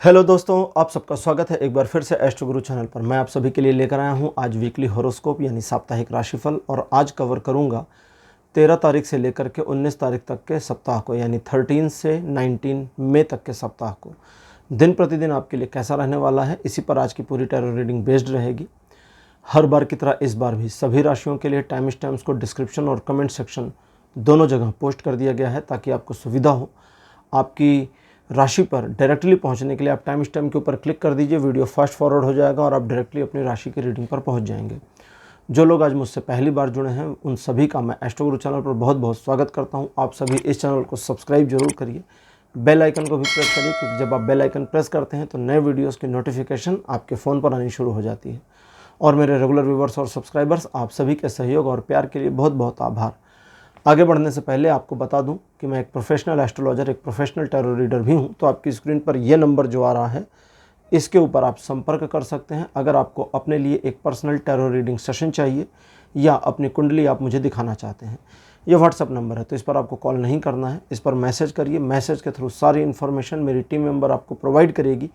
Hello दोस्तों, आप सबका स्वागत है एक बार फिर से एस्ट्रो गुरु चैनल पर। मैं आप सभी के लिए लेकर आया हूं आज वीकली हॉरोस्कोप यानी साप्ताहिक राशिफल। और आज कवर करूंगा 13 तारीख से लेकर के 19 तारीख तक के सप्ताह को, यानी 13 से 19 मई तक के सप्ताह को दिन प्रतिदिन आपके लिए कैसा रहने वाला है। इसी पर आज की पूरी टैरो रीडिंग बेस्ड रहेगी। हर बार की तरह इस बार भी सभी राशियों के लिए टाइम स्टैम्प्स को डिस्क्रिप्शन और कमेंट सेक्शन दोनों जगह पोस्ट कर दिया गया है, ताकि आपको सुविधा हो। आपकी राशि पर डायरेक्टली पहुंचने के लिए आप टाइम स्टैम्प के ऊपर क्लिक कर दीजिए, वीडियो फास्ट फॉरवर्ड हो जाएगा और आप डायरेक्टली अपनी राशि की रीडिंग पर पहुंच जाएंगे। जो लोग आज मुझसे पहली बार जुड़े हैं उन सभी का मैं एस्ट्रो गुरु चैनल पर बहुत बहुत स्वागत करता हूं। आप सभी इस चैनल को सब्सक्राइब जरूर करिए, बेल आइकन को भी प्रेस करिए, क्योंकि जब आप बेल आइकन प्रेस करते हैं तो नए वीडियोज़ की नोटिफिकेशन आपके फ़ोन पर आनी शुरू हो जाती है। और मेरे रेगुलर व्यूवर्स और सब्सक्राइबर्स, आप सभी के सहयोग और प्यार के लिए बहुत बहुत आभार। आगे बढ़ने से पहले आपको बता दूं कि मैं एक प्रोफेशनल एस्ट्रोलॉजर, एक प्रोफेशनल टैरो रीडर भी हूं। तो आपकी स्क्रीन पर यह नंबर जो आ रहा है, इसके ऊपर आप संपर्क कर सकते हैं अगर आपको अपने लिए एक पर्सनल टैरो रीडिंग सेशन चाहिए या अपनी कुंडली आप मुझे दिखाना चाहते हैं। यह व्हाट्सअप नंबर है, तो इस पर आपको कॉल नहीं करना है, इस पर मैसेज करिए। मैसेज के थ्रू सारी इन्फॉर्मेशन मेरी टीम मेंबर आपको प्रोवाइड करेगी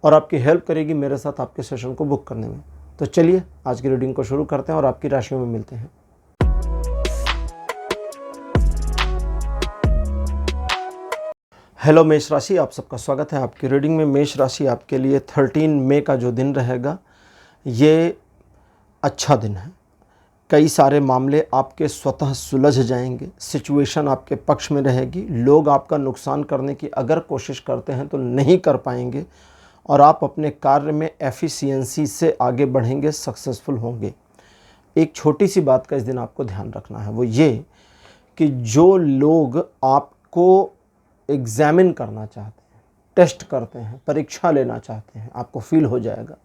और आपकी हेल्प करेगी मेरे साथ आपके सेशन को बुक करने में। तो चलिए आज की रीडिंग को शुरू करते हैं और आपकी राशियों में मिलते हैं। हेलो मेष राशि, आप सबका स्वागत है आपकी रीडिंग में। मेष राशि आपके लिए 13 मई का जो दिन रहेगा, ये अच्छा दिन है। कई सारे मामले आपके स्वतः सुलझ जाएंगे, सिचुएशन आपके पक्ष में रहेगी। लोग आपका नुकसान करने की अगर कोशिश करते हैं तो नहीं कर पाएंगे और आप अपने कार्य में एफिशिएंसी से आगे बढ़ेंगे, सक्सेसफुल होंगे। एक छोटी सी बात का इस दिन आपको ध्यान रखना है, वो ये कि जो लोग आपको एग्जामिन करना चाहते हैं, टेस्ट करते हैं, परीक्षा लेना चाहते हैं, आपको फील हो जाएगा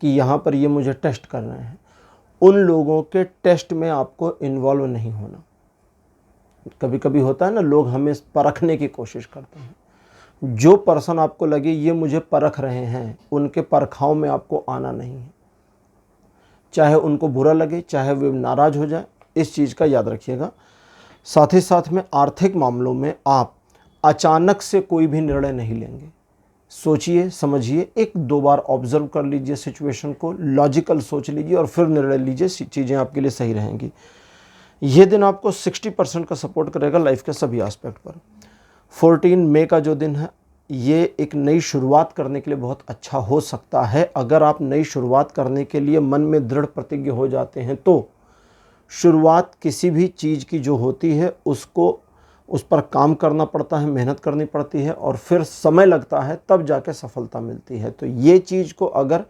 कि यहाँ पर ये मुझे टेस्ट कर रहे हैं। उन लोगों के टेस्ट में आपको इन्वॉल्व नहीं होना। कभी कभी होता है ना, लोग हमें परखने की कोशिश करते हैं। जो पर्सन आपको लगे ये मुझे परख रहे हैं, उनके परखाव में आपको आना नहीं है। चाहे उनको बुरा लगे, चाहे वे नाराज हो जाए, इस चीज़ का याद रखिएगा। साथ ही साथ में आर्थिक मामलों में आप अचानक से कोई भी निर्णय नहीं लेंगे। सोचिए, समझिए, एक दो बार ऑब्जर्व कर लीजिए सिचुएशन को, लॉजिकल सोच लीजिए और फिर निर्णय लीजिए, चीज़ें आपके लिए सही रहेंगी। ये दिन आपको 60% का सपोर्ट करेगा लाइफ के सभी एस्पेक्ट पर। 14 मई का जो दिन है, ये एक नई शुरुआत करने के लिए बहुत अच्छा हो सकता है। अगर आप नई शुरुआत करने के लिए मन में दृढ़ प्रतिज्ञ हो जाते हैं तो शुरुआत किसी भी चीज़ की जो होती है उस पर काम करना पड़ता है, मेहनत करनी पड़ती है और फिर समय लगता है, तब जाके सफलता मिलती है। तो ये चीज़ को अगर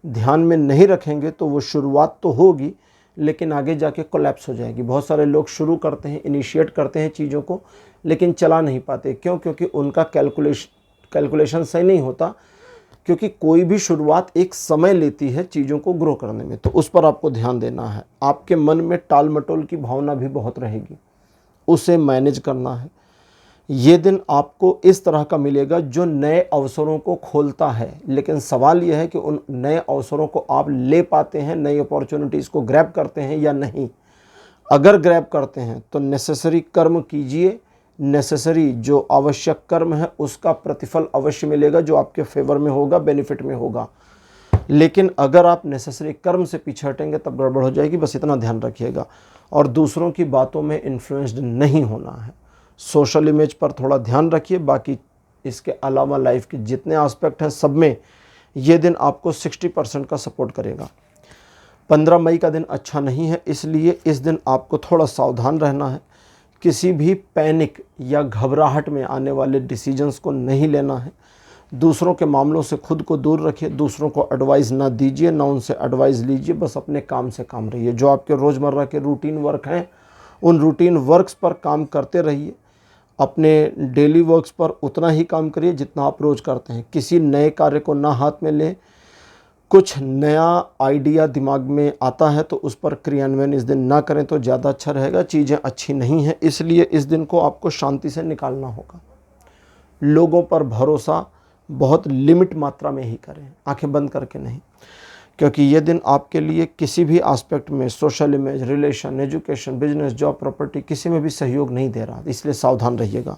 ध्यान में नहीं रखेंगे तो वो शुरुआत तो होगी लेकिन आगे जाके कोलैप्स हो जाएगी। बहुत सारे लोग शुरू करते हैं, इनिशिएट करते हैं चीज़ों को, लेकिन चला नहीं पाते। क्यों? क्योंकि उनका कैलकुलेशन सही नहीं होता, क्योंकि कोई भी शुरुआत एक समय लेती है चीज़ों को ग्रो करने में। तो उस पर आपको ध्यान देना है। आपके मन में टाल मटोल की भावना भी बहुत रहेगी, उसे मैनेज करना है। ये दिन आपको इस तरह का मिलेगा जो नए अवसरों को खोलता है, लेकिन सवाल यह है कि उन नए अवसरों को आप ले पाते हैं, नई अपॉर्चुनिटीज़ को ग्रैब करते हैं या नहीं। अगर ग्रैब करते हैं तो नेसेसरी कर्म कीजिए, नेसेसरी जो आवश्यक कर्म है उसका प्रतिफल अवश्य मिलेगा, जो आपके फेवर में होगा, बेनिफिट में होगा। लेकिन अगर आप नेसेसरी कर्म से पीछे हटेंगे तब गड़बड़ हो जाएगी, बस इतना ध्यान रखिएगा। और दूसरों की बातों में इन्फ्लुएंस्ड नहीं होना है। सोशल इमेज पर थोड़ा ध्यान रखिए। बाकी इसके अलावा लाइफ के जितने एस्पेक्ट हैं सब में ये दिन आपको 60% का सपोर्ट करेगा। 15 मई का दिन अच्छा नहीं है, इसलिए इस दिन आपको थोड़ा सावधान रहना है। किसी भी पैनिक या घबराहट में आने वाले डिसीजंस को नहीं लेना है। दूसरों के मामलों से खुद को दूर रखिए, दूसरों को एडवाइस ना दीजिए, ना उनसे एडवाइस लीजिए, बस अपने काम से काम रहिए। जो आपके रोज़मर्रा के रूटीन वर्क हैं उन रूटीन वर्क्स पर काम करते रहिए। अपने डेली वर्क्स पर उतना ही काम करिए जितना आप रोज़ करते हैं। किसी नए कार्य को ना हाथ में लें। कुछ नया आइडिया दिमाग में आता है तो उस पर क्रियान्वयन इस दिन ना करें तो ज़्यादा अच्छा रहेगा। चीज़ें अच्छी नहीं हैं, इसलिए इस दिन को आपको शांति से निकालना होगा। लोगों पर भरोसा बहुत लिमिट मात्रा में ही करें, आंखें बंद करके नहीं, क्योंकि ये दिन आपके लिए किसी भी एस्पेक्ट में social image, relation, education, business, job, property किसी में भी सहयोग नहीं दे रहा, इसलिए सावधान रहिएगा।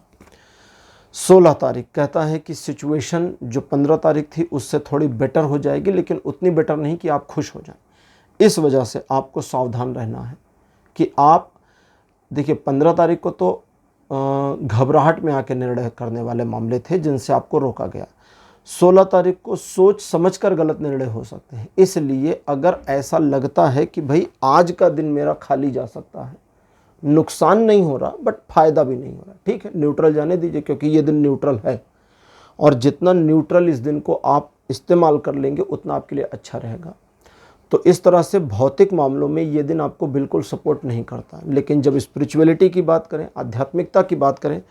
16 तारीख कहता है कि सिचुएशन जो 15 तारीख थी उससे थोड़ी बेटर हो जाएगी, लेकिन उतनी बेटर नहीं कि आप खुश हो जाएं। इस वजह से आपको सावधान रहना है कि आप देखिए 15 तारीख को तो घबराहट में आके निर्णय करने वाले मामले थे जिनसे आपको रोका गया। 16 तारीख को सोच समझकर गलत निर्णय हो सकते हैं, इसलिए अगर ऐसा लगता है कि भाई आज का दिन मेरा खाली जा सकता है, नुकसान नहीं हो रहा बट फायदा भी नहीं हो रहा, ठीक है, न्यूट्रल जाने दीजिए, क्योंकि ये दिन न्यूट्रल है और जितना न्यूट्रल इस दिन को आप इस्तेमाल कर लेंगे उतना आपके लिए अच्छा रहेगा। तो इस तरह से भौतिक मामलों में ये दिन आपको बिल्कुल सपोर्ट नहीं करता, लेकिन जब स्पिरिचुअलिटी की बात करें, आध्यात्मिकता की बात करें,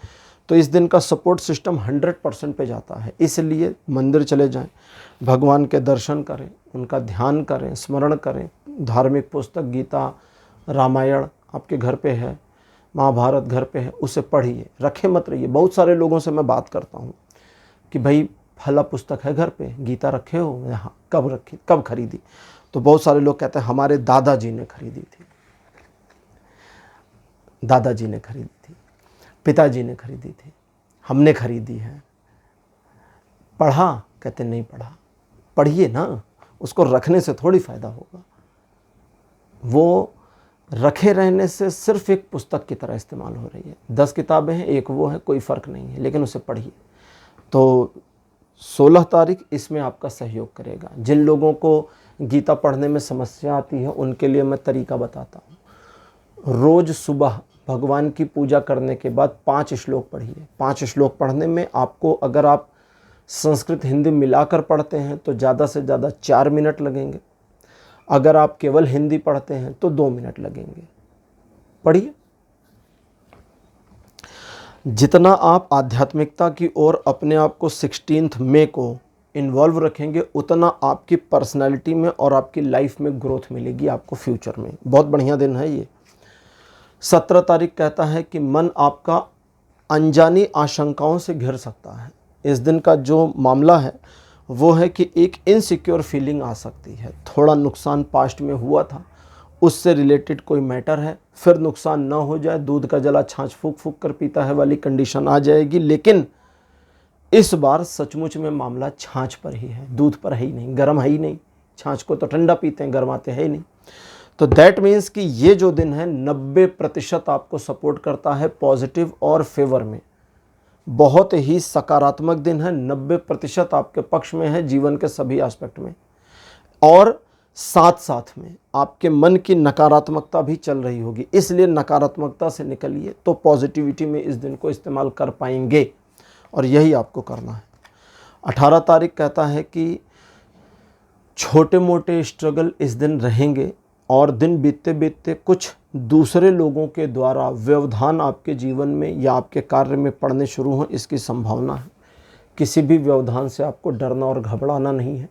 तो इस दिन का सपोर्ट सिस्टम 100% पे जाता है। इसलिए मंदिर चले जाएं, भगवान के दर्शन करें, उनका ध्यान करें, स्मरण करें, धार्मिक पुस्तक गीता, रामायण आपके घर पे है, महाभारत घर पे है, उसे पढ़िए, रखे मत रहिए। बहुत सारे लोगों से मैं बात करता हूँ कि भाई फला पुस्तक है घर पे, गीता रखे हो? हाँ। कब रखी, कब खरीदी? तो बहुत सारे लोग कहते हैं हमारे दादाजी ने खरीदी थी, दादाजी ने खरीदी थी, पिताजी ने खरीदी थी, हमने खरीदी है। पढ़ा? कहते नहीं पढ़ा। पढ़िए ना, उसको रखने से थोड़ी फायदा होगा। वो रखे रहने से सिर्फ एक पुस्तक की तरह इस्तेमाल हो रही है। 10 किताबें हैं, एक वो है, कोई फ़र्क नहीं है, लेकिन उसे पढ़िए। तो 16 तारीख इसमें आपका सहयोग करेगा। जिन लोगों को गीता पढ़ने में समस्या आती है उनके लिए मैं तरीका बताता हूँ। रोज़ सुबह भगवान की पूजा करने के बाद 5 श्लोक पढ़िए। 5 श्लोक पढ़ने में आपको, अगर आप संस्कृत हिंदी मिलाकर पढ़ते हैं तो ज़्यादा से ज़्यादा 4 मिनट लगेंगे। अगर आप केवल हिंदी पढ़ते हैं तो 2 मिनट लगेंगे। पढ़िए। जितना आप आध्यात्मिकता की ओर अपने आप को 16 मई को इन्वॉल्व रखेंगे, उतना आपकी पर्सनालिटी में और आपकी लाइफ में ग्रोथ मिलेगी आपको फ्यूचर में। बहुत बढ़िया दिन है ये। 17 तारीख कहता है कि मन आपका अनजानी आशंकाओं से घिर सकता है। इस दिन का जो मामला है वो है कि एक इनसिक्योर फीलिंग आ सकती है। थोड़ा नुकसान पास्ट में हुआ था, उससे रिलेटेड कोई मैटर है, फिर नुकसान ना हो जाए, दूध का जला छाछ फूक फूक कर पीता है वाली कंडीशन आ जाएगी। लेकिन इस बार सचमुच में मामला छाछ पर ही है, दूध पर है ही नहीं, गर्म है ही नहीं। छाछ को तो ठंडा पीते हैं, गर्माते है ही नहीं। तो दैट मीन्स कि ये जो दिन है 90% आपको सपोर्ट करता है पॉजिटिव और फेवर में। बहुत ही सकारात्मक दिन है, 90% आपके पक्ष में है जीवन के सभी एस्पेक्ट में। और साथ साथ में आपके मन की नकारात्मकता भी चल रही होगी, इसलिए नकारात्मकता से निकलिए तो पॉजिटिविटी में इस दिन को इस्तेमाल कर पाएंगे, और यही आपको करना है। 18 तारीख कहता है कि छोटे मोटे स्ट्रगल इस दिन रहेंगे और दिन बीतते बीतते कुछ दूसरे लोगों के द्वारा व्यवधान आपके जीवन में या आपके कार्य में पड़ने शुरू हों, इसकी संभावना है। किसी भी व्यवधान से आपको डरना और घबराना नहीं है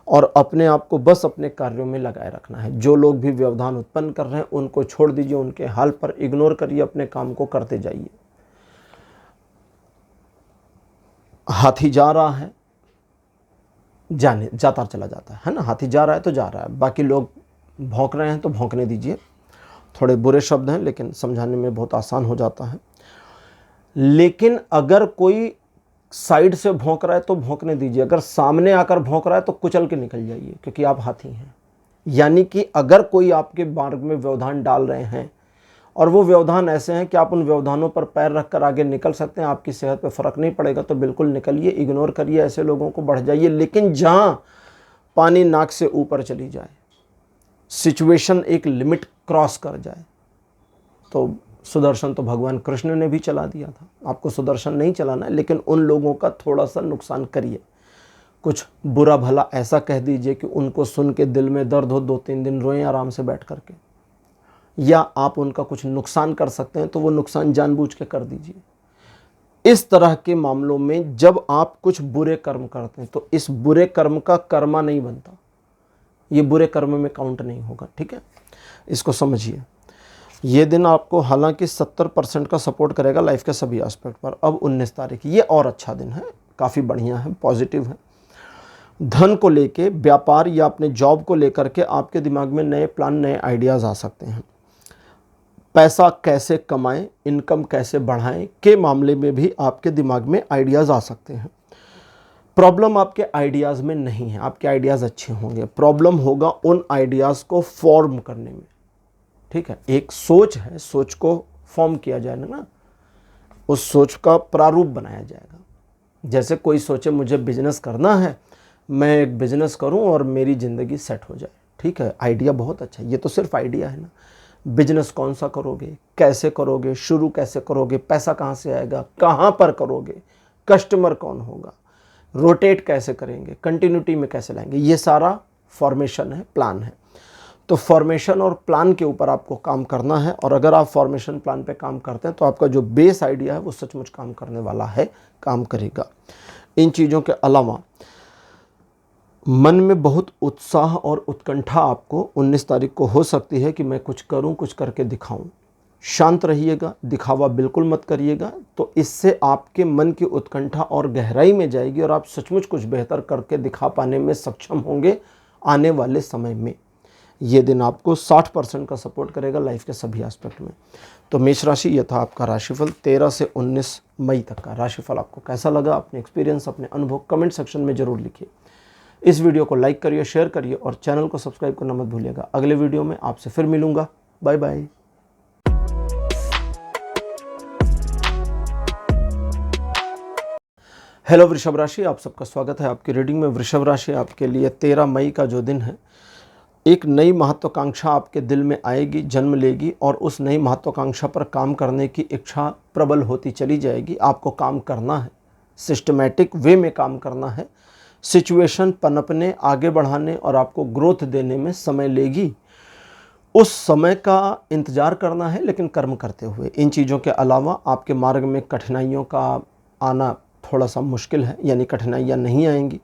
और अपने आप को बस अपने कार्यों में लगाए रखना है। जो लोग भी व्यवधान उत्पन्न कर रहे हैं उनको छोड़ दीजिए, उनके हाल पर इग्नोर करिए, अपने काम को करते जाइए। हाथी जा रहा है, जाता चला जाता है ना, हाथी जा रहा है तो जा रहा है, बाकी लोग भौंक रहे हैं तो भौंकने दीजिए। थोड़े बुरे शब्द हैं लेकिन समझाने में बहुत आसान हो जाता है। लेकिन अगर कोई साइड से भौंक रहा है तो भौंकने दीजिए, अगर सामने आकर भौंक रहा है तो कुचल के निकल जाइए, क्योंकि आप हाथी हैं। यानी कि अगर कोई आपके मार्ग में व्यवधान डाल रहे हैं और वो व्यवधान ऐसे हैं कि आप उन व्यवधानों पर पैर रखकर आगे निकल सकते हैं, आपकी सेहत पे फ़र्क नहीं पड़ेगा, तो बिल्कुल निकलिए, इग्नोर करिए ऐसे लोगों को, बढ़ जाइए। लेकिन जहाँ पानी नाक से ऊपर चली जाए, सिचुएशन एक लिमिट क्रॉस कर जाए, तो सुदर्शन तो भगवान कृष्ण ने भी चला दिया था। आपको सुदर्शन नहीं चलाना है, लेकिन उन लोगों का थोड़ा सा नुकसान करिए। कुछ बुरा भला ऐसा कह दीजिए कि उनको सुन के दिल में दर्द हो, 2-3 दिन रोएं आराम से बैठ करके, या आप उनका कुछ नुकसान कर सकते हैं तो वो नुकसान जानबूझ के कर दीजिए। इस तरह के मामलों में जब आप कुछ बुरे कर्म करते हैं तो इस बुरे कर्म का कर्मा नहीं बनता, ये बुरे कर्म में काउंट नहीं होगा, ठीक है, इसको समझिए। ये दिन आपको हालांकि 70% का सपोर्ट करेगा लाइफ के सभी एस्पेक्ट पर। अब 19 तारीख, ये और अच्छा दिन है, काफ़ी बढ़िया है, पॉजिटिव है। धन को लेके, व्यापार या अपने जॉब को लेकर के आपके दिमाग में नए प्लान, नए आइडियाज़ आ सकते हैं। पैसा कैसे कमाएं, इनकम कैसे बढ़ाएं के मामले में भी आपके दिमाग में आइडियाज़ आ सकते हैं। प्रॉब्लम आपके आइडियाज़ में नहीं है, आपके आइडियाज़ अच्छे होंगे, प्रॉब्लम होगा उन आइडियाज़ को फॉर्म करने में। ठीक है, एक सोच है, सोच को फॉर्म किया जाएगा ना, उस सोच का प्रारूप बनाया जाएगा। जैसे कोई सोचे मुझे बिजनेस करना है, मैं एक बिजनेस करूं और मेरी ज़िंदगी सेट हो जाए। ठीक है, आइडिया बहुत अच्छा है, ये तो सिर्फ आइडिया है ना। बिजनेस कौन सा करोगे, कैसे करोगे, शुरू कैसे करोगे, पैसा कहाँ से आएगा, कहाँ पर करोगे, कस्टमर कौन होगा, रोटेट कैसे करेंगे, कंटिन्यूटी में कैसे लाएंगे, ये सारा फॉर्मेशन है, प्लान है। तो फॉर्मेशन और प्लान के ऊपर आपको काम करना है, और अगर आप फॉर्मेशन प्लान पे काम करते हैं तो आपका जो बेस आइडिया है वो सचमुच काम करने वाला है, काम करेगा। इन चीज़ों के अलावा मन में बहुत उत्साह और उत्कंठा आपको 19 तारीख को हो सकती है कि मैं कुछ करूं, कुछ करके दिखाऊं। शांत रहिएगा, दिखावा बिल्कुल मत करिएगा, तो इससे आपके मन की उत्कंठा और गहराई में जाएगी और आप सचमुच कुछ बेहतर करके दिखा पाने में सक्षम होंगे आने वाले समय में। ये दिन आपको 60% का सपोर्ट करेगा लाइफ के सभी एस्पेक्ट में। तो मेष राशि, ये था आपका राशिफल 13 से 19 मई तक का राशिफल। आपको कैसा लगा, अपने एक्सपीरियंस, अपने अनुभव कमेंट सेक्शन में ज़रूर लिखिए। इस वीडियो को लाइक करिए, शेयर करिए और चैनल को सब्सक्राइब करना मत भूलिएगा। अगले वीडियो में आपसे फिर मिलूंगा। Bye bye. हेलो वृषभ राशि, आप सबका स्वागत है आपकी रीडिंग में। वृषभ राशि आपके लिए 13 मई का जो दिन है, एक नई महत्वाकांक्षा आपके दिल में आएगी, जन्म लेगी, और उस नई महत्वाकांक्षा पर काम करने की इच्छा प्रबल होती चली जाएगी। आपको काम करना है, सिस्टमैटिक वे में काम करना है। सिचुएशन पनपने, आगे बढ़ाने और आपको ग्रोथ देने में समय लेगी। उस समय का इंतज़ार करना है, लेकिन कर्म करते हुए। इन चीज़ों के अलावा आपके मार्ग में कठिनाइयों का आना थोड़ा सा मुश्किल है, यानी कठिनाइयाँ नहीं आएंगी,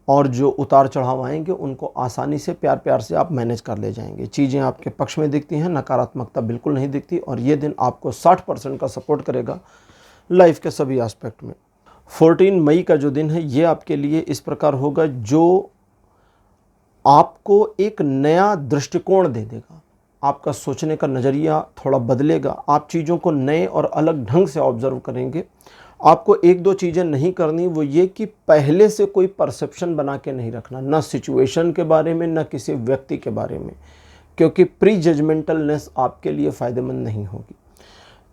और जो उतार चढ़ाव आएंगे उनको आसानी से प्यार प्यार से आप मैनेज कर ले जाएंगे। चीज़ें आपके पक्ष में दिखती हैं, नकारात्मकता बिल्कुल नहीं दिखती, और ये दिन आपको 60% का सपोर्ट करेगा लाइफ के सभी एस्पेक्ट में। 14 मई का जो दिन है, ये आपके लिए इस प्रकार होगा जो आपको एक नया दृष्टिकोण दे देगा। आपका सोचने का नज़रिया थोड़ा बदलेगा, आप चीज़ों को नए और अलग ढंग से ऑब्जर्व करेंगे। आपको एक दो चीज़ें नहीं करनी, वो ये कि पहले से कोई परसेप्शन बना के नहीं रखना, ना सिचुएशन के बारे में, ना किसी व्यक्ति के बारे में, क्योंकि प्री जजमेंटलनेस आपके लिए फ़ायदेमंद नहीं होगी।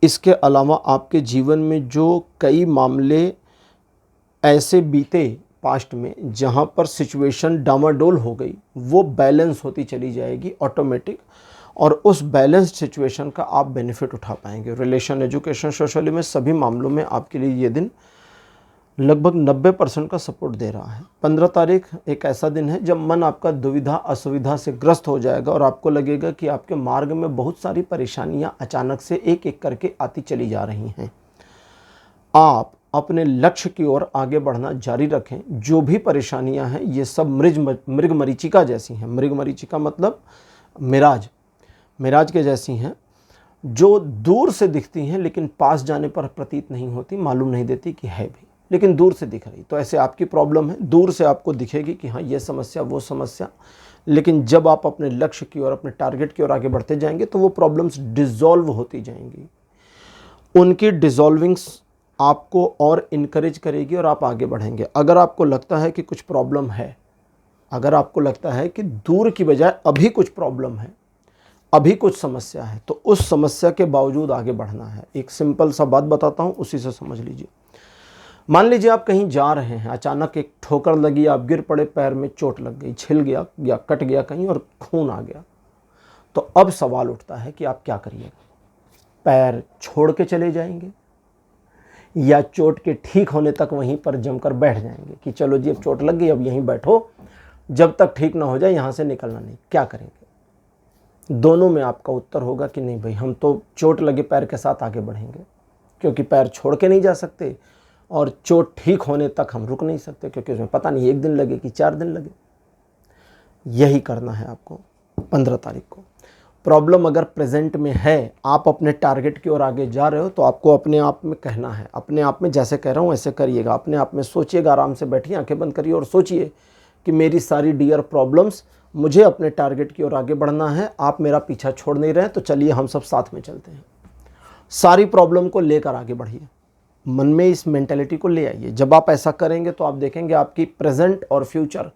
इसके अलावा आपके जीवन में जो कई मामले ऐसे बीते पास्ट में जहाँ पर सिचुएशन डामाडोल हो गई, वो बैलेंस होती चली जाएगी ऑटोमेटिक, और उस बैलेंस्ड सिचुएशन का आप बेनिफिट उठा पाएंगे। रिलेशन, एजुकेशन, सोशली में सभी मामलों में आपके लिए ये दिन लगभग 90% का सपोर्ट दे रहा है। 15 तारीख एक ऐसा दिन है जब मन आपका दुविधा असुविधा से ग्रस्त हो जाएगा और आपको लगेगा कि आपके मार्ग में बहुत सारी परेशानियां अचानक से एक एक करके आती चली जा रही हैं। आप अपने लक्ष्य की ओर आगे बढ़ना जारी रखें। जो भी परेशानियां हैं ये सब मृग मरीचिका जैसी हैं। मृग मरीचिका मतलब मिराज के जैसी हैं, जो दूर से दिखती हैं लेकिन पास जाने पर प्रतीत नहीं होती, मालूम नहीं देती कि है भी, लेकिन दूर से दिख रही। तो ऐसे आपकी प्रॉब्लम है, दूर से आपको दिखेगी कि हाँ ये समस्या वो समस्या, लेकिन जब आप अपने लक्ष्य की ओर, अपने टारगेट की ओर आगे बढ़ते जाएंगे तो वो प्रॉब्लम्स डिसॉल्व होती जाएंगी। उनकी डिसॉल्विंग्स आपको और इनकरेज करेगी और आप आगे बढ़ेंगे। अगर आपको लगता है कि कुछ प्रॉब्लम है, अगर आपको लगता है कि दूर की बजाय अभी कुछ प्रॉब्लम है, अभी कुछ समस्या है, तो उस समस्या के बावजूद आगे बढ़ना है। एक सिंपल सा बात बताता हूँ, उसी से समझ लीजिए। मान लीजिए आप कहीं जा रहे हैं, अचानक एक ठोकर लगी, आप गिर पड़े, पैर में चोट लग गई, छिल गया या कट गया कहीं और खून आ गया। तो अब सवाल उठता है कि आप क्या करिएगा? पैर छोड़ के चले जाएंगे या चोट के ठीक होने तक वहीं पर जमकर बैठ जाएंगे कि चलो जी अब चोट लग गई, अब यहीं बैठो, जब तक ठीक ना हो जाए यहाँ से निकलना नहीं? क्या करेंगे? दोनों में आपका उत्तर होगा कि नहीं भाई, हम तो चोट लगे पैर के साथ आगे बढ़ेंगे, क्योंकि पैर छोड़ के नहीं जा सकते और चोट ठीक होने तक हम रुक नहीं सकते, क्योंकि उसमें पता नहीं 1 दिन लगे कि 4 दिन लगे। यही करना है आपको 15 तारीख को। प्रॉब्लम अगर प्रेजेंट में है, आप अपने टारगेट की ओर आगे जा रहे हो, तो आपको अपने आप में कहना है, अपने आप में जैसे कह रहा हूँ ऐसे करिएगा। अपने आप में सोचिएगा, आराम से बैठिए, आंखें बंद करिए और सोचिए कि मेरी सारी डियर प्रॉब्लम्स मुझे अपने टारगेट की ओर आगे बढ़ना है, आप मेरा पीछा छोड़ नहीं रहे हैं, तो चलिए हम सब साथ में चलते हैं। सारी प्रॉब्लम को लेकर आगे बढ़िए, मन में इस मेंटेलिटी को ले आइए। जब आप ऐसा करेंगे तो आप देखेंगे आपकी प्रेजेंट और फ्यूचर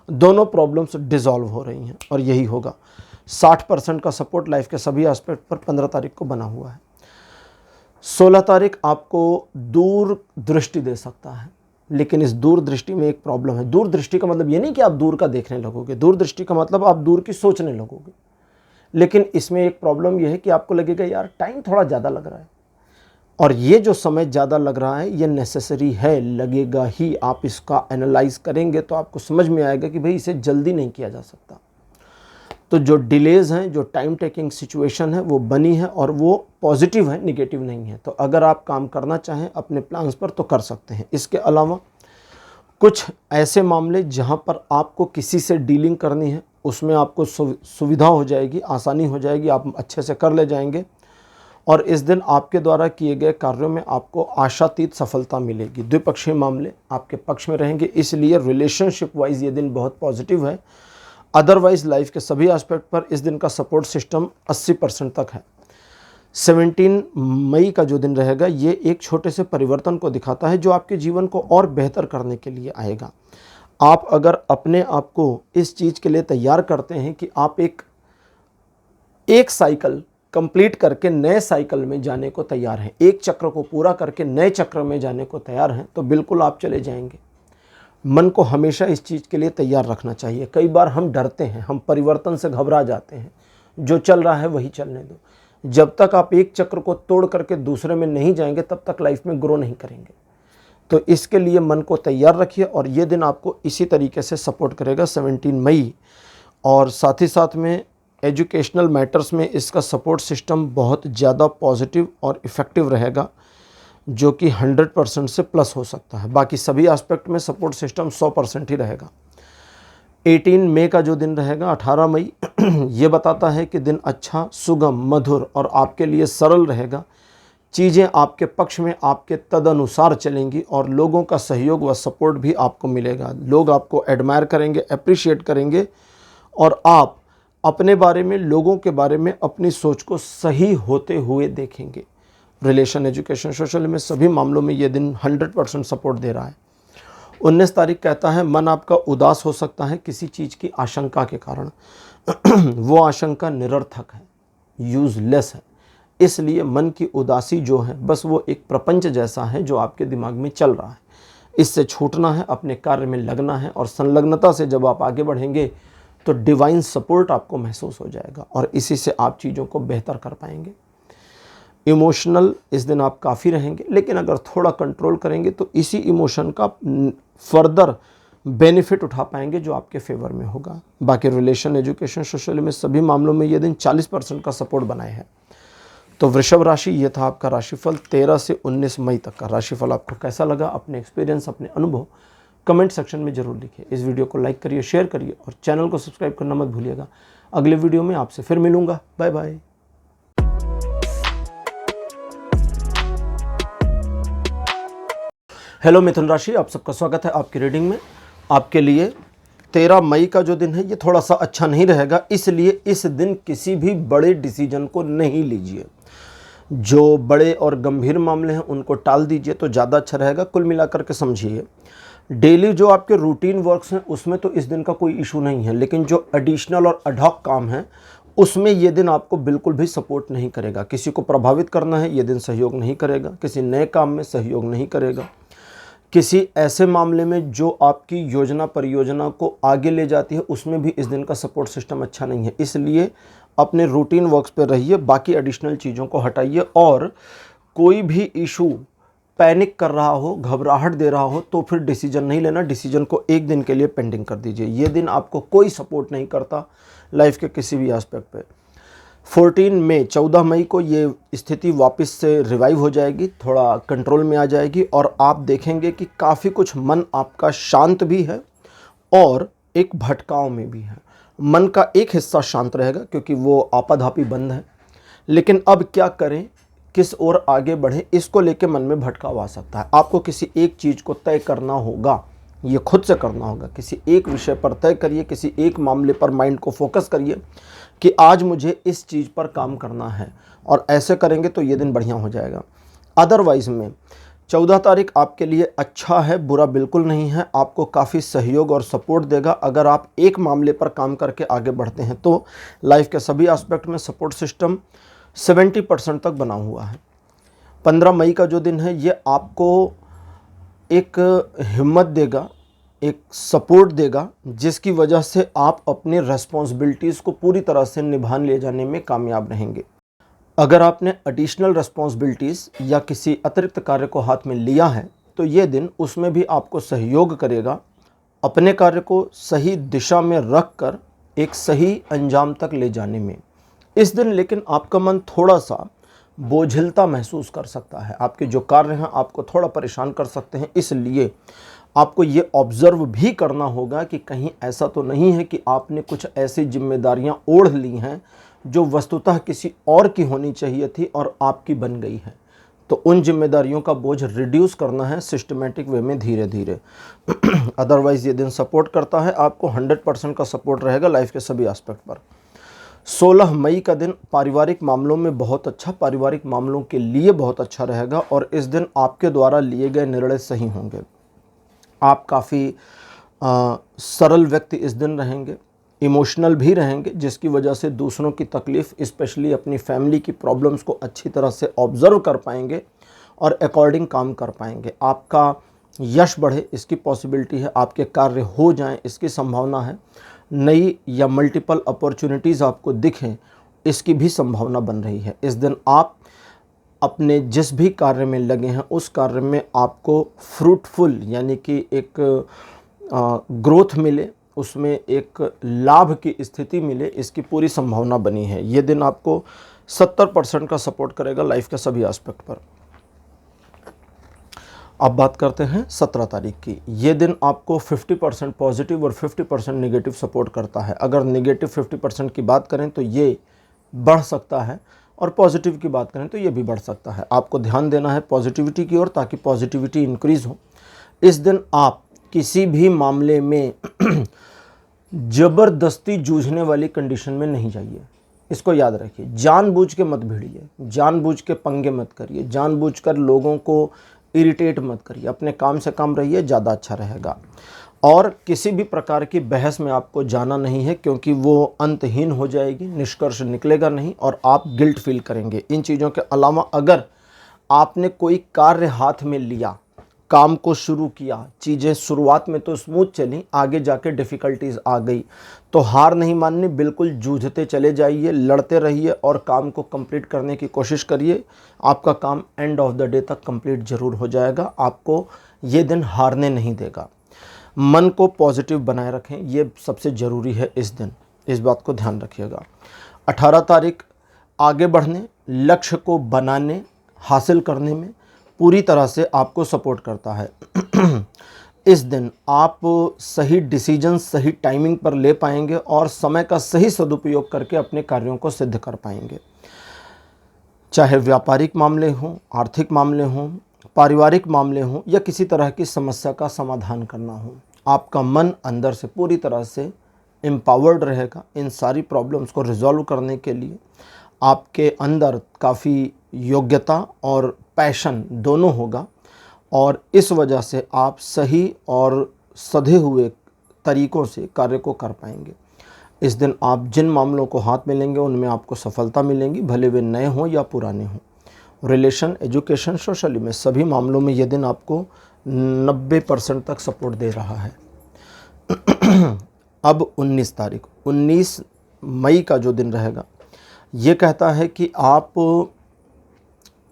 दोनों प्रॉब्लम्स डिसॉल्व हो रही हैं, और यही होगा। 60% का सपोर्ट लाइफ के सभी एस्पेक्ट पर 15 तारीख को बना हुआ है। 16 तारीख आपको दूर दृष्टि दे सकता है, लेकिन इस दूर दृष्टि में एक प्रॉब्लम है। दूर दृष्टि का मतलब ये नहीं कि आप दूर का देखने लगोगे, दूर दृष्टि का मतलब आप दूर की सोचने लगोगे। लेकिन इसमें एक प्रॉब्लम यह है कि आपको लगेगा यार टाइम थोड़ा ज़्यादा लग रहा है, और ये जो समय ज़्यादा लग रहा है ये नेसेसरी है, लगेगा ही। आप इसका एनालाइज करेंगे तो आपको समझ में आएगा कि भाई इसे जल्दी नहीं किया जा सकता। तो जो डिलेज़ हैं, जो टाइम टेकिंग सिचुएशन है वो बनी है, और वो पॉजिटिव है, निगेटिव नहीं है। तो अगर आप काम करना चाहें अपने प्लान्स पर तो कर सकते हैं। इसके अलावा कुछ ऐसे मामले जहां पर आपको किसी से डीलिंग करनी है, उसमें आपको सुविधा हो जाएगी, आसानी हो जाएगी, आप अच्छे से कर ले जाएंगे। और इस दिन आपके द्वारा किए गए कार्यों में आपको आशातीत सफलता मिलेगी। द्विपक्षीय मामले आपके पक्ष में रहेंगे, इसलिए रिलेशनशिप वाइज ये दिन बहुत पॉजिटिव है। अदरवाइज लाइफ के सभी एस्पेक्ट पर इस दिन का सपोर्ट सिस्टम 80% तक है। 17 मई का जो दिन रहेगा ये एक छोटे से परिवर्तन को दिखाता है, जो आपके जीवन को और बेहतर करने के लिए आएगा। आप अगर अपने आप को इस चीज़ के लिए तैयार करते हैं कि आप एक साइकिल कंप्लीट करके नए साइकिल में जाने को तैयार हैं, एक चक्र को पूरा करके नए चक्र में जाने को तैयार हैं, तो बिल्कुल आप चले जाएंगे। मन को हमेशा इस चीज़ के लिए तैयार रखना चाहिए। कई बार हम डरते हैं, हम परिवर्तन से घबरा जाते हैं, जो चल रहा है वही चलने दो। जब तक आप एक चक्र को तोड़ करके दूसरे में नहीं जाएंगे तब तक लाइफ में ग्रो नहीं करेंगे। तो इसके लिए मन को तैयार रखिए, और ये दिन आपको इसी तरीके से सपोर्ट करेगा 17 मई। और साथ ही साथ में एजुकेशनल मैटर्स में इसका सपोर्ट सिस्टम बहुत ज़्यादा पॉजिटिव और इफ़ेक्टिव रहेगा, जो कि 100% से प्लस हो सकता है। बाकी सभी एस्पेक्ट में सपोर्ट सिस्टम 100% ही रहेगा। 18 मई का जो दिन रहेगा, 18 मई, ये बताता है कि दिन अच्छा, सुगम, मधुर और आपके लिए सरल रहेगा। चीज़ें आपके पक्ष में आपके तदनुसार चलेंगी, और लोगों का सहयोग व सपोर्ट भी आपको मिलेगा। लोग आपको एडमायर करेंगे, अप्रिशिएट करेंगे, और आप अपने बारे में, लोगों के बारे में अपनी सोच को सही होते हुए देखेंगे। रिलेशन, एजुकेशन, सोशल में सभी मामलों में ये दिन 100% सपोर्ट दे रहा है। 19 तारीख कहता है मन आपका उदास हो सकता है किसी चीज़ की आशंका के कारण। वो आशंका निरर्थक है, यूजलेस है। इसलिए मन की उदासी जो है बस वो एक प्रपंच जैसा है जो आपके दिमाग में चल रहा है। इससे छूटना है, अपने कार्य में लगना है, और संलग्नता से जब आप आगे बढ़ेंगे तो डिवाइन सपोर्ट आपको महसूस हो जाएगा, और इसी से आप चीज़ों को बेहतर कर पाएंगे। इमोशनल इस दिन आप काफ़ी रहेंगे, लेकिन अगर थोड़ा कंट्रोल करेंगे तो इसी इमोशन का फर्दर बेनिफिट उठा पाएंगे जो आपके फेवर में होगा। बाकी रिलेशन, एजुकेशन, सोशल में सभी मामलों में ये दिन 40% का सपोर्ट बनाए हैं। तो वृषभ राशि, ये था आपका राशिफल 13 से 19 मई तक का राशिफल। आपको कैसा लगा? अपने एक्सपीरियंस, अपने अनुभव कमेंट सेक्शन में जरूर लिखिए। इस वीडियो को लाइक करिए, शेयर करिए, और चैनल को सब्सक्राइब करना मत भूलिएगा। अगले वीडियो में आपसे फिर मिलूंगा। Bye bye. हेलो मिथुन राशि, आप सबका स्वागत है आपकी रीडिंग में। आपके लिए 13 मई का जो दिन है ये थोड़ा सा अच्छा नहीं रहेगा, इसलिए इस दिन किसी भी बड़े डिसीजन को नहीं लीजिए। जो बड़े और गंभीर मामले हैं उनको टाल दीजिए तो ज़्यादा अच्छा रहेगा। कुल मिलाकर के समझिए, डेली जो आपके रूटीन वर्क्स हैं उसमें तो इस दिन का कोई इशू नहीं है, लेकिन जो एडिशनल और एडहॉक काम है उसमें ये दिन आपको बिल्कुल भी सपोर्ट नहीं करेगा। किसी को प्रभावित करना है ये दिन सहयोग नहीं करेगा, किसी नए काम में सहयोग नहीं करेगा, किसी ऐसे मामले में जो आपकी योजना परियोजना को आगे ले जाती है उसमें भी इस दिन का सपोर्ट सिस्टम अच्छा नहीं है। इसलिए अपने रूटीन वर्क्स पे रहिए, बाकी एडिशनल चीज़ों को हटाइए। और कोई भी इशू पैनिक कर रहा हो, घबराहट दे रहा हो, तो फिर डिसीजन नहीं लेना, डिसीजन को एक दिन के लिए पेंडिंग कर दीजिए। ये दिन आपको कोई सपोर्ट नहीं करता लाइफ के किसी भी एस्पेक्ट पे। 14 मई को ये स्थिति वापस से रिवाइव हो जाएगी, थोड़ा कंट्रोल में आ जाएगी, और आप देखेंगे कि काफ़ी कुछ मन आपका शांत भी है और एक भटकाव में भी है। मन का एक हिस्सा शांत रहेगा क्योंकि वो आपाधापी बंद है, लेकिन अब क्या करें, किस ओर आगे बढ़ें, इसको लेके मन में भटकाव आ सकता है। आपको किसी एक चीज़ को तय करना होगा, ये खुद से करना होगा। किसी एक विषय पर तय करिए, किसी एक मामले पर माइंड को फोकस करिए कि आज मुझे इस चीज़ पर काम करना है, और ऐसे करेंगे तो ये दिन बढ़िया हो जाएगा। अदरवाइज़ में 14 तारीख आपके लिए अच्छा है, बुरा बिल्कुल नहीं है। आपको काफ़ी सहयोग और सपोर्ट देगा। अगर आप एक मामले पर काम करके आगे बढ़ते हैं तो लाइफ के सभी एस्पेक्ट में सपोर्ट सिस्टम 70% तक बना हुआ है। 15 मई का जो दिन है ये आपको एक हिम्मत देगा, एक सपोर्ट देगा, जिसकी वजह से आप अपनी रेस्पॉन्सिबिलिटीज़ को पूरी तरह से निभा ले जाने में कामयाब रहेंगे। अगर आपने एडिशनल रेस्पॉन्सिबिलिटीज़ या किसी अतिरिक्त कार्य को हाथ में लिया है तो ये दिन उसमें भी आपको सहयोग करेगा अपने कार्य को सही दिशा में रख कर एक सही अंजाम तक ले जाने में। इस दिन लेकिन आपका मन थोड़ा सा बोझिलता महसूस कर सकता है। आपके जो कार्य हैं आपको थोड़ा परेशान कर सकते हैं, इसलिए आपको ये ऑब्ज़र्व भी करना होगा कि कहीं ऐसा तो नहीं है कि आपने कुछ ऐसी जिम्मेदारियां ओढ़ ली हैं जो वस्तुतः किसी और की होनी चाहिए थी और आपकी बन गई है। तो उन जिम्मेदारियों का बोझ रिड्यूस करना है सिस्टमेटिक वे में, धीरे धीरे। अदरवाइज़ ये दिन सपोर्ट करता है, आपको 100% का सपोर्ट रहेगा लाइफ के सभी एस्पेक्ट पर। 16 मई का दिन पारिवारिक मामलों में बहुत अच्छा, पारिवारिक मामलों के लिए बहुत अच्छा रहेगा, और इस दिन आपके द्वारा लिए गए निर्णय सही होंगे। आप काफ़ी सरल व्यक्ति इस दिन रहेंगे, इमोशनल भी रहेंगे, जिसकी वजह से दूसरों की तकलीफ़, स्पेशली अपनी फैमिली की प्रॉब्लम्स को अच्छी तरह से ऑब्ज़र्व कर पाएंगे और अकॉर्डिंग काम कर पाएंगे। आपका यश बढ़े इसकी पॉसिबिलिटी है, आपके कार्य हो जाएं इसकी संभावना है, नई या मल्टीपल अपॉर्चुनिटीज़ आपको दिखें इसकी भी संभावना बन रही है। इस दिन आप अपने जिस भी कार्य में लगे हैं उस कार्य में आपको फ्रूटफुल यानी कि एक ग्रोथ मिले, उसमें एक लाभ की स्थिति मिले, इसकी पूरी संभावना बनी है। ये दिन आपको 70% का सपोर्ट करेगा लाइफ के सभी एस्पेक्ट पर। अब बात करते हैं 17 तारीख की। ये दिन आपको 50% पॉजिटिव और 50% नेगेटिव सपोर्ट करता है। अगर नेगेटिव 50% की बात करें तो ये बढ़ सकता है, और पॉजिटिव की बात करें तो ये भी बढ़ सकता है। आपको ध्यान देना है पॉजिटिविटी की ओर, ताकि पॉजिटिविटी इंक्रीज़ हो। इस दिन आप किसी भी मामले में ज़बरदस्ती जूझने वाली कंडीशन में नहीं जाइए, इसको याद रखिए। जानबूझ के मत भिड़िए, जानबूझ के पंगे मत करिए, जानबूझकर लोगों को इरिटेट मत करिए। अपने काम से काम रहिए, ज़्यादा अच्छा रहेगा। और किसी भी प्रकार की बहस में आपको जाना नहीं है, क्योंकि वो अंतहीन हो जाएगी, निष्कर्ष निकलेगा नहीं और आप गिल्ट फील करेंगे। इन चीज़ों के अलावा अगर आपने कोई कार्य हाथ में लिया, काम को शुरू किया, चीज़ें शुरुआत में तो स्मूथ चली, आगे जाके डिफ़िकल्टीज़ आ गई, तो हार नहीं माननी, बिल्कुल जूझते चले जाइए, लड़ते रहिए और काम को कंप्लीट करने की कोशिश करिए। आपका काम एंड ऑफ द डे तक कंप्लीट ज़रूर हो जाएगा। आपको ये दिन हारने नहीं देगा। मन को पॉजिटिव बनाए रखें, ये सबसे ज़रूरी है इस दिन, इस बात को ध्यान रखिएगा। 18 तारीख आगे बढ़ने, लक्ष्य को बनाने, हासिल करने में पूरी तरह से आपको सपोर्ट करता है। इस दिन आप सही डिसीजन सही टाइमिंग पर ले पाएंगे और समय का सही सदुपयोग करके अपने कार्यों को सिद्ध कर पाएंगे। चाहे व्यापारिक मामले हों, आर्थिक मामले हों, पारिवारिक मामले हों या किसी तरह की समस्या का समाधान करना हो, आपका मन अंदर से पूरी तरह से एम्पावर्ड रहेगा इन सारी प्रॉब्लम्स को रिजॉल्व करने के लिए। आपके अंदर काफ़ी योग्यता और पैशन दोनों होगा, और इस वजह से आप सही और सधे हुए तरीक़ों से कार्य को कर पाएंगे। इस दिन आप जिन मामलों को हाथ में लेंगे उनमें आपको सफलता मिलेंगी, भले वे नए हों या पुराने हों। रिलेशन, एजुकेशन, सोशली में सभी मामलों में यह दिन आपको 90% तक सपोर्ट दे रहा है। अब 19 तारीख, 19 मई का जो दिन रहेगा ये कहता है कि आप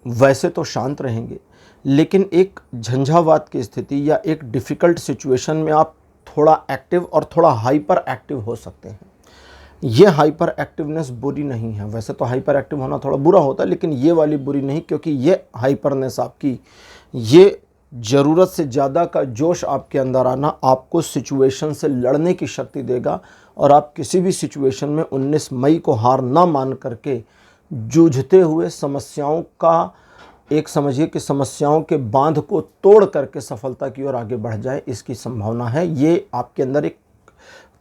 वैसे तो शांत रहेंगे, लेकिन एक झंझावात की स्थिति या एक डिफ़िकल्ट सिचुएशन में आप थोड़ा एक्टिव और थोड़ा हाइपर एक्टिव हो सकते हैं। ये हाइपर एक्टिवनेस बुरी नहीं है, वैसे तो हाइपर एक्टिव होना थोड़ा बुरा होता है, लेकिन ये वाली बुरी नहीं, क्योंकि ये हाइपरनेस आपकी, ये ज़रूरत से ज़्यादा का जोश आपके अंदर आना आपको सिचुएशन से लड़ने की शक्ति देगा, और आप किसी भी सिचुएशन में 19 मई को हार ना मान करके जूझते हुए समस्याओं का एक समझिए कि समस्याओं के बांध को तोड़ करके सफलता की ओर आगे बढ़ जाए, इसकी संभावना है। ये आपके अंदर एक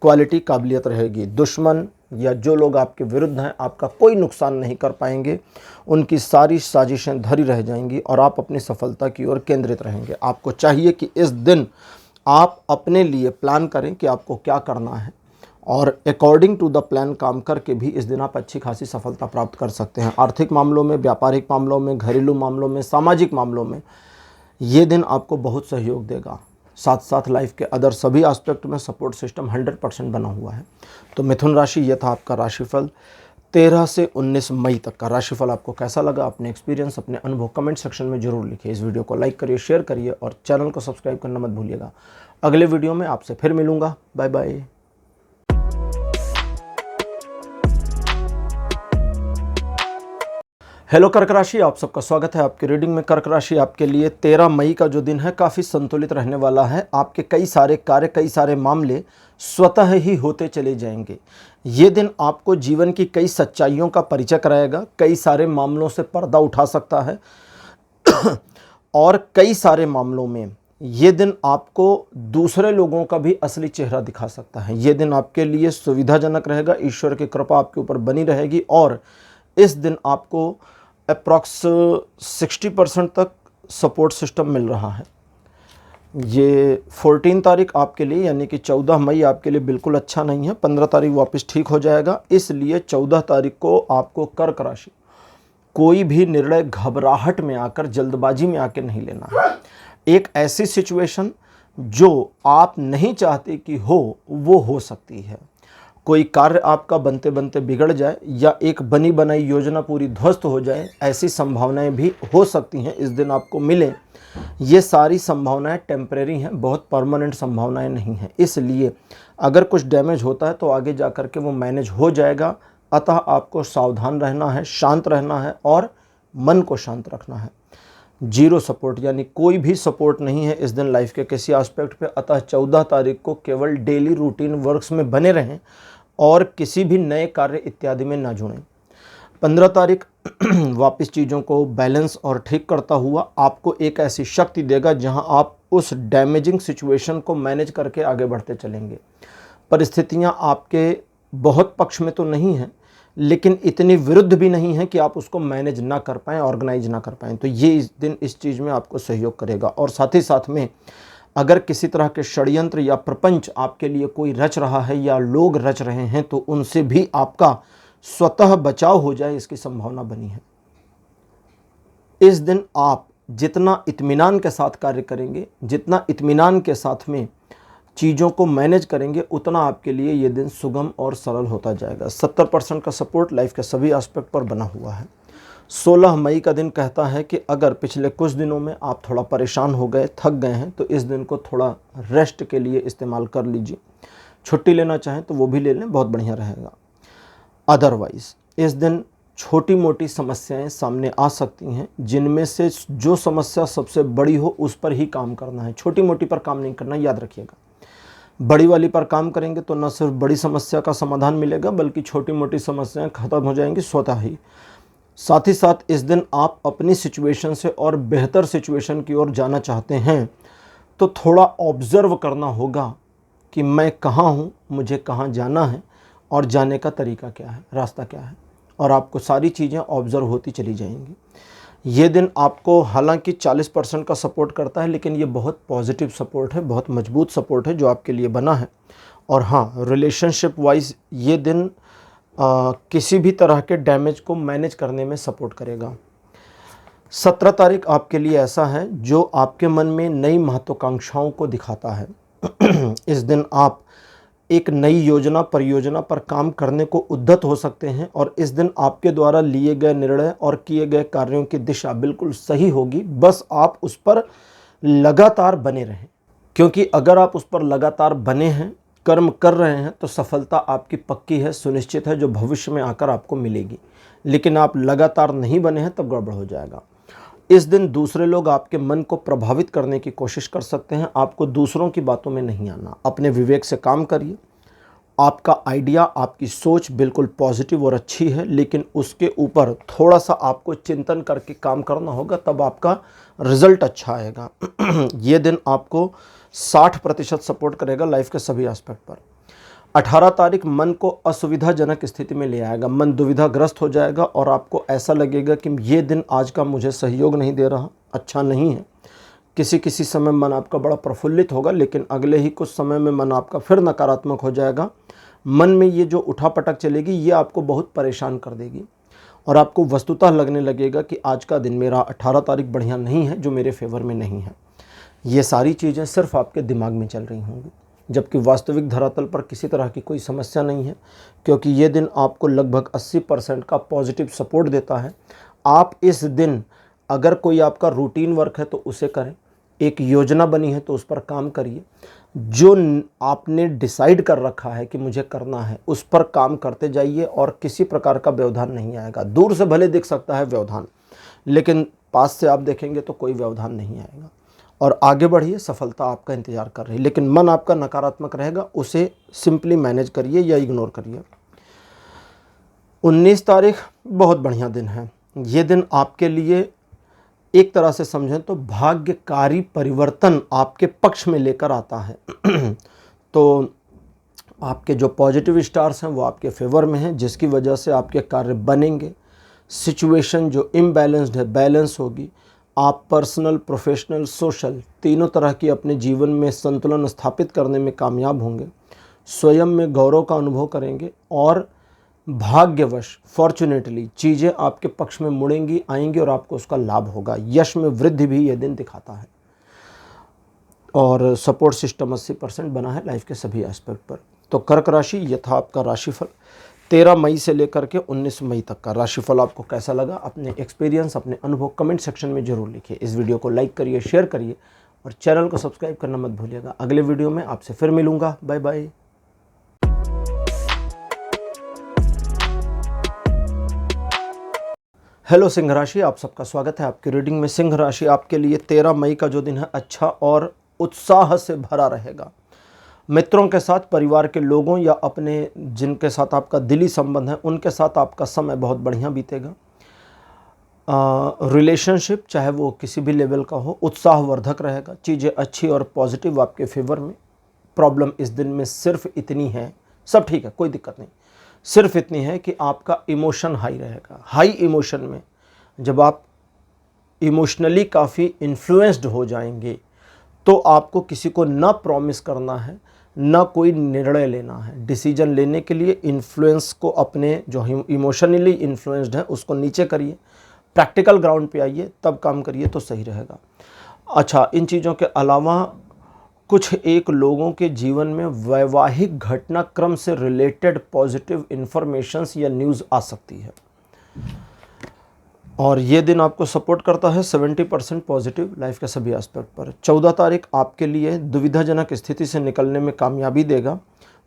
क्वालिटी, काबिलियत रहेगी। दुश्मन या जो लोग आपके विरुद्ध हैं आपका कोई नुकसान नहीं कर पाएंगे, उनकी सारी साजिशें धरी रह जाएंगी और आप अपनी सफलता की ओर केंद्रित रहेंगे। आपको चाहिए कि इस दिन आप अपने लिए प्लान करें कि आपको क्या करना है और अकॉर्डिंग टू द प्लान काम करके भी इस दिन आप अच्छी खासी सफलता प्राप्त कर सकते हैं। आर्थिक मामलों में, व्यापारिक मामलों में, घरेलू मामलों में, सामाजिक मामलों में ये दिन आपको बहुत सहयोग देगा। साथ साथ लाइफ के अदर सभी एस्पेक्ट में सपोर्ट सिस्टम 100% बना हुआ है। तो मिथुन राशि, ये था आपका राशिफल 13 से 19 मई तक का। राशिफल आपको कैसा लगा, अपने एक्सपीरियंस, अपने अनुभव कमेंट सेक्शन में जरूर लिखिए। इस वीडियो को लाइक करिए, शेयर करिए और चैनल को सब्सक्राइब करना मत भूलिएगा। अगले वीडियो में आपसे फिर मिलूंगा। Bye bye. हेलो कर्क राशि, आप सबका स्वागत है आपकी रीडिंग में। कर्क राशि आपके लिए 13 मई का जो दिन है काफ़ी संतुलित रहने वाला है। आपके कई सारे कार्य, कई सारे मामले स्वतः ही होते चले जाएंगे। ये दिन आपको जीवन की कई सच्चाइयों का परिचय कराएगा, कई सारे मामलों से पर्दा उठा सकता है और कई सारे मामलों में ये दिन आपको दूसरे लोगों का भी असली चेहरा दिखा सकता है। ये दिन आपके लिए सुविधाजनक रहेगा, ईश्वर की कृपा आपके ऊपर बनी रहेगी और इस दिन आपको अप्रॉक्स 60% तक सपोर्ट सिस्टम मिल रहा है। ये 14 तारीख आपके लिए यानी कि 14 मई आपके लिए बिल्कुल अच्छा नहीं है। 15 तारीख वापस ठीक हो जाएगा। इसलिए 14 तारीख को आपको कर्क राशि कोई भी निर्णय घबराहट में आकर, जल्दबाजी में आकर नहीं लेना है। एक ऐसी सिचुएशन जो आप नहीं चाहते कि वो हो सकती है। कोई कार्य आपका बनते बनते बिगड़ जाए या एक बनी बनाई योजना पूरी ध्वस्त हो जाए, ऐसी संभावनाएं भी हो सकती हैं इस दिन आपको मिले। ये सारी संभावनाएं टेम्परेरी हैं, बहुत परमानेंट संभावनाएं नहीं हैं। इसलिए अगर कुछ डैमेज होता है तो आगे जा कर के वो मैनेज हो जाएगा। अतः आपको सावधान रहना है, शांत रहना है और मन को शांत रखना है। जीरो सपोर्ट यानी कोई भी सपोर्ट नहीं है इस दिन लाइफ के किसी एस्पेक्ट पे। अतः 14 तारीख को केवल डेली रूटीन वर्क्स में बने रहें और किसी भी नए कार्य इत्यादि में ना जुड़ें। 15 तारीख वापस चीज़ों को बैलेंस और ठीक करता हुआ आपको एक ऐसी शक्ति देगा जहां आप उस डैमेजिंग सिचुएशन को मैनेज करके आगे बढ़ते चलेंगे। परिस्थितियां आपके बहुत पक्ष में तो नहीं हैं, लेकिन इतनी विरुद्ध भी नहीं है कि आप उसको मैनेज ना कर पाएँ, ऑर्गेनाइज ना कर पाएँ। तो ये इस दिन इस चीज़ में आपको सहयोग करेगा। और साथ ही साथ में अगर किसी तरह के षड्यंत्र या प्रपंच आपके लिए कोई रच रहा है या लोग रच रहे हैं तो उनसे भी आपका स्वतः बचाव हो जाए, इसकी संभावना बनी है। इस दिन आप जितना इत्मीनान के साथ कार्य करेंगे, जितना इत्मीनान के साथ में चीज़ों को मैनेज करेंगे, उतना आपके लिए ये दिन सुगम और सरल होता जाएगा। 70% का सपोर्ट लाइफ के सभी एस्पेक्ट पर बना हुआ है। 16 मई का दिन कहता है कि अगर पिछले कुछ दिनों में आप थोड़ा परेशान हो गए, थक गए हैं, तो इस दिन को थोड़ा रेस्ट के लिए इस्तेमाल कर लीजिए। छुट्टी लेना चाहें तो वो भी ले लें, बहुत बढ़िया रहेगा। अदरवाइज़ इस दिन छोटी मोटी समस्याएं सामने आ सकती हैं, जिनमें से जो समस्या सबसे बड़ी हो उस पर ही काम करना है। छोटी मोटी पर काम नहीं करना, याद रखिएगा। बड़ी वाली पर काम करेंगे तो न सिर्फ बड़ी समस्या का समाधान मिलेगा बल्कि छोटी मोटी समस्याएं खत्म हो जाएंगी स्वतः ही। साथ ही साथ इस दिन आप अपनी सिचुएशन से और बेहतर सिचुएशन की ओर जाना चाहते हैं तो थोड़ा ऑब्ज़र्व करना होगा कि मैं कहाँ हूँ, मुझे कहाँ जाना है और जाने का तरीका क्या है, रास्ता क्या है, और आपको सारी चीज़ें ऑब्ज़र्व होती चली जाएंगी। ये दिन आपको हालांकि 40% का सपोर्ट करता है, लेकिन ये बहुत पॉजिटिव सपोर्ट है, बहुत मजबूत सपोर्ट है जो आपके लिए बना है। और हाँ, रिलेशनशिप वाइज ये दिन किसी भी तरह के डैमेज को मैनेज करने में सपोर्ट करेगा। 17 तारीख आपके लिए ऐसा है जो आपके मन में नई महत्वाकांक्षाओं को दिखाता है। इस दिन आप एक नई योजना, परियोजना पर काम करने को उद्यत हो सकते हैं और इस दिन आपके द्वारा लिए गए निर्णय और किए गए कार्यों की दिशा बिल्कुल सही होगी। बस आप उस पर लगातार बने रहें, क्योंकि अगर आप उस पर लगातार बने हैं, कर्म कर रहे हैं, तो सफलता आपकी पक्की है, सुनिश्चित है, जो भविष्य में आकर आपको मिलेगी। लेकिन आप लगातार नहीं बने हैं तब गड़बड़ हो जाएगा। इस दिन दूसरे लोग आपके मन को प्रभावित करने की कोशिश कर सकते हैं। आपको दूसरों की बातों में नहीं आना, अपने विवेक से काम करिए आपका आइडिया, आपकी सोच बिल्कुल पॉजिटिव और अच्छी है, लेकिन उसके ऊपर थोड़ा सा आपको चिंतन करके काम करना होगा, तब आपका रिजल्ट अच्छा आएगा। ये दिन आपको 60% सपोर्ट करेगा लाइफ के सभी एस्पेक्ट पर। 18 तारीख मन को असुविधाजनक स्थिति में ले आएगा, मन दुविधाग्रस्त हो जाएगा और आपको ऐसा लगेगा कि ये दिन आज का मुझे सहयोग नहीं दे रहा, अच्छा नहीं है। किसी किसी समय मन आपका बड़ा प्रफुल्लित होगा, लेकिन अगले ही कुछ समय में मन आपका फिर नकारात्मक हो जाएगा। मन में ये जो उठापटक चलेगी, ये आपको बहुत परेशान कर देगी और आपको वस्तुतः लगने लगेगा कि आज का दिन मेरा 18 तारीख बढ़िया नहीं है, जो मेरे फेवर में नहीं है। ये सारी चीज़ें सिर्फ आपके दिमाग में चल रही होंगी, जबकि वास्तविक धरातल पर किसी तरह की कोई समस्या नहीं है, क्योंकि ये दिन आपको लगभग 80% का पॉजिटिव सपोर्ट देता है। आप इस दिन अगर कोई आपका रूटीन वर्क है तो उसे करें, एक योजना बनी है तो उस पर काम करिए, जो आपने डिसाइड कर रखा है कि मुझे करना है उस पर काम करते जाइए और किसी प्रकार का व्यवधान नहीं आएगा। दूर से भले दिख सकता है व्यवधान, लेकिन पास से आप देखेंगे तो कोई व्यवधान नहीं आएगा और आगे बढ़िए, सफलता आपका इंतजार कर रही है। लेकिन मन आपका नकारात्मक रहेगा, उसे सिंपली मैनेज करिए या इग्नोर करिए। 19 तारीख बहुत बढ़िया दिन है। ये दिन आपके लिए एक तरह से समझें तो भाग्यकारी परिवर्तन आपके पक्ष में लेकर आता है। तो आपके जो पॉजिटिव स्टार्स हैं वो आपके फेवर में हैं, जिसकी वजह से आपके कार्य बनेंगे। सिचुएशन जो इम्बैलेंस्ड है बैलेंस होगी। आप पर्सनल, प्रोफेशनल, सोशल तीनों तरह की अपने जीवन में संतुलन स्थापित करने में कामयाब होंगे। स्वयं में गौरव का अनुभव करेंगे और भाग्यवश, फॉर्चुनेटली चीज़ें आपके पक्ष में मुड़ेंगी, आएंगी और आपको उसका लाभ होगा। यश में वृद्धि भी यह दिन दिखाता है और सपोर्ट सिस्टम 80% बना है लाइफ के सभी एस्पेक्ट पर। तो कर्क राशि, यह था आपका राशिफल 13 मई से लेकर के 19 मई तक का राशिफल। आपको कैसा लगा? अपने एक्सपीरियंस, अपने अनुभव कमेंट सेक्शन में जरूर लिखिए। इस वीडियो को लाइक करिए, शेयर करिए और चैनल को सब्सक्राइब करना मत भूलिएगा। अगले वीडियो में आपसे फिर मिलूंगा। Bye bye. हेलो सिंह राशि, आप सबका स्वागत है आपकी रीडिंग में। सिंह राशि आपके लिए 13 मई का जो दिन है अच्छा और उत्साह से भरा रहेगा। मित्रों के साथ, परिवार के लोगों या अपने जिनके साथ आपका दिली संबंध है उनके साथ आपका समय बहुत बढ़िया बीतेगा। रिलेशनशिप चाहे वो किसी भी लेवल का हो, उत्साहवर्धक रहेगा। चीज़ें अच्छी और पॉजिटिव आपके फेवर में। प्रॉब्लम इस दिन में सिर्फ इतनी है, सब ठीक है, कोई दिक्कत नहीं, सिर्फ इतनी है कि आपका इमोशन हाई रहेगा। हाई इमोशन में जब आप इमोशनली काफ़ी इन्फ्लुएंस्ड हो जाएंगे तो आपको किसी को ना प्रॉमिस करना है, ना कोई निर्णय लेना है। डिसीजन लेने के लिए इन्फ्लुएंस को, अपने जो इमोशनली इन्फ्लुएंस्ड है उसको नीचे करिए, प्रैक्टिकल ग्राउंड पे आइए, तब काम करिए तो सही रहेगा। अच्छा, इन चीज़ों के अलावा कुछ एक लोगों के जीवन में वैवाहिक घटनाक्रम से रिलेटेड पॉजिटिव इन्फॉर्मेशंस या न्यूज़ आ सकती है और ये दिन आपको सपोर्ट करता है 70% पॉजिटिव लाइफ के सभी एस्पेक्ट पर। 14 तारीख आपके लिए दुविधाजनक स्थिति से निकलने में कामयाबी देगा।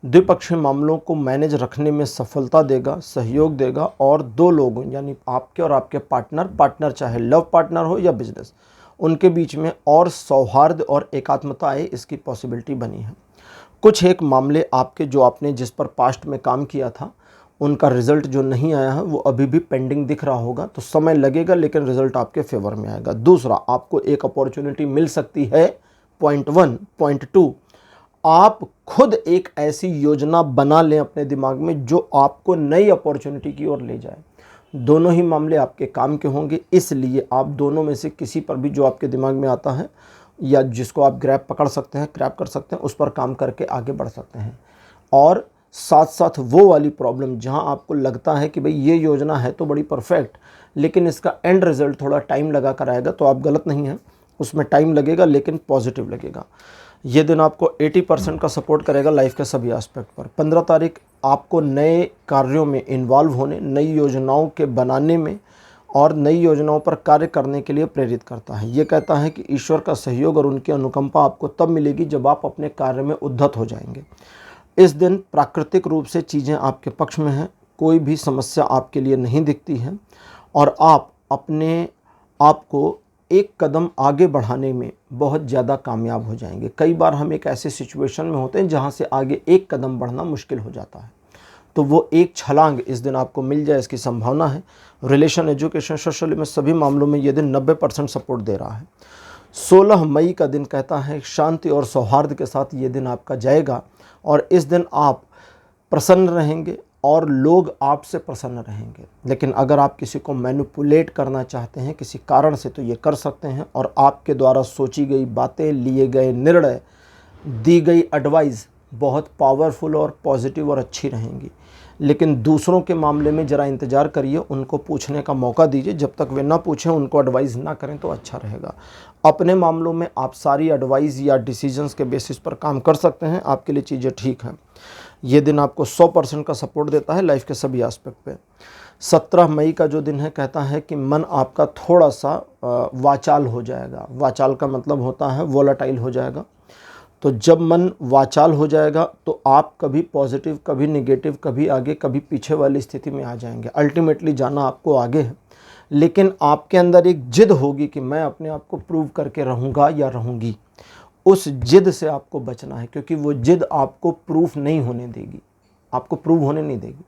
द्विपक्षीय मामलों को मैनेज रखने में सफलता देगा, सहयोग देगा और दो लोगों यानी आपके और आपके पार्टनर चाहे लव पार्टनर हो या बिजनेस, उनके बीच में और सौहार्द और एकात्मता आए, इसकी पॉसिबिलिटी बनी है। कुछ एक मामले आपके जो आपने जिस पर पास्ट में काम किया था उनका रिजल्ट जो नहीं आया है वो अभी भी पेंडिंग दिख रहा होगा, तो समय लगेगा लेकिन रिजल्ट आपके फेवर में आएगा। दूसरा, आपको एक अपॉर्चुनिटी मिल सकती है। पॉइंट 1। पॉइंट 2, आप खुद एक ऐसी योजना बना लें अपने दिमाग में जो आपको नई अपॉर्चुनिटी की ओर ले जाए। दोनों ही मामले आपके काम के होंगे, इसलिए आप दोनों में से किसी पर भी जो आपके दिमाग में आता है या जिसको आप ग्रैब पकड़ सकते हैं, क्रैप कर सकते हैं, उस पर काम करके आगे बढ़ सकते हैं। और साथ साथ वो वाली प्रॉब्लम जहां आपको लगता है कि भाई ये योजना है तो बड़ी परफेक्ट, लेकिन इसका एंड रिजल्ट थोड़ा टाइम लगा कर आएगा, तो आप गलत नहीं हैं, उसमें टाइम लगेगा लेकिन पॉजिटिव लगेगा। ये दिन आपको 80% का सपोर्ट करेगा लाइफ के सभी एस्पेक्ट पर। 15 तारीख आपको नए कार्यों में इन्वॉल्व होने, नई योजनाओं के बनाने में और नई योजनाओं पर कार्य करने के लिए प्रेरित करता है। ये कहता है कि ईश्वर का सहयोग और उनकी अनुकंपा आपको तब मिलेगी जब आप अपने कार्य में उद्धत हो जाएंगे। इस दिन प्राकृतिक रूप से चीज़ें आपके पक्ष में हैं, कोई भी समस्या आपके लिए नहीं दिखती है और आप अपने आप को एक कदम आगे बढ़ाने में बहुत ज़्यादा कामयाब हो जाएंगे। कई बार हम एक ऐसे सिचुएशन में होते हैं जहाँ से आगे एक कदम बढ़ना मुश्किल हो जाता है, तो वो एक छलांग इस दिन आपको मिल जाए, इसकी संभावना है। रिलेशन, एजुकेशन, सोशल में सभी मामलों में ये दिन 90% सपोर्ट दे रहा है। 16 मई का दिन कहता है शांति और सौहार्द के साथ ये दिन आपका जाएगा और इस दिन आप प्रसन्न रहेंगे और लोग आपसे प्रसन्न रहेंगे। लेकिन अगर आप किसी को मैनिपुलेट करना चाहते हैं किसी कारण से तो ये कर सकते हैं, और आपके द्वारा सोची गई बातें, लिए गए निर्णय, दी गई एडवाइस बहुत पावरफुल और पॉजिटिव और अच्छी रहेंगी। लेकिन दूसरों के मामले में ज़रा इंतज़ार करिए, उनको पूछने का मौका दीजिए। जब तक वे ना पूछें, उनको एडवाइस ना करें तो अच्छा रहेगा। अपने मामलों में आप सारी एडवाइस या डिसीजंस के बेसिस पर काम कर सकते हैं, आपके लिए चीज़ें ठीक हैं। ये दिन आपको 100% का सपोर्ट देता है लाइफ के सभी एस्पेक्ट पे। 17 मई का जो दिन है कहता है कि मन आपका थोड़ा सा वाचाल हो जाएगा। वाचाल का मतलब होता है वोलाटाइल हो जाएगा। तो जब मन वाचाल हो जाएगा तो आप कभी पॉजिटिव, कभी नेगेटिव, कभी आगे, कभी पीछे वाली स्थिति में आ जाएंगे। अल्टीमेटली जाना आपको आगे है, लेकिन आपके अंदर एक जिद होगी कि मैं अपने आप को प्रूव करके रहूँगा या रहूँगी। उस जिद से आपको बचना है, क्योंकि वो जिद आपको प्रूफ नहीं होने देगी, आपको प्रूव होने नहीं देगी।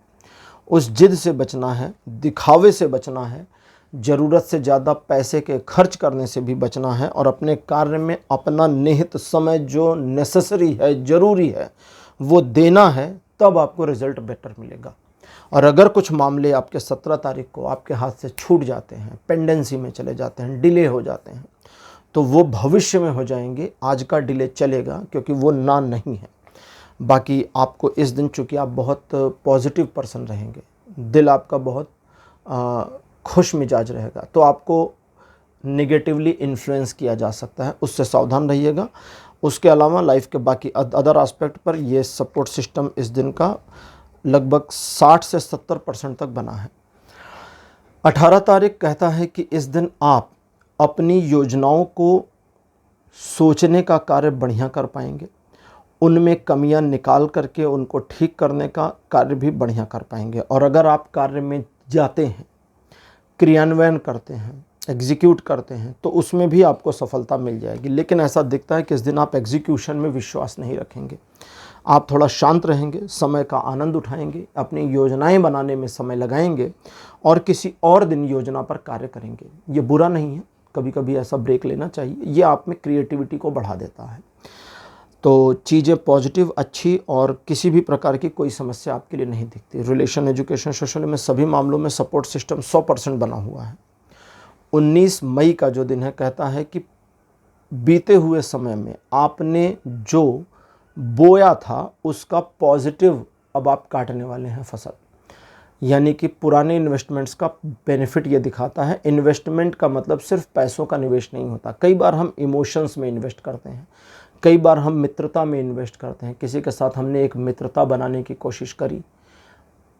उस जिद से बचना है, दिखावे से बचना है, ज़रूरत से ज़्यादा पैसे के खर्च करने से भी बचना है, और अपने कार्य में अपना निहित समय जो नेसेसरी है, ज़रूरी है, वो देना है, तब आपको रिज़ल्ट बेटर मिलेगा। और अगर कुछ मामले आपके 17 तारीख को आपके हाथ से छूट जाते हैं, पेंडेंसी में चले जाते हैं, डिले हो जाते हैं, तो वो भविष्य में हो जाएंगे। आज का डिले चलेगा क्योंकि वो ना नहीं है। बाकी आपको इस दिन, चूँकि आप बहुत पॉजिटिव पर्सन रहेंगे, दिल आपका बहुत खुश मिजाज रहेगा, तो आपको नेगेटिवली इन्फ्लुएंस किया जा सकता है, उससे सावधान रहिएगा। उसके अलावा लाइफ के बाकी अदर एस्पेक्ट पर ये सपोर्ट सिस्टम इस दिन का लगभग 60 से 70% तक बना है। 18 तारीख कहता है कि इस दिन आप अपनी योजनाओं को सोचने का कार्य बढ़िया कर पाएंगे, उनमें कमियां निकाल करके उनको ठीक करने का कार्य भी बढ़िया कर पाएंगे। और अगर आप कार्य में जाते हैं, क्रियान्वयन करते हैं, एग्जीक्यूट करते हैं, तो उसमें भी आपको सफलता मिल जाएगी। लेकिन ऐसा दिखता है कि इस दिन आप एग्जीक्यूशन में विश्वास नहीं रखेंगे। आप थोड़ा शांत रहेंगे, समय का आनंद उठाएंगे, अपनी योजनाएं बनाने में समय लगाएंगे और किसी और दिन योजना पर कार्य करेंगे। ये बुरा नहीं है, कभी कभी ऐसा ब्रेक लेना चाहिए, ये आप में क्रिएटिविटी को बढ़ा देता है। तो चीज़ें पॉजिटिव, अच्छी, और किसी भी प्रकार की कोई समस्या आपके लिए नहीं दिखती। रिलेशन, एजुकेशन, सोशल में सभी मामलों में सपोर्ट सिस्टम 100% बना हुआ है। 19 मई का जो दिन है कहता है कि बीते हुए समय में आपने जो बोया था उसका पॉजिटिव अब आप काटने वाले हैं फसल। यानी कि पुराने इन्वेस्टमेंट्स का बेनिफिट ये दिखाता है। इन्वेस्टमेंट का मतलब सिर्फ पैसों का निवेश नहीं होता। कई बार हम इमोशंस में इन्वेस्ट करते हैं, कई बार हम मित्रता में इन्वेस्ट करते हैं। किसी के साथ हमने एक मित्रता बनाने की कोशिश करी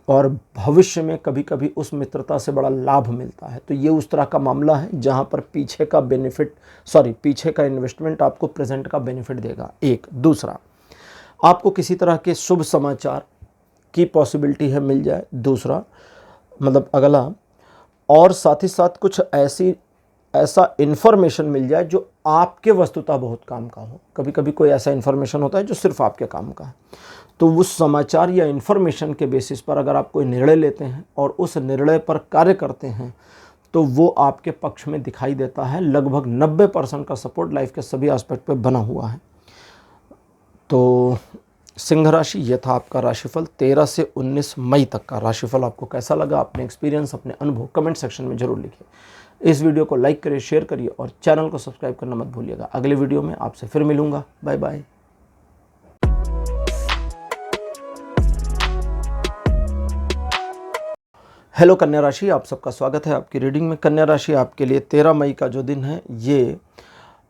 और भविष्य में कभी कभी उस मित्रता से बड़ा लाभ मिलता है। तो ये उस तरह का मामला है जहाँ पर पीछे का इन्वेस्टमेंट आपको प्रेजेंट का बेनिफिट देगा। एक दूसरा, आपको किसी तरह के शुभ समाचार की पॉसिबिलिटी है मिल जाए, दूसरा मतलब अगला, और साथ ही साथ कुछ ऐसा इन्फॉर्मेशन मिल जाए जो आपके वस्तुतः बहुत काम का हो। कभी कभी कोई ऐसा इन्फॉर्मेशन होता है जो सिर्फ आपके काम का है। तो उस समाचार या इन्फॉर्मेशन के बेसिस पर अगर आप कोई निर्णय लेते हैं और उस निर्णय पर कार्य करते हैं तो वो आपके पक्ष में दिखाई देता है। लगभग 90% का सपोर्ट लाइफ के सभी एस्पेक्ट पे बना हुआ है। तो सिंह राशि, ये था आपका राशिफल 13 से 19 मई तक का राशिफल। आपको कैसा लगा? अपने एक्सपीरियंस, अपने अनुभव कमेंट सेक्शन में जरूर लिखिए। इस वीडियो को लाइक करिए, शेयर करिए और चैनल को सब्सक्राइब करना मत भूलिएगा। अगले वीडियो में आपसे फिर मिलूंगा। Bye bye. हेलो कन्या राशि, आप सबका स्वागत है आपकी रीडिंग में। कन्या राशि आपके लिए 13 मई का जो दिन है ये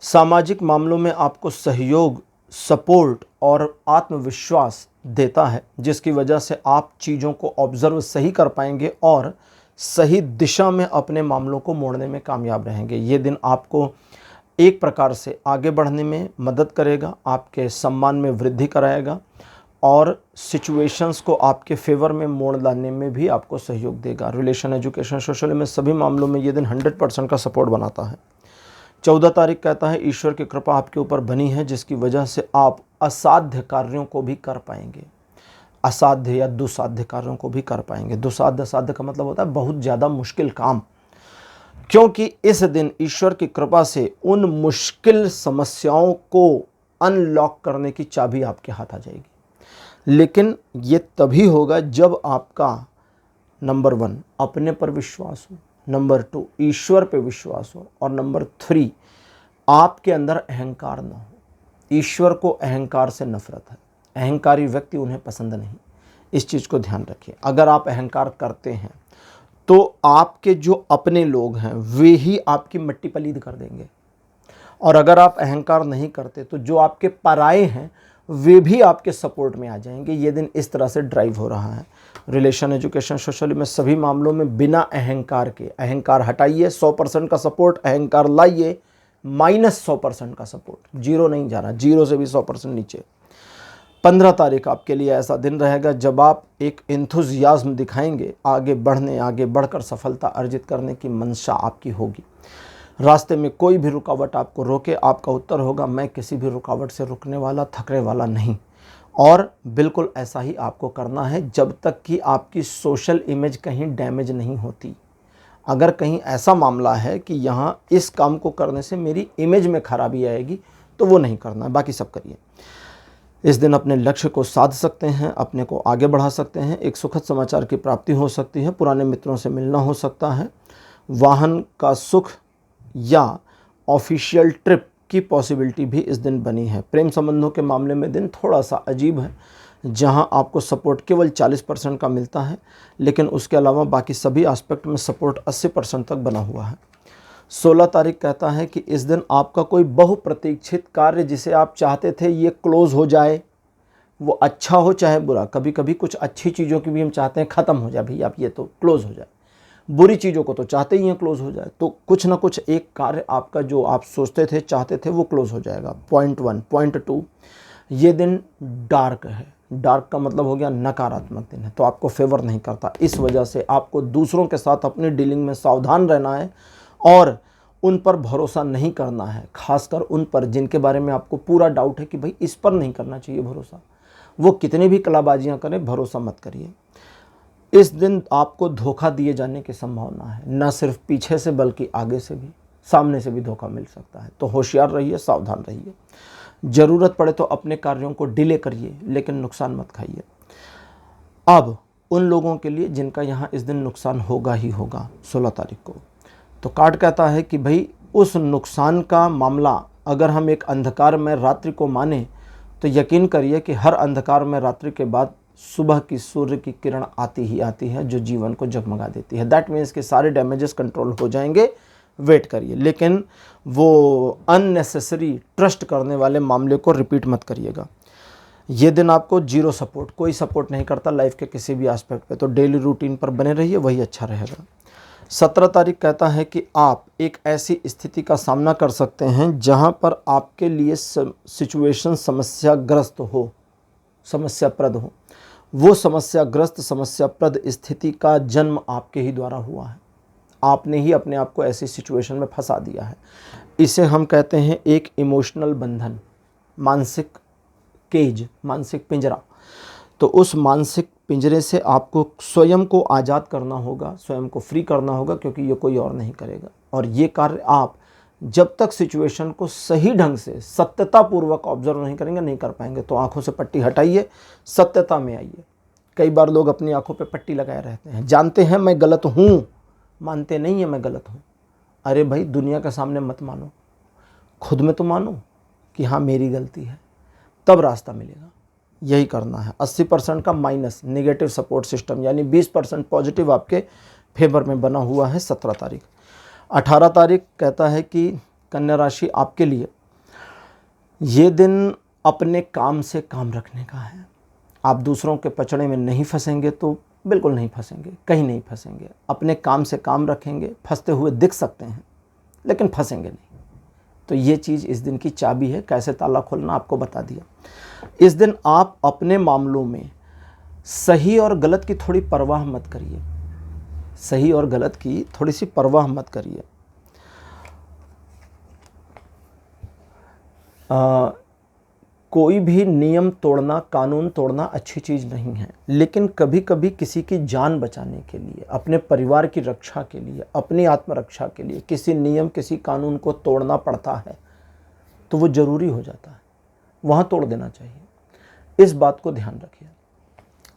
सामाजिक मामलों में आपको सहयोग, सपोर्ट और आत्मविश्वास देता है, जिसकी वजह से आप चीज़ों को ऑब्जर्व सही कर पाएंगे और सही दिशा में अपने मामलों को मोड़ने में कामयाब रहेंगे। ये दिन आपको एक प्रकार से आगे बढ़ने में मदद करेगा, आपके सम्मान में वृद्धि कराएगा और सिचुएशंस को आपके फेवर में मोड़ लाने में भी आपको सहयोग देगा। रिलेशन, एजुकेशन, सोशल में सभी मामलों में ये दिन 100% का सपोर्ट बनाता है। 14 तारीख कहता है ईश्वर की कृपा आपके ऊपर बनी है, जिसकी वजह से आप असाध्य कार्यों को भी कर पाएंगे। असाध्य या दुसाध्य कार्यों को भी कर पाएंगे। दुसाध्य असाध्य का मतलब होता है बहुत ज़्यादा मुश्किल काम, क्योंकि इस दिन ईश्वर की कृपा से उन मुश्किल समस्याओं को अनलॉक करने की चाबी आपके हाथ आ जाएगी। लेकिन ये तभी होगा जब आपका नंबर 1 अपने पर विश्वास हो, नंबर 2 ईश्वर पे विश्वास हो, और नंबर 3 आपके अंदर अहंकार ना हो। ईश्वर को अहंकार से नफरत है, अहंकारी व्यक्ति उन्हें पसंद नहीं। इस चीज़ को ध्यान रखिए। अगर आप अहंकार करते हैं तो आपके जो अपने लोग हैं वे ही आपकी मिट्टी पलीद कर देंगे, और अगर आप अहंकार नहीं करते तो जो आपके पराये हैं वे भी आपके सपोर्ट में आ जाएंगे। ये दिन इस तरह से ड्राइव हो रहा है। रिलेशन, एजुकेशन, सोशल में सभी मामलों में बिना अहंकार के, अहंकार हटाइए, 100% का सपोर्ट, अहंकार लाइए -100% का सपोर्ट। जीरो नहीं जाना, जीरो से भी 100% नीचे। 15 तारीख आपके लिए ऐसा दिन रहेगा जब आप एक एंथुजियाज्म दिखाएंगे, आगे बढ़ने, आगे बढ़कर सफलता अर्जित करने की मंशा आपकी होगी। रास्ते में कोई भी रुकावट आपको रोके, आपका उत्तर होगा मैं किसी भी रुकावट से रुकने वाला, थकने वाला नहीं। और बिल्कुल ऐसा ही आपको करना है जब तक कि आपकी सोशल इमेज कहीं डैमेज नहीं होती। अगर कहीं ऐसा मामला है कि यहाँ इस काम को करने से मेरी इमेज में खराबी आएगी तो वो नहीं करना है, बाकी सब करिए। इस दिन अपने लक्ष्य को साध सकते हैं, अपने को आगे बढ़ा सकते हैं। एक सुखद समाचार की प्राप्ति हो सकती है, पुराने मित्रों से मिलना हो सकता है, वाहन का सुख या ऑफिशियल ट्रिप की पॉसिबिलिटी भी इस दिन बनी है। प्रेम संबंधों के मामले में दिन थोड़ा सा अजीब है, जहां आपको सपोर्ट केवल 40% का मिलता है, लेकिन उसके अलावा बाकी सभी एस्पेक्ट में सपोर्ट 80% तक बना हुआ है। 16 तारीख कहता है कि इस दिन आपका कोई बहुप्रतीक्षित कार्य जिसे आप चाहते थे ये क्लोज़ हो जाए, वो अच्छा हो चाहे बुरा। कभी कभी कुछ अच्छी चीज़ों की भी हम चाहते हैं ख़त्म हो जाए, भैया आप ये तो क्लोज़ हो जाए। बुरी चीज़ों को तो चाहते ही हैं क्लोज़ हो जाए। तो कुछ ना कुछ एक कार्य आपका जो आप सोचते थे, चाहते थे, वो क्लोज़ हो जाएगा। पॉइंट 1। पॉइंट 2, ये दिन डार्क है। डार्क का मतलब हो गया नकारात्मक दिन है, तो आपको फेवर नहीं करता। इस वजह से आपको दूसरों के साथ अपनी डीलिंग में सावधान रहना है और उन पर भरोसा नहीं करना है, खासकर उन पर जिनके बारे में आपको पूरा डाउट है कि भाई इस पर नहीं करना चाहिए भरोसा। वो कितनी भी कलाबाजियाँ करें, भरोसा मत करिए। इस दिन आपको धोखा दिए जाने की संभावना है, न सिर्फ पीछे से बल्कि आगे से भी, सामने से भी धोखा मिल सकता है। तो होशियार रहिए, सावधान रहिए। ज़रूरत पड़े तो अपने कार्यों को डिले करिए, लेकिन नुकसान मत खाइए। अब उन लोगों के लिए जिनका यहाँ इस दिन नुकसान होगा ही होगा 16 तारीख को, तो कार्ड कहता है कि भाई उस नुकसान का मामला अगर हम एक अंधकार में रात्रि को माने तो यकीन करिए कि हर अंधकार में रात्रि के बाद सुबह की सूर्य की किरण आती ही आती है, जो जीवन को जगमगा देती है। दैट मीन्स कि सारे डैमेजेस कंट्रोल हो जाएंगे, वेट करिए। लेकिन वो अननेसेसरी ट्रस्ट करने वाले मामले को रिपीट मत करिएगा। ये दिन आपको जीरो सपोर्ट, कोई सपोर्ट नहीं करता लाइफ के किसी भी एस्पेक्ट पे, तो डेली रूटीन पर बने रहिए, वही अच्छा रहेगा। 17 तारीख कहता है कि आप एक ऐसी स्थिति का सामना कर सकते हैं जहां पर आपके लिए सिचुएशन समस्याग्रस्त हो, समस्याप्रद हो। वो समस्याग्रस्त, समस्याप्रद स्थिति का जन्म आपके ही द्वारा हुआ है। आपने ही अपने आप को ऐसी सिचुएशन में फंसा दिया है। इसे हम कहते हैं एक इमोशनल बंधन, मानसिक केज, मानसिक पिंजरा। तो उस मानसिक पिंजरे से आपको स्वयं को आज़ाद करना होगा, स्वयं को फ्री करना होगा, क्योंकि ये कोई और नहीं करेगा। और ये कार्य आप जब तक सिचुएशन को सही ढंग से सत्यतापूर्वक ऑब्जर्व नहीं करेंगे, नहीं कर पाएंगे। तो आंखों से पट्टी हटाइए, सत्यता में आइए। कई बार लोग अपनी आंखों पे पट्टी लगाए रहते हैं, जानते हैं मैं गलत हूँ, मानते नहीं है मैं गलत हूँ। अरे भाई, दुनिया के सामने मत मानो, खुद में तो मानो कि हाँ मेरी गलती है, तब रास्ता मिलेगा। यही करना है। 80% का माइनस नेगेटिव सपोर्ट सिस्टम, यानी 20% पॉजिटिव आपके फेवर में बना हुआ है 17 तारीख। 18 तारीख कहता है कि कन्या राशि आपके लिए ये दिन अपने काम से काम रखने का है। आप दूसरों के पचड़े में नहीं फंसेंगे तो बिल्कुल नहीं फंसेंगे, कहीं नहीं फंसेंगे। अपने काम से काम रखेंगे, फंसते हुए दिख सकते हैं लेकिन फंसेंगे नहीं। तो ये चीज़ इस दिन की चाबी है, कैसे ताला खोलना आपको बता दिया। इस दिन आप अपने मामलों में सही और गलत की थोड़ी परवाह मत करिए, सही और गलत की थोड़ी सी परवाह मत करिए। कोई भी नियम तोड़ना, कानून तोड़ना अच्छी चीज़ नहीं है, लेकिन कभी कभी किसी की जान बचाने के लिए, अपने परिवार की रक्षा के लिए, अपनी आत्मरक्षा के लिए किसी नियम, किसी कानून को तोड़ना पड़ता है तो वो ज़रूरी हो जाता है, वहाँ तोड़ देना चाहिए। इस बात को ध्यान रखिए।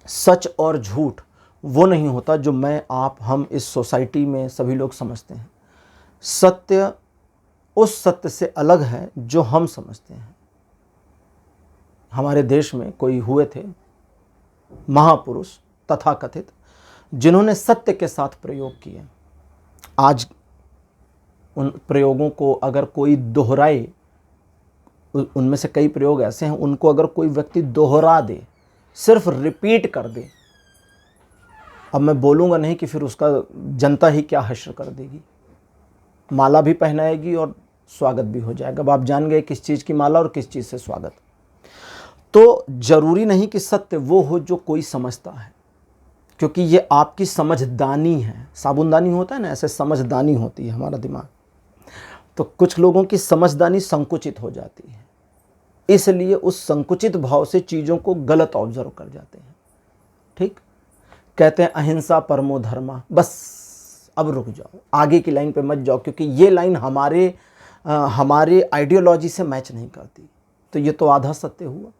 सच और झूठ वो नहीं होता जो मैं, आप, हम इस सोसाइटी में सभी लोग समझते हैं। सत्य उस सत्य से अलग है जो हम समझते हैं। हमारे देश में कोई हुए थे महापुरुष तथाकथित, जिन्होंने सत्य के साथ प्रयोग किए। आज उन प्रयोगों को अगर कोई दोहराए, उनमें से कई प्रयोग ऐसे हैं, उनको अगर कोई व्यक्ति दोहरा दे, सिर्फ रिपीट कर दे, अब मैं बोलूँगा नहीं कि फिर उसका जनता ही क्या हश्र कर देगी। माला भी पहनाएगी और स्वागत भी हो जाएगा। अब आप जान गए किस चीज़ की माला और किस चीज़ से स्वागत। तो ज़रूरी नहीं कि सत्य वो हो जो कोई समझता है, क्योंकि ये आपकी समझदानी है। साबुनदानी होता है ना, ऐसे समझदानी होती है हमारा दिमाग। तो कुछ लोगों की समझदानी संकुचित हो जाती है, इसलिए उस संकुचित भाव से चीज़ों को गलत ऑब्जर्व कर जाते हैं। ठीक, कहते हैं अहिंसा परमो धर्मा। बस अब रुक जाओ, आगे की लाइन पे मत जाओ, क्योंकि ये लाइन हमारे आइडियोलॉजी से मैच नहीं करती। तो ये तो आधा सत्य हुआ,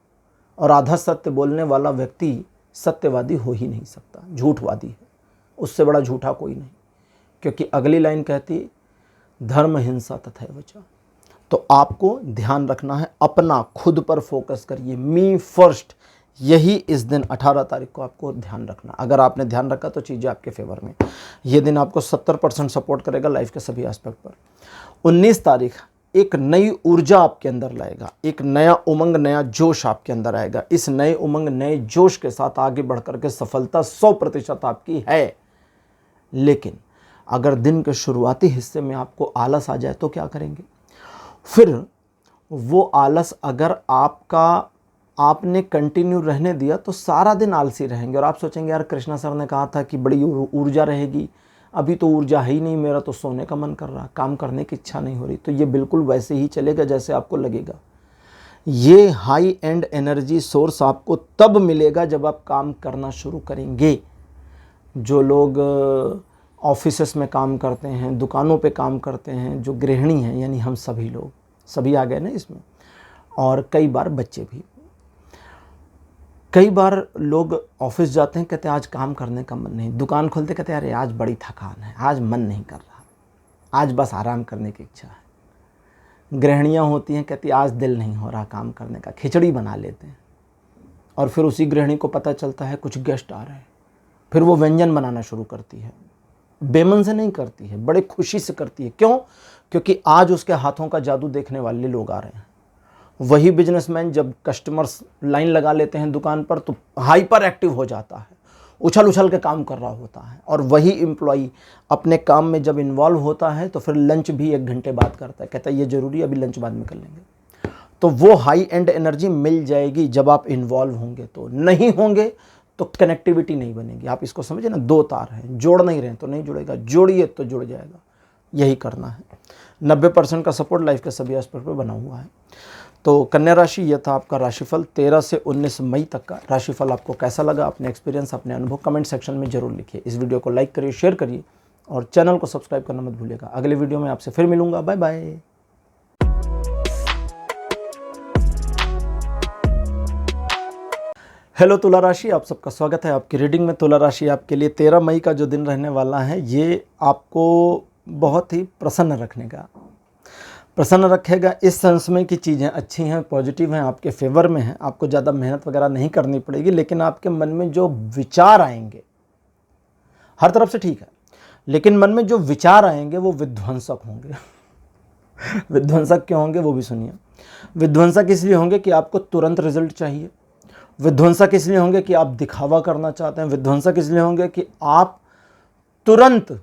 और आधा सत्य बोलने वाला व्यक्ति सत्यवादी हो ही नहीं सकता, झूठवादी है। उससे बड़ा झूठा कोई नहीं, क्योंकि अगली लाइन कहती है धर्म हिंसा तथैव च। तो आपको ध्यान रखना है, अपना खुद पर फोकस करिए, मी फर्स्ट। यही इस दिन 18 तारीख को आपको ध्यान रखना। अगर आपने ध्यान रखा तो चीज़ें आपके फेवर में। ये दिन आपको 70% सपोर्ट करेगा लाइफ के सभी एस्पेक्ट पर। 19 तारीख एक नई ऊर्जा आपके अंदर लाएगा, एक नया उमंग, नया जोश आपके अंदर आएगा। इस नए उमंग, नए जोश के साथ आगे बढ़ करके सफलता 100% आपकी है। लेकिन अगर दिन के शुरुआती हिस्से में आपको आलस आ जाए तो क्या करेंगे? फिर वो आलस अगर आपने कंटिन्यू रहने दिया तो सारा दिन आलसी रहेंगे, और आप सोचेंगे यार कृष्णा सर ने कहा था कि बड़ी ऊर्जा रहेगी, अभी तो ऊर्जा है ही नहीं, मेरा तो सोने का मन कर रहा, काम करने की इच्छा नहीं हो रही। तो ये बिल्कुल वैसे ही चलेगा जैसे आपको लगेगा। ये हाई एंड एनर्जी सोर्स आपको तब मिलेगा जब आप काम करना शुरू करेंगे। जो लोग ऑफिसेस में काम करते हैं, दुकानों पे काम करते हैं, जो गृहिणी हैं, यानी हम सभी लोग, सभी आ गए ना इसमें, और कई बार बच्चे भी। कई बार लोग ऑफिस जाते हैं, कहते हैं आज काम करने का मन नहीं, दुकान खोलते कहते हैं अरे आज बड़ी थकान है, आज मन नहीं कर रहा, आज बस आराम करने की इच्छा है। गृहिणियाँ होती हैं, कहती आज दिल नहीं हो रहा काम करने का, खिचड़ी बना लेते हैं। और फिर उसी गृहिणी को पता चलता है कुछ गेस्ट आ रहे हैं, फिर वो व्यंजन बनाना शुरू करती है। बेमन से नहीं करती है, बड़े खुशी से करती है। क्यों? क्योंकि आज उसके हाथों का जादू देखने वाले लोग आ रहे हैं। वही बिजनेसमैन जब कस्टमर्स लाइन लगा लेते हैं दुकान पर तो हाइपर एक्टिव हो जाता है, उछल उछल के काम कर रहा होता है। और वही एम्प्लॉई अपने काम में जब इन्वॉल्व होता है तो फिर लंच भी 1 घंटे बाद करता है, कहता है ये ज़रूरी है, अभी लंच बाद में कर लेंगे। तो वो हाई एंड एनर्जी मिल जाएगी जब आप इन्वॉल्व होंगे। तो नहीं होंगे तो कनेक्टिविटी नहीं बनेगी। आप इसको समझे ना, 2 तार हैं, जोड़ नहीं रहे तो नहीं जुड़ेगा, जोड़िए तो जुड़ जाएगा। यही करना है। 90% का सपोर्ट लाइफ के सभी एस्पेक्ट पर बना हुआ है। तो कन्या राशि, यह था आपका राशिफल 13 से 19 मई तक का। राशिफल आपको कैसा लगा, अपने एक्सपीरियंस, अपने अनुभव कमेंट सेक्शन में जरूर लिखिए। इस वीडियो को लाइक करिए, शेयर करिए और चैनल को सब्सक्राइब करना मत भूलिएगा। अगले वीडियो में आपसे फिर मिलूंगा। Bye bye. हेलो तुला राशि, आप सबका स्वागत है आपकी रीडिंग में। तुला राशि आपके लिए 13 मई का जो दिन रहने वाला है, ये आपको बहुत ही प्रसन्न रखेगा। इस सेंस में कि चीज़ें अच्छी हैं, पॉजिटिव हैं, आपके फेवर में हैं। आपको ज़्यादा मेहनत वगैरह नहीं करनी पड़ेगी, लेकिन आपके मन में जो विचार आएंगे, हर तरफ से ठीक है, लेकिन मन में जो विचार आएंगे वो विध्वंसक होंगे। विध्वंसक क्यों होंगे वो भी सुनिए। विध्वंसक इसलिए होंगे कि आपको तुरंत रिजल्ट चाहिए। विध्वंसक इसलिए होंगे कि आप दिखावा करना चाहते हैं। विध्वंसक इसलिए होंगे कि आप तुरंत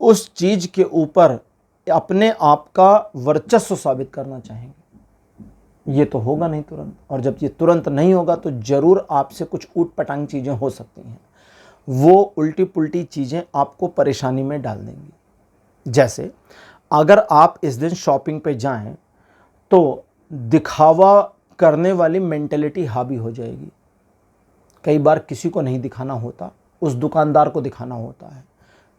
उस चीज़ के ऊपर अपने आप का वर्चस्व साबित करना चाहेंगे। ये तो होगा नहीं तुरंत, और जब ये तुरंत नहीं होगा तो ज़रूर आपसे कुछ ऊट पटांग चीज़ें हो सकती हैं। वो उल्टी पुल्टी चीज़ें आपको परेशानी में डाल देंगी। जैसे अगर आप इस दिन शॉपिंग पे जाएं तो दिखावा करने वाली मेंटेलिटी हावी हो जाएगी। कई बार किसी को नहीं दिखाना होता, उस दुकानदार को दिखाना होता है।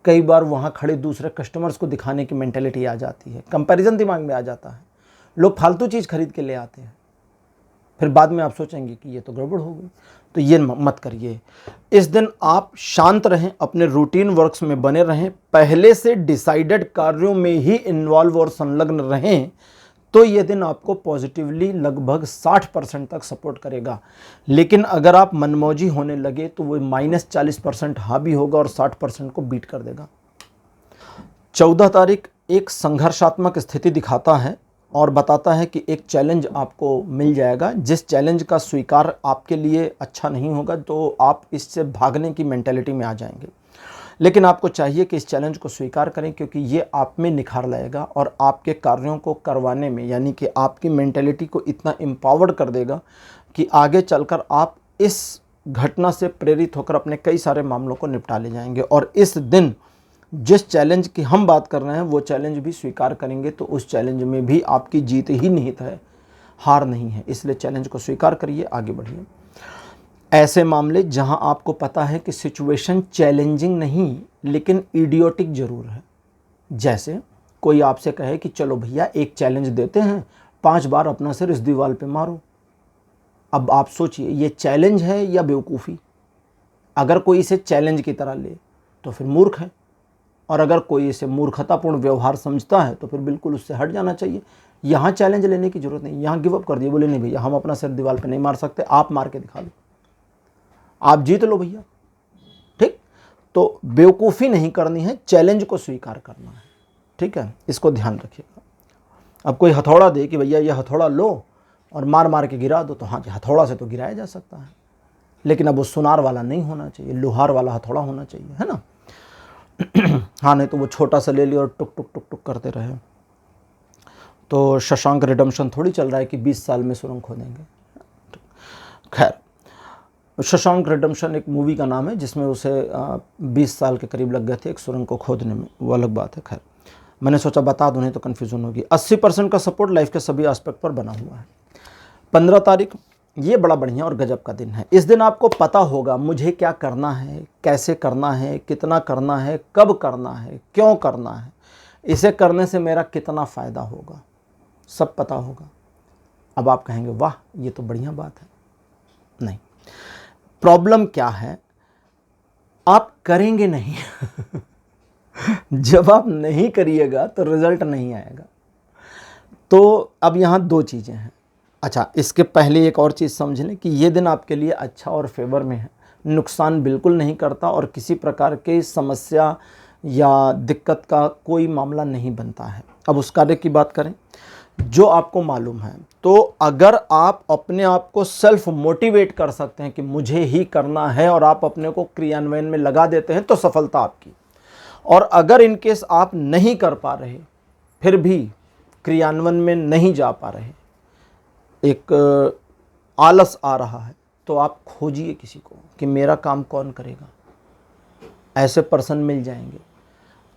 कई बार वहाँ खड़े दूसरे कस्टमर्स को दिखाने की मेंटेलिटी आ जाती है, कंपैरिजन दिमाग में आ जाता है। लोग फालतू चीज़ खरीद के ले आते हैं, फिर बाद में आप सोचेंगे कि ये तो गड़बड़ हो गई। तो ये मत करिए। इस दिन आप शांत रहें, अपने रूटीन वर्क्स में बने रहें, पहले से डिसाइडेड कार्यों में ही इन्वॉल्व और संलग्न रहें, तो ये दिन आपको पॉजिटिवली लगभग 60% तक सपोर्ट करेगा। लेकिन अगर आप मनमौजी होने लगे तो वो -40% हावी होगा और 60% को बीट कर देगा। 14 तारीख एक संघर्षात्मक स्थिति दिखाता है और बताता है कि एक चैलेंज आपको मिल जाएगा, जिस चैलेंज का स्वीकार आपके लिए अच्छा नहीं होगा, तो आप इससे भागने की मेंटालिटी में आ जाएंगे। लेकिन आपको चाहिए कि इस चैलेंज को स्वीकार करें, क्योंकि ये आप में निखार लाएगा और आपके कार्यों को करवाने में, यानी कि आपकी मेंटालिटी को इतना एम्पावर्ड कर देगा कि आगे चलकर आप इस घटना से प्रेरित होकर अपने कई सारे मामलों को निपटा ले जाएंगे। और इस दिन जिस चैलेंज की हम बात कर रहे हैं वो चैलेंज भी स्वीकार करेंगे, तो उस चैलेंज में भी आपकी जीत ही निहित है, हार नहीं है। इसलिए चैलेंज को स्वीकार करिए, आगे बढ़िए। ऐसे मामले जहां आपको पता है कि सिचुएशन चैलेंजिंग नहीं लेकिन इडियोटिक ज़रूर है, जैसे कोई आपसे कहे कि चलो भैया एक चैलेंज देते हैं, 5 बार अपना सिर इस दीवार पे मारो। अब आप सोचिए, ये चैलेंज है या बेवकूफ़ी? अगर कोई इसे चैलेंज की तरह ले तो फिर मूर्ख है, और अगर कोई इसे मूर्खतापूर्ण व्यवहार समझता है तो फिर बिल्कुल उससे हट जाना चाहिए। यहाँ चैलेंज लेने की जरूरत नहीं, यहाँ गिव अप कर दिए, बोले नहीं भैया हम अपना सिर दीवार पे नहीं मार सकते, आप मार के दिखा लो, आप जीत लो भैया। ठीक, तो बेवकूफ़ी नहीं करनी है, चैलेंज को स्वीकार करना है। ठीक है, इसको ध्यान रखिएगा। अब कोई हथौड़ा दे कि भैया ये हथौड़ा लो और मार मार के गिरा दो, तो हाँ, हथौड़ा से तो गिराया जा सकता है, लेकिन अब वो सुनार वाला नहीं होना चाहिए, लोहार वाला हथौड़ा होना चाहिए, है ना। हाँ, नहीं तो वो छोटा सा ले लिया और टुक टुक टुक टुक करते रहे, तो शशांक रिडम्पशन थोड़ी चल रहा है कि 20 साल में सुरंग खोदेंगे। खैर, शशांक रिडम्पशन एक मूवी का नाम है जिसमें उसे 20 साल के करीब लग गए थे एक सुरंग को खोदने में, वो अलग बात है। खैर, मैंने सोचा बता दूँ, नहीं तो कन्फ्यूज़न होगी। 80% का सपोर्ट लाइफ के सभी एस्पेक्ट पर बना हुआ है। 15 तारीख, ये बड़ा बढ़िया और गजब का दिन है। इस दिन आपको पता होगा मुझे क्या करना है, कैसे करना है, कितना करना है, कब करना है, क्यों करना है, इसे करने से मेरा कितना फ़ायदा होगा, सब पता होगा। अब आप कहेंगे वाह ये तो बढ़िया बात है। नहीं, प्रॉब्लम क्या है, आप करेंगे नहीं। जब आप नहीं करिएगा तो रिजल्ट नहीं आएगा। तो अब यहाँ 2 चीज़ें हैं। अच्छा, इसके पहले एक और चीज़ समझ लें कि ये दिन आपके लिए अच्छा और फेवर में है, नुकसान बिल्कुल नहीं करता और किसी प्रकार की समस्या या दिक्कत का कोई मामला नहीं बनता है। अब उस कार्य की बात करें जो आपको मालूम है, तो अगर आप अपने आप को सेल्फ मोटिवेट कर सकते हैं कि मुझे ही करना है और आप अपने को क्रियान्वयन में लगा देते हैं तो सफलता आपकी। और अगर इनकेस आप नहीं कर पा रहे, फिर भी क्रियान्वयन में नहीं जा पा रहे, एक आलस आ रहा है, तो आप खोजिए किसी को कि मेरा काम कौन करेगा। ऐसे पर्सन मिल जाएंगे।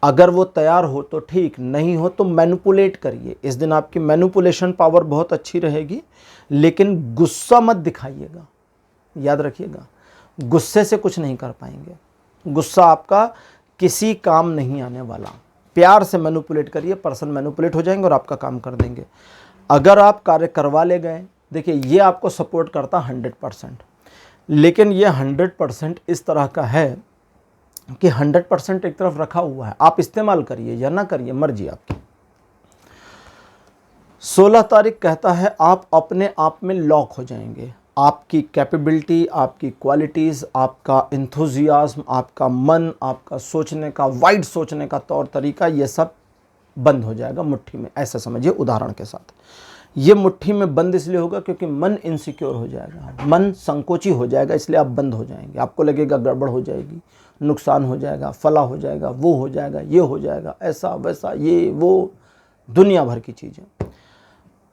अगर वो तैयार हो तो ठीक, नहीं हो तो मैनिपुलेट करिए। इस दिन आपकी मैनिपुलेशन पावर बहुत अच्छी रहेगी, लेकिन गुस्सा मत दिखाइएगा। याद रखिएगा, गुस्से से कुछ नहीं कर पाएंगे, गुस्सा आपका किसी काम नहीं आने वाला। प्यार से मैनिपुलेट करिए, पर्सन मैनिपुलेट हो जाएंगे और आपका काम कर देंगे। अगर आप कार्य करवा ले गए, देखिए ये आपको सपोर्ट करता 100%, लेकिन ये 100% इस तरह का है कि 100% एक तरफ रखा हुआ है, आप इस्तेमाल करिए या ना करिए, मर्जी आपकी। 16 तारीख कहता है आप अपने आप में लॉक हो जाएंगे। आपकी कैपेबिलिटी, आपकी क्वालिटीज़, आपका इंथुजियाज्म, आपका मन, आपका सोचने का, वाइड सोचने का तौर तरीका, ये सब बंद हो जाएगा मुट्ठी में। ऐसा समझिए उदाहरण के साथ, ये मुट्ठी में बंद इसलिए होगा क्योंकि मन इनसिक्योर हो जाएगा, मन संकोची हो जाएगा, इसलिए आप बंद हो जाएंगे। आपको लगेगा गड़बड़ हो जाएगी, नुकसान हो जाएगा, फला हो जाएगा, वो हो जाएगा, ये हो जाएगा, ऐसा वैसा, ये वो, दुनिया भर की चीज़ें।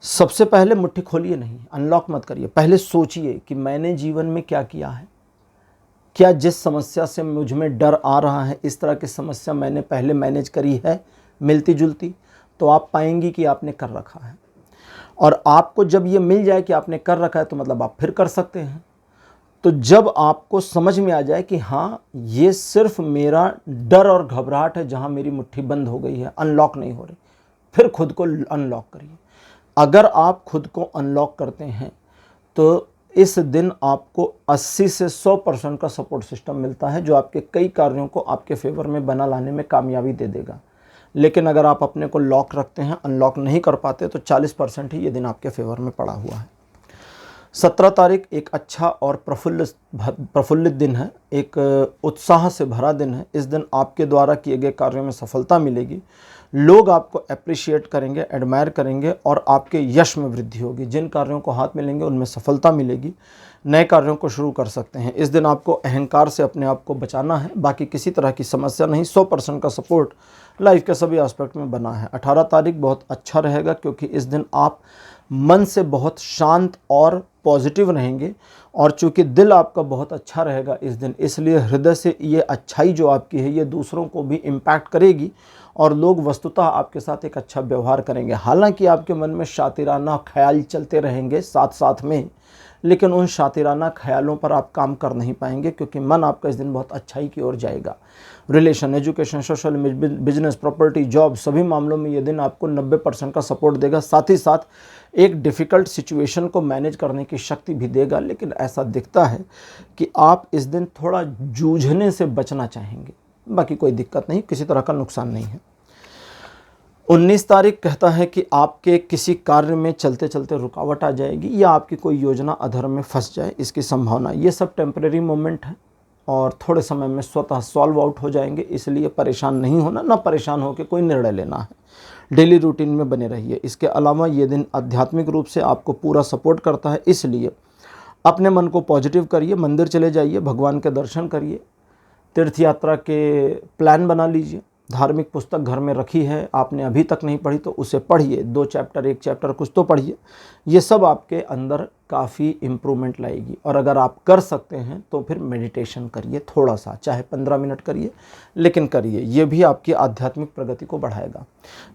सबसे पहले मुट्ठी खोलिए नहीं, अनलॉक मत करिए। पहले सोचिए कि मैंने जीवन में क्या किया है, क्या जिस समस्या से मुझ में डर आ रहा है, इस तरह की समस्या मैंने पहले मैनेज करी है मिलती जुलती, तो आप पाएंगी कि आपने कर रखा है। और आपको जब ये मिल जाए कि आपने कर रखा है तो मतलब आप फिर कर सकते हैं। तो जब आपको समझ में आ जाए कि हाँ ये सिर्फ मेरा डर और घबराहट है, जहाँ मेरी मुट्ठी बंद हो गई है, अनलॉक नहीं हो रही, फिर खुद को अनलॉक करिए। अगर आप खुद को अनलॉक करते हैं तो इस दिन आपको 80 से 100% का सपोर्ट सिस्टम मिलता है, जो आपके कई कार्यों को आपके फेवर में बना लाने में कामयाबी दे देगा। लेकिन अगर आप अपने को लॉक रखते हैं, अनलॉक नहीं कर पाते, तो 40% ही ये दिन आपके फेवर में पड़ा हुआ है। 17 तारीख एक अच्छा और प्रफुल्लित दिन है, एक उत्साह से भरा दिन है। इस दिन आपके द्वारा किए गए कार्यों में सफलता मिलेगी, लोग आपको अप्रिशिएट करेंगे, एडमायर करेंगे और आपके यश में वृद्धि होगी। जिन कार्यों को हाथ में लेंगे उनमें सफलता मिलेगी, नए कार्यों को शुरू कर सकते हैं। इस दिन आपको अहंकार से अपने आप को बचाना है, बाकी किसी तरह की समस्या नहीं। 100% का सपोर्ट लाइफ के सभी एस्पेक्ट में बना है। 18 तारीख बहुत अच्छा रहेगा, क्योंकि इस दिन आप मन से बहुत शांत और पॉजिटिव रहेंगे, और चूँकि दिल आपका बहुत अच्छा रहेगा इस दिन, इसलिए हृदय से ये अच्छाई जो आपकी है ये दूसरों को भी इम्पैक्ट करेगी और लोग वस्तुतः आपके साथ एक अच्छा व्यवहार करेंगे। हालांकि आपके मन में शातिराना ख्याल चलते रहेंगे साथ साथ में, लेकिन उन शातिराना ख्यालों पर आप काम कर नहीं पाएंगे, क्योंकि मन आपका इस दिन बहुत अच्छाई की ओर जाएगा। Relation, education, social, business, property, job, सभी मामलों में ये दिन आपको 90% का सपोर्ट देगा। साथ ही साथ एक डिफ़िकल्ट सिचुएशन को मैनेज करने की शक्ति भी देगा। लेकिन ऐसा दिखता है कि आप इस दिन थोड़ा जूझने से बचना चाहेंगे, बाकी कोई दिक्कत नहीं, किसी तरह का नुकसान नहीं है। 19 तारीख कहता है कि आपके किसी कार्य में चलते चलते रुकावट आ जाएगी, या आपकी कोई योजना अधर में फंस जाए, इसकी संभावना। ये सब टेम्परेरी मोमेंट है और थोड़े समय में स्वतः सॉल्व आउट हो जाएंगे, इसलिए परेशान नहीं होना, ना परेशान होकर कोई निर्णय लेना है। डेली रूटीन में बने रहिए। इसके अलावा ये दिन आध्यात्मिक रूप से आपको पूरा सपोर्ट करता है, इसलिए अपने मन को पॉजिटिव करिए, मंदिर चले जाइए, भगवान के दर्शन करिए, तीर्थ यात्रा के प्लान बना लीजिए। धार्मिक पुस्तक घर में रखी है, आपने अभी तक नहीं पढ़ी तो उसे पढ़िए, 2 चैप्टर 1 चैप्टर कुछ तो पढ़िए। ये सब आपके अंदर काफ़ी इम्प्रूवमेंट लाएगी। और अगर आप कर सकते हैं तो फिर मेडिटेशन करिए, थोड़ा सा, चाहे 15 मिनट करिए, लेकिन करिए। ये भी आपकी आध्यात्मिक प्रगति को बढ़ाएगा,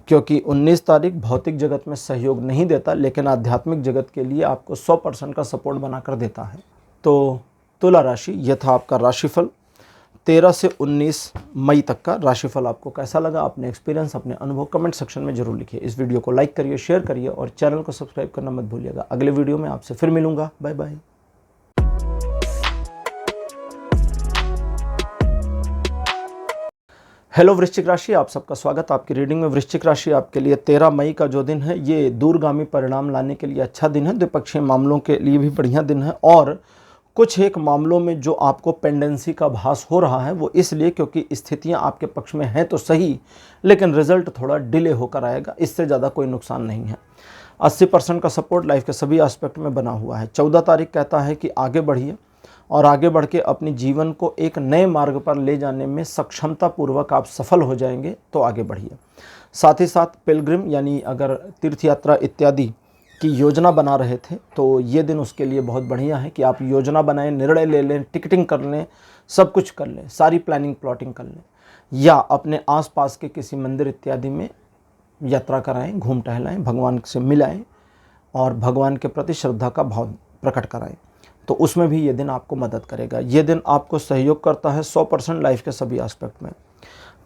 क्योंकि 19 तारीख भौतिक जगत में सहयोग नहीं देता, लेकिन आध्यात्मिक जगत के लिए आपको 100% का सपोर्ट बनाकर देता है। तो तुला राशि, यह था आपका राशिफल 13 से 19 मई तक का। राशिफल आपको कैसा लगा, अपने एक्सपीरियंस, अपने अनुभव कमेंट सेक्शन में जरूर लिखिए। इस वीडियो को लाइक करिए, शेयर करिए और चैनल को सब्सक्राइब करना मत भूलिएगा। अगले वीडियो में आपसे फिर मिलूंगा। Bye bye. हेलो वृश्चिक राशि, आप सबका स्वागत आपकी रीडिंग में। वृश्चिक राशि आपके लिए 13 मई का जो दिन है ये दूरगामी परिणाम लाने के लिए अच्छा दिन है, द्विपक्षीय मामलों के लिए भी बढ़िया दिन है। और कुछ एक मामलों में जो आपको पेंडेंसी का भास हो रहा है वो इसलिए क्योंकि स्थितियां आपके पक्ष में हैं तो सही, लेकिन रिजल्ट थोड़ा डिले होकर आएगा, इससे ज़्यादा कोई नुकसान नहीं है। 80% का सपोर्ट लाइफ के सभी एस्पेक्ट में बना हुआ है। 14 तारीख कहता है कि आगे बढ़िए और आगे बढ़ के अपने जीवन को एक नए मार्ग पर ले जाने में सक्षमतापूर्वक आप सफल हो जाएंगे, तो आगे बढ़िए। साथ ही साथ पिलग्रिम यानी अगर तीर्थ यात्रा इत्यादि की योजना बना रहे थे तो ये दिन उसके लिए बहुत बढ़िया है कि आप योजना बनाएं, निर्णय ले लें, टिकटिंग कर लें, सब कुछ कर लें, सारी प्लानिंग प्लॉटिंग कर लें, या अपने आसपास के किसी मंदिर इत्यादि में यात्रा कराएं, घूम टहलाएं, भगवान से मिलाएं और भगवान के प्रति श्रद्धा का भाव प्रकट कराएं, तो उसमें भी ये दिन आपको मदद करेगा। ये दिन आपको सहयोग करता है 100% लाइफ के सभी एस्पेक्ट में।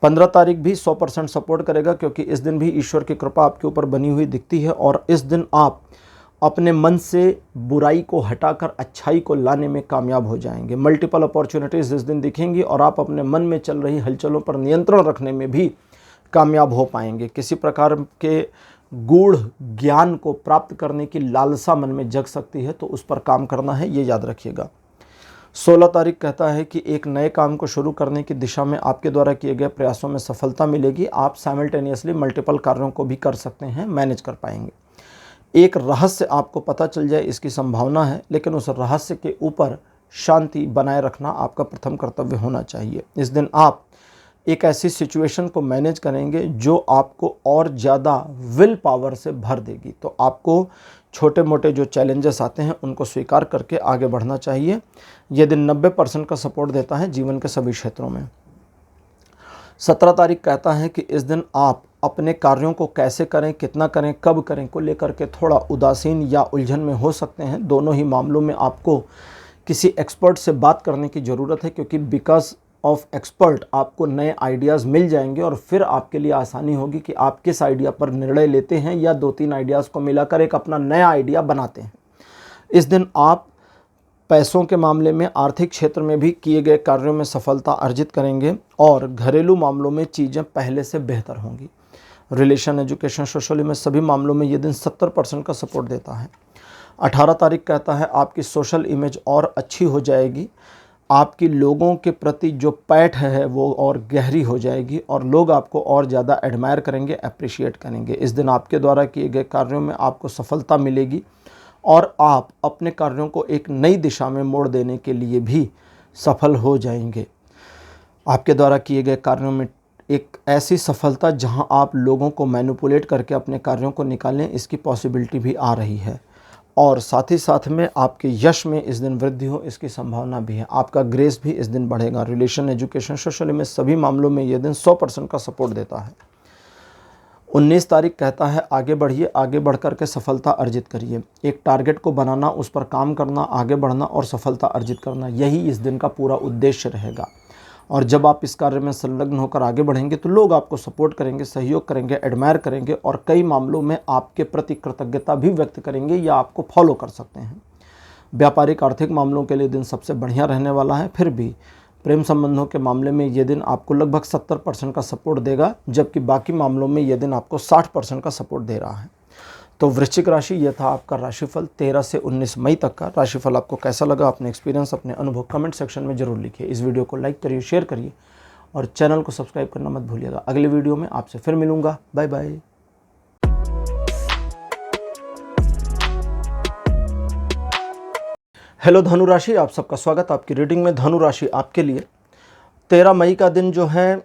15 तारीख भी 100% सपोर्ट करेगा, क्योंकि इस दिन भी ईश्वर की कृपा आपके ऊपर बनी हुई दिखती है और इस दिन आप अपने मन से बुराई को हटाकर अच्छाई को लाने में कामयाब हो जाएंगे। मल्टीपल अपॉर्चुनिटीज़ इस दिन दिखेंगी और आप अपने मन में चल रही हलचलों पर नियंत्रण रखने में भी कामयाब हो पाएंगे। किसी प्रकार के गूढ़ ज्ञान को प्राप्त करने की लालसा मन में जग सकती है, तो उस पर काम करना है, ये याद रखिएगा। 16 तारीख कहता है कि एक नए काम को शुरू करने की दिशा में आपके द्वारा किए गए प्रयासों में सफलता मिलेगी। आप साइमल्टेनियसली मल्टीपल कार्यों को भी कर सकते हैं, मैनेज कर पाएंगे। एक रहस्य आपको पता चल जाए इसकी संभावना है, लेकिन उस रहस्य के ऊपर शांति बनाए रखना आपका प्रथम कर्तव्य होना चाहिए। इस दिन आप एक ऐसी सिचुएशन को मैनेज करेंगे जो आपको और ज़्यादा विल पावर से भर देगी, तो आपको छोटे मोटे जो चैलेंजेस आते हैं उनको स्वीकार करके आगे बढ़ना चाहिए। यह दिन 90% का सपोर्ट देता है जीवन के सभी क्षेत्रों में। 17 तारीख कहता है कि इस दिन आप अपने कार्यों को कैसे करें, कितना करें, कब करें को लेकर के थोड़ा उदासीन या उलझन में हो सकते हैं। दोनों ही मामलों में आपको किसी एक्सपर्ट से बात करने की ज़रूरत है, क्योंकि बिकॉज ऑफ एक्सपर्ट आपको नए आइडियाज़ मिल जाएंगे और फिर आपके लिए आसानी होगी कि आप किस आइडिया पर निर्णय लेते हैं या 2-3 आइडियाज़ को मिलाकर एक अपना नया आइडिया बनाते हैं। इस दिन आप पैसों के मामले में, आर्थिक क्षेत्र में भी किए गए कार्यों में सफलता अर्जित करेंगे और घरेलू मामलों में चीज़ें पहले से बेहतर होंगी। रिलेशन, एजुकेशन, सोशली में सभी मामलों में ये दिन 70% का सपोर्ट देता है। 18 तारीख कहता है आपकी सोशल इमेज और अच्छी हो जाएगी, आपकी लोगों के प्रति जो पैठ है वो और गहरी हो जाएगी और लोग आपको और ज़्यादा एडमायर करेंगे, अप्रिशिएट करेंगे। इस दिन आपके द्वारा किए गए कार्यों में आपको सफलता मिलेगी और आप अपने कार्यों को एक नई दिशा में मोड़ देने के लिए भी सफल हो जाएंगे। आपके द्वारा किए गए कार्यों में एक ऐसी सफलता जहां आप लोगों को मैनिपुलेट करके अपने कार्यों को निकालें, इसकी पॉसिबिलिटी भी आ रही है। और साथ ही साथ में आपके यश में इस दिन वृद्धि हो, इसकी संभावना भी है। आपका ग्रेस भी इस दिन बढ़ेगा। रिलेशन, एजुकेशन, सोशली में सभी मामलों में यह दिन 100% का सपोर्ट देता है। 19 तारीख कहता है आगे बढ़िए, आगे बढ़ कर के सफलता अर्जित करिए। एक टारगेट को बनाना, उस पर काम करना, आगे बढ़ना और सफलता अर्जित करना, यही इस दिन का पूरा उद्देश्य रहेगा। और जब आप इस कार्य में संलग्न होकर आगे बढ़ेंगे तो लोग आपको सपोर्ट करेंगे, सहयोग करेंगे, एडमायर करेंगे और कई मामलों में आपके प्रति कृतज्ञता भी व्यक्त करेंगे या आपको फॉलो कर सकते हैं। व्यापारिक, आर्थिक मामलों के लिए दिन सबसे बढ़िया रहने वाला है। फिर भी प्रेम संबंधों के मामले में ये दिन आपको लगभग 70% का सपोर्ट देगा, जबकि बाकी मामलों में ये दिन आपको 60% का सपोर्ट दे रहा है। तो वृश्चिक राशि, ये था आपका राशिफल 13 से 19 मई तक का। राशिफल आपको कैसा लगा, अपने एक्सपीरियंस, अपने अनुभव कमेंट सेक्शन में ज़रूर लिखिए। इस वीडियो को लाइक करिए, शेयर करिए और चैनल को सब्सक्राइब करना मत भूलिएगा। अगले वीडियो में आपसे फिर मिलूंगा। Bye bye. हेलो धनु राशि, आप सबका स्वागत आपकी रीडिंग में। धनु राशि आपके लिए 13 मई का दिन जो है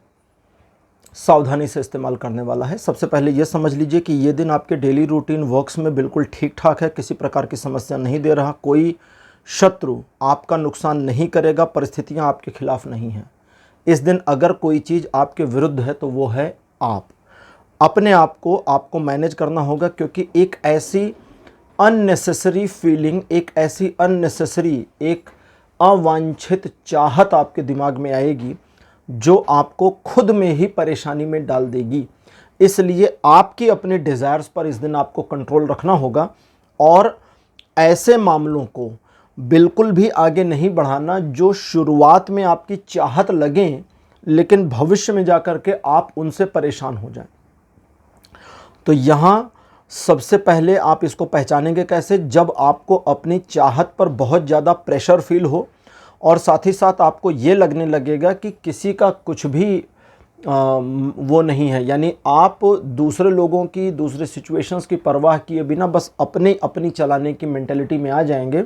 सावधानी से इस्तेमाल करने वाला है। सबसे पहले ये समझ लीजिए कि ये दिन आपके डेली रूटीन वर्क्स में बिल्कुल ठीक ठाक है, किसी प्रकार की समस्या नहीं दे रहा। कोई शत्रु आपका नुकसान नहीं करेगा, परिस्थितियां आपके खिलाफ नहीं हैं। इस दिन अगर कोई चीज़ आपके विरुद्ध है तो वो है आप। अपने आप को आपको मैनेज करना होगा, क्योंकि एक ऐसी अननेसेसरी फीलिंग, एक ऐसी अननेसेसरी, एक अवांछित चाहत आपके दिमाग में आएगी जो आपको खुद में ही परेशानी में डाल देगी। इसलिए आपकी अपने डिज़ायर्स पर इस दिन आपको कंट्रोल रखना होगा और ऐसे मामलों को बिल्कुल भी आगे नहीं बढ़ाना जो शुरुआत में आपकी चाहत लगें लेकिन भविष्य में जाकर के आप उनसे परेशान हो जाएं। तो यहाँ सबसे पहले आप इसको पहचानेंगे कैसे, जब आपको अपनी चाहत पर बहुत ज़्यादा प्रेशर फील हो और साथ ही साथ आपको ये लगने लगेगा कि किसी का कुछ भी वो नहीं है, यानी आप दूसरे लोगों की, दूसरे सिचुएशंस की परवाह किए बिना बस अपनी चलाने की मेंटालिटी में आ जाएंगे।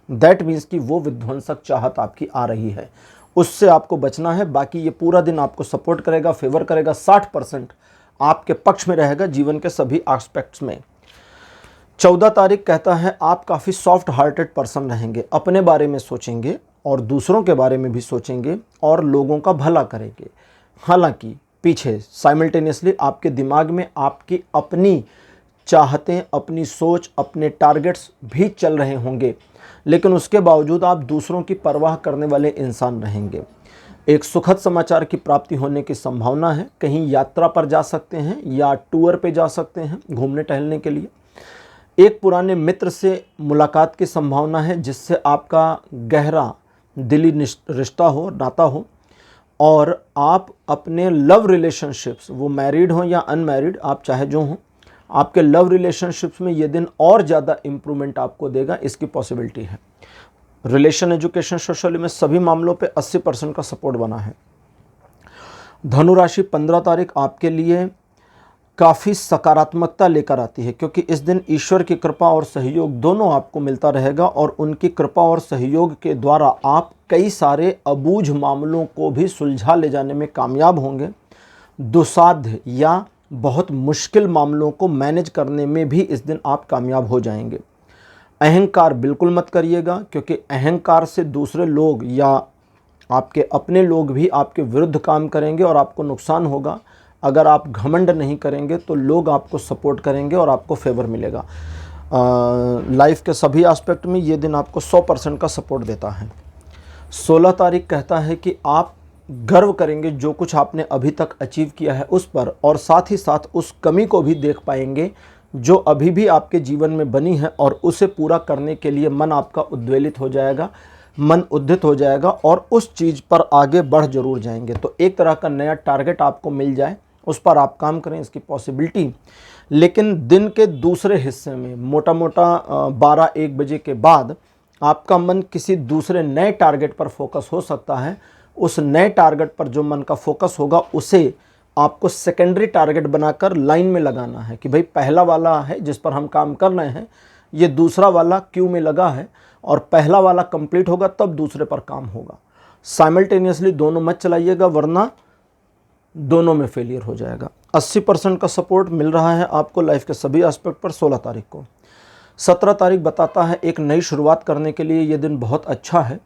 दैट मीन्स कि वो विध्वंसक चाहत आपकी आ रही है, उससे आपको बचना है। बाकी ये पूरा दिन आपको सपोर्ट करेगा, फेवर करेगा, 60% आपके पक्ष में रहेगा जीवन के सभी एस्पेक्ट्स में। 14 तारीख कहता है आप काफ़ी सॉफ्ट हार्टेड पर्सन रहेंगे, अपने बारे में सोचेंगे और दूसरों के बारे में भी सोचेंगे और लोगों का भला करेंगे। हालांकि पीछे साइमल्टेनियसली आपके दिमाग में आपकी अपनी चाहतें, अपनी सोच, अपने टारगेट्स भी चल रहे होंगे, लेकिन उसके बावजूद आप दूसरों की परवाह करने वाले इंसान रहेंगे। एक सुखद समाचार की प्राप्ति होने की संभावना है। कहीं यात्रा पर जा सकते हैं या टूर पे जा सकते हैं घूमने टहलने के लिए। एक पुराने मित्र से मुलाकात की संभावना है जिससे आपका गहरा दिली रिश्ता हो, नाता हो। और आप अपने लव रिलेशनशिप्स, वो मैरिड हो या अनमैरिड, आप चाहे जो हों, आपके लव रिलेशनशिप्स में ये दिन और ज़्यादा इम्प्रूवमेंट आपको देगा, इसकी पॉसिबिलिटी है। रिलेशन, एजुकेशन, सोशली में सभी मामलों पे 80% का सपोर्ट बना है। धनु राशि 15 तारीख आपके लिए काफ़ी सकारात्मकता लेकर आती है, क्योंकि इस दिन ईश्वर की कृपा और सहयोग दोनों आपको मिलता रहेगा और उनकी कृपा और सहयोग के द्वारा आप कई सारे अबूझ मामलों को भी सुलझा ले जाने में कामयाब होंगे। दुस्साध्य या बहुत मुश्किल मामलों को मैनेज करने में भी इस दिन आप कामयाब हो जाएंगे। अहंकार बिल्कुल मत करिएगा, क्योंकि अहंकार से दूसरे लोग या आपके अपने लोग भी आपके विरुद्ध काम करेंगे और आपको नुकसान होगा। अगर आप घमंड नहीं करेंगे तो लोग आपको सपोर्ट करेंगे और आपको फेवर मिलेगा। लाइफ के सभी एस्पेक्ट में ये दिन आपको 100% का सपोर्ट देता है। 16 तारीख कहता है कि आप गर्व करेंगे जो कुछ आपने अभी तक अचीव किया है उस पर, और साथ ही साथ उस कमी को भी देख पाएंगे जो अभी भी आपके जीवन में बनी है, और उसे पूरा करने के लिए मन आपका उद्वेलित हो जाएगा, मन उद्यत हो जाएगा और उस चीज़ पर आगे बढ़ जरूर जाएंगे। तो एक तरह का नया टारगेट आपको मिल जाए, उस पर आप काम करें, इसकी पॉसिबिलिटी। लेकिन दिन के दूसरे हिस्से में मोटा मोटा 12-1 बजे के बाद आपका मन किसी दूसरे नए टारगेट पर फोकस हो सकता है। उस नए टारगेट पर जो मन का फोकस होगा उसे आपको सेकेंडरी टारगेट बनाकर लाइन में लगाना है कि भाई पहला वाला है जिस पर हम काम कर रहे हैं, ये दूसरा वाला क्यू में लगा है और पहला वाला कंप्लीट होगा तब दूसरे पर काम होगा। साइमल्टेनियसली दोनों मत चलाइएगा, वरना दोनों में फेलियर हो जाएगा। 80% का सपोर्ट मिल रहा है आपको लाइफ के सभी एस्पेक्ट पर 16 तारीख को। 17 तारीख बताता है एक नई शुरुआत करने के लिए ये दिन बहुत अच्छा है।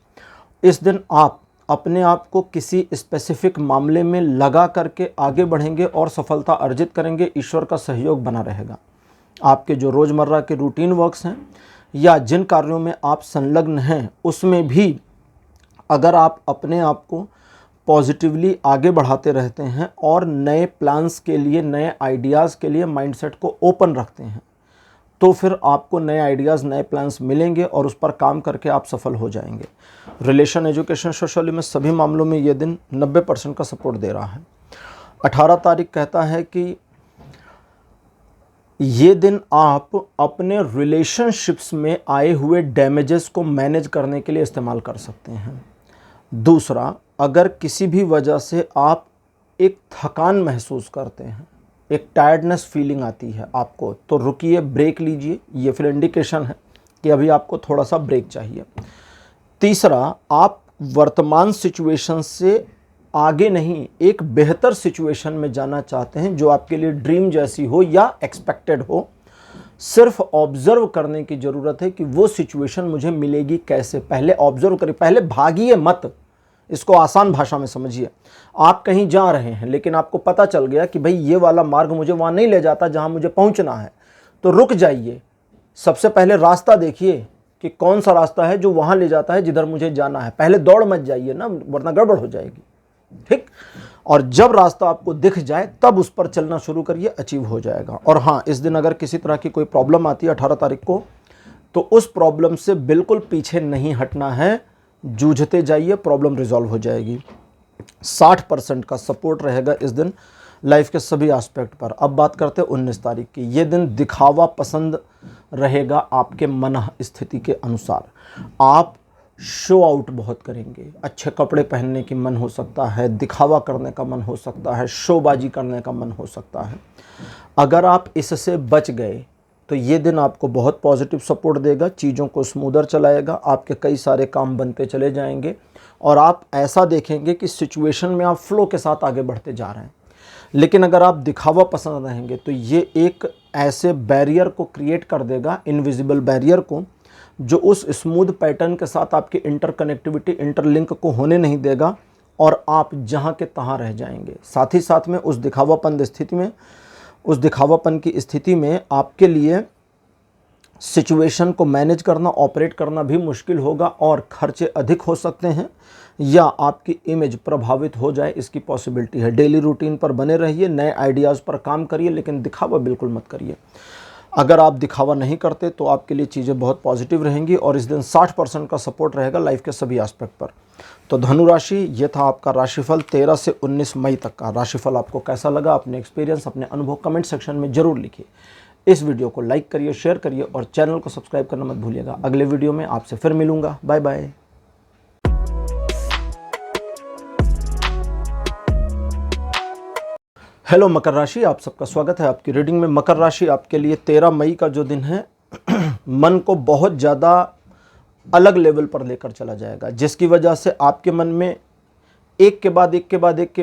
इस दिन आप अपने आप को किसी स्पेसिफिक मामले में लगा करके आगे बढ़ेंगे और सफलता अर्जित करेंगे। ईश्वर का सहयोग बना रहेगा। आपके जो रोज़मर्रा के रूटीन वर्क्स हैं या जिन कार्यों में आप संलग्न हैं उसमें भी अगर आप अपने आप को पॉजिटिवली आगे बढ़ाते रहते हैं और नए प्लान्स के लिए, नए आइडियाज़ के लिए माइंडसेट को ओपन रखते हैं, तो फिर आपको नए आइडियाज़, नए प्लान्स मिलेंगे और उस पर काम करके आप सफल हो जाएंगे। रिलेशन, एजुकेशन, सोशली में सभी मामलों में ये दिन 90% का सपोर्ट दे रहा है। 18 तारीख कहता है कि ये दिन आप अपने रिलेशनशिप्स में आए हुए डैमेजेस को मैनेज करने के लिए इस्तेमाल कर सकते हैं। दूसरा, अगर किसी भी वजह से आप एक थकान महसूस करते हैं, एक टायर्डनेस फीलिंग आती है आपको, तो रुकिए, ब्रेक लीजिए। ये फिर इंडिकेशन है कि अभी आपको थोड़ा सा ब्रेक चाहिए। तीसरा, आप वर्तमान सिचुएशन से आगे नहीं, एक बेहतर सिचुएशन में जाना चाहते हैं जो आपके लिए ड्रीम जैसी हो या एक्सपेक्टेड हो। सिर्फ ऑब्जर्व करने की ज़रूरत है कि वो सिचुएशन मुझे मिलेगी कैसे। पहले ऑब्जर्व करिए, पहले भागिए मत। इसको आसान भाषा में समझिए। आप कहीं जा रहे हैं लेकिन आपको पता चल गया कि भाई ये वाला मार्ग मुझे वहाँ नहीं ले जाता जहाँ मुझे पहुँचना है, तो रुक जाइए। सबसे पहले रास्ता देखिए कि कौन सा रास्ता है जो वहाँ ले जाता है जिधर मुझे जाना है। पहले दौड़ मत जाइए ना, वरना गड़बड़ हो जाएगी। ठीक। और जब रास्ता आपको दिख जाए तब उस पर चलना शुरू करिए, अचीव हो जाएगा। और हाँ, इस दिन अगर किसी तरह की कोई प्रॉब्लम आती है 18 तारीख को, तो उस प्रॉब्लम से बिल्कुल पीछे नहीं हटना है, जूझते जाइए, प्रॉब्लम रिजॉल्व हो जाएगी। 60% का सपोर्ट रहेगा इस दिन लाइफ के सभी एस्पेक्ट पर। अब बात करते हैं 19 तारीख की। ये दिन दिखावा पसंद रहेगा आपके मन स्थिति के अनुसार। आप शो आउट बहुत करेंगे, अच्छे कपड़े पहनने की मन हो सकता है, दिखावा करने का मन हो सकता है, शोबाजी करने का मन हो सकता है। अगर आप इससे बच गए तो ये दिन आपको बहुत पॉजिटिव सपोर्ट देगा, चीज़ों को स्मूदर चलाएगा, आपके कई सारे काम बनते चले जाएंगे और आप ऐसा देखेंगे कि सिचुएशन में आप फ्लो के साथ आगे बढ़ते जा रहे हैं। लेकिन अगर आप दिखावा पसंद रहेंगे तो ये एक ऐसे बैरियर को क्रिएट कर देगा, इनविजिबल बैरियर को, जो उस स्मूथ पैटर्न के साथ आपकी इंटरकनेक्टिविटी, इंटरलिंक को होने नहीं देगा और आप जहाँ के तहाँ रह जाएंगे। साथ ही साथ में उस दिखावापन की स्थिति में आपके लिए सिचुएशन को मैनेज करना, ऑपरेट करना भी मुश्किल होगा और खर्चे अधिक हो सकते हैं या आपकी इमेज प्रभावित हो जाए, इसकी पॉसिबिलिटी है। डेली रूटीन पर बने रहिए, नए आइडियाज़ पर काम करिए, लेकिन दिखावा बिल्कुल मत करिए। अगर आप दिखावा नहीं करते तो आपके लिए चीज़ें बहुत पॉजिटिव रहेंगी और इस दिन 60% का सपोर्ट रहेगा लाइफ के सभी एस्पेक्ट पर। तो धनु राशि, ये था आपका राशिफल 13 से 19 मई तक का। राशिफल आपको कैसा लगा, अपने एक्सपीरियंस, अपने अनुभव कमेंट सेक्शन में ज़रूर लिखिए। इस वीडियो को लाइक करिए, शेयर करिए और चैनल को सब्सक्राइब करना मत भूलिएगा। अगले वीडियो में आपसे फिर मिलूंगा। Bye bye. हेलो मकर राशि, आप सबका स्वागत है आपकी रीडिंग में। मकर राशि आपके लिए 13 मई का जो दिन है मन को बहुत ज़्यादा अलग लेवल पर लेकर चला जाएगा, जिसकी वजह से आपके मन में एक के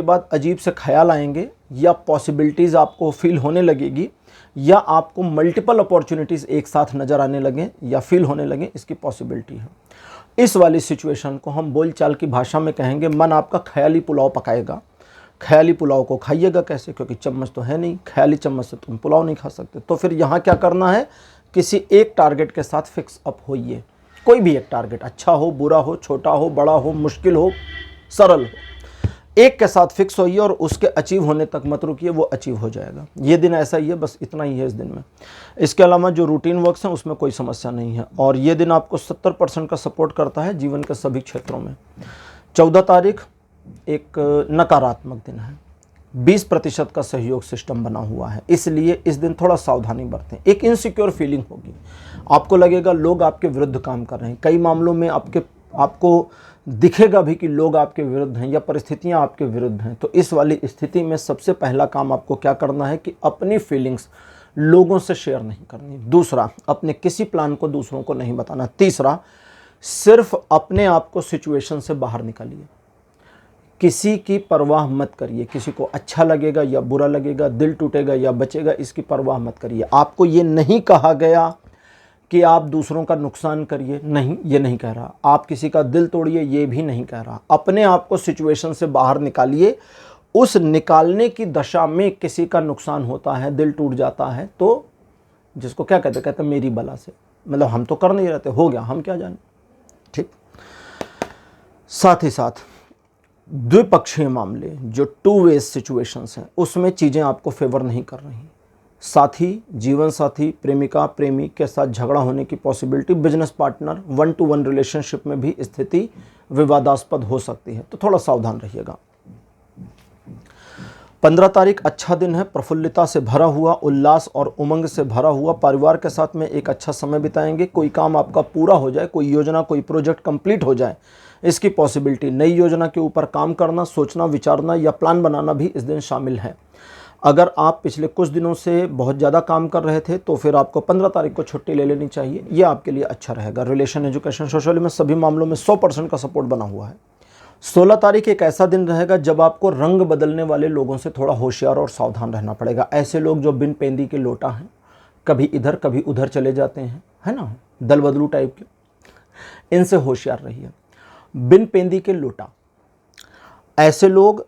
बाद अजीब से ख्याल आएंगे या पॉसिबिलिटीज़ आपको फील होने लगेगी या आपको मल्टीपल अपॉर्चुनिटीज़ एक साथ नज़र आने लगें या फील होने लगें, इसकी पॉसिबिलिटी है। इस वाली सिचुएशन को हम बोलचाल की भाषा में कहेंगे मन आपका ख्याली पुलाव पकाएगा, ख्याली पुलाव को खाइएगा कैसे, क्योंकि चम्मच तो है नहीं, ख्याली चम्मच से तुम पुलाव नहीं खा सकते। तो फिर यहाँ क्या करना है, किसी एक टारगेट के साथ फिक्स अप होइए। कोई भी एक टारगेट, अच्छा हो, बुरा हो, छोटा हो, बड़ा हो, मुश्किल हो, सरल हो, एक के साथ फिक्स होइए और उसके अचीव होने तक मत रुकिए, वो अचीव हो जाएगा। ये दिन ऐसा ही है, बस इतना ही है इस दिन में। इसके अलावा जो रूटीन वर्क्स हैं उसमें कोई समस्या नहीं है, और ये दिन आपको 70% का सपोर्ट करता है जीवन के सभी क्षेत्रों में। 14 तारीख एक नकारात्मक दिन है, 20% का सहयोग सिस्टम बना हुआ है, इसलिए इस दिन थोड़ा सावधानी बरतें। एक इनसिक्योर फीलिंग होगी, आपको लगेगा लोग आपके विरुद्ध काम कर रहे हैं, कई मामलों में आपको दिखेगा भी कि लोग आपके विरुद्ध हैं या परिस्थितियां आपके विरुद्ध हैं। तो इस वाली स्थिति में सबसे पहला काम आपको क्या करना है कि अपनी फीलिंग्स लोगों से शेयर नहीं करनी। दूसरा, अपने किसी प्लान को दूसरों को नहीं बताना। तीसरा, सिर्फ अपने आप को सिचुएशन से बाहर निकालिए, किसी की परवाह मत करिए, किसी को अच्छा लगेगा या बुरा लगेगा, दिल टूटेगा या बचेगा, इसकी परवाह मत करिए। आपको ये नहीं कहा गया कि आप दूसरों का नुकसान करिए, नहीं, ये नहीं कह रहा। आप किसी का दिल तोड़िए, ये भी नहीं कह रहा। अपने आप को सिचुएशन से बाहर निकालिए। उस निकालने की दशा में किसी का नुकसान होता है, दिल टूट जाता है, तो जिसको क्या कहते मेरी बला से, मतलब हम तो कर नहीं रहते, हो गया, हम क्या जाने। ठीक। साथ ही साथ द्विपक्षीय मामले, जो टू वे सिचुएशंस हैं, उसमें चीज़ें आपको फेवर नहीं कर रही। साथी, जीवन साथी, प्रेमिका प्रेमी के साथ झगड़ा होने की possibility, business partner, 1-to-1 relationship में भी स्थिति विवादास्पद हो सकती है, तो थोड़ा सावधान रहिएगा। 15 तारीख अच्छा दिन है, प्रफुल्लता से भरा हुआ, उल्लास और उमंग से भरा हुआ। परिवार के साथ में एक अच्छा समय बिताएंगे, कोई काम आपका पूरा हो जाए, कोई योजना, कोई प्रोजेक्ट कंप्लीट हो जाए, इसकी पॉसिबिलिटी। नई योजना के ऊपर काम करना, सोचना, विचारना या प्लान बनाना भी इस दिन शामिल है। अगर आप पिछले कुछ दिनों से बहुत ज़्यादा काम कर रहे थे तो फिर आपको 15 तारीख को छुट्टी ले लेनी चाहिए, ये आपके लिए अच्छा रहेगा। रिलेशन, एजुकेशन, सोशल में सभी मामलों में 100% का सपोर्ट बना हुआ है। 16 तारीख एक ऐसा दिन रहेगा जब आपको रंग बदलने वाले लोगों से थोड़ा होशियार और सावधान रहना पड़ेगा। ऐसे लोग जो बिन पेंदी के लोटा हैं, कभी इधर कभी उधर चले जाते हैं, है ना, दल बदलू टाइप के, इनसे होशियार रहिए। बिन पेंदी के लोटा, ऐसे लोग,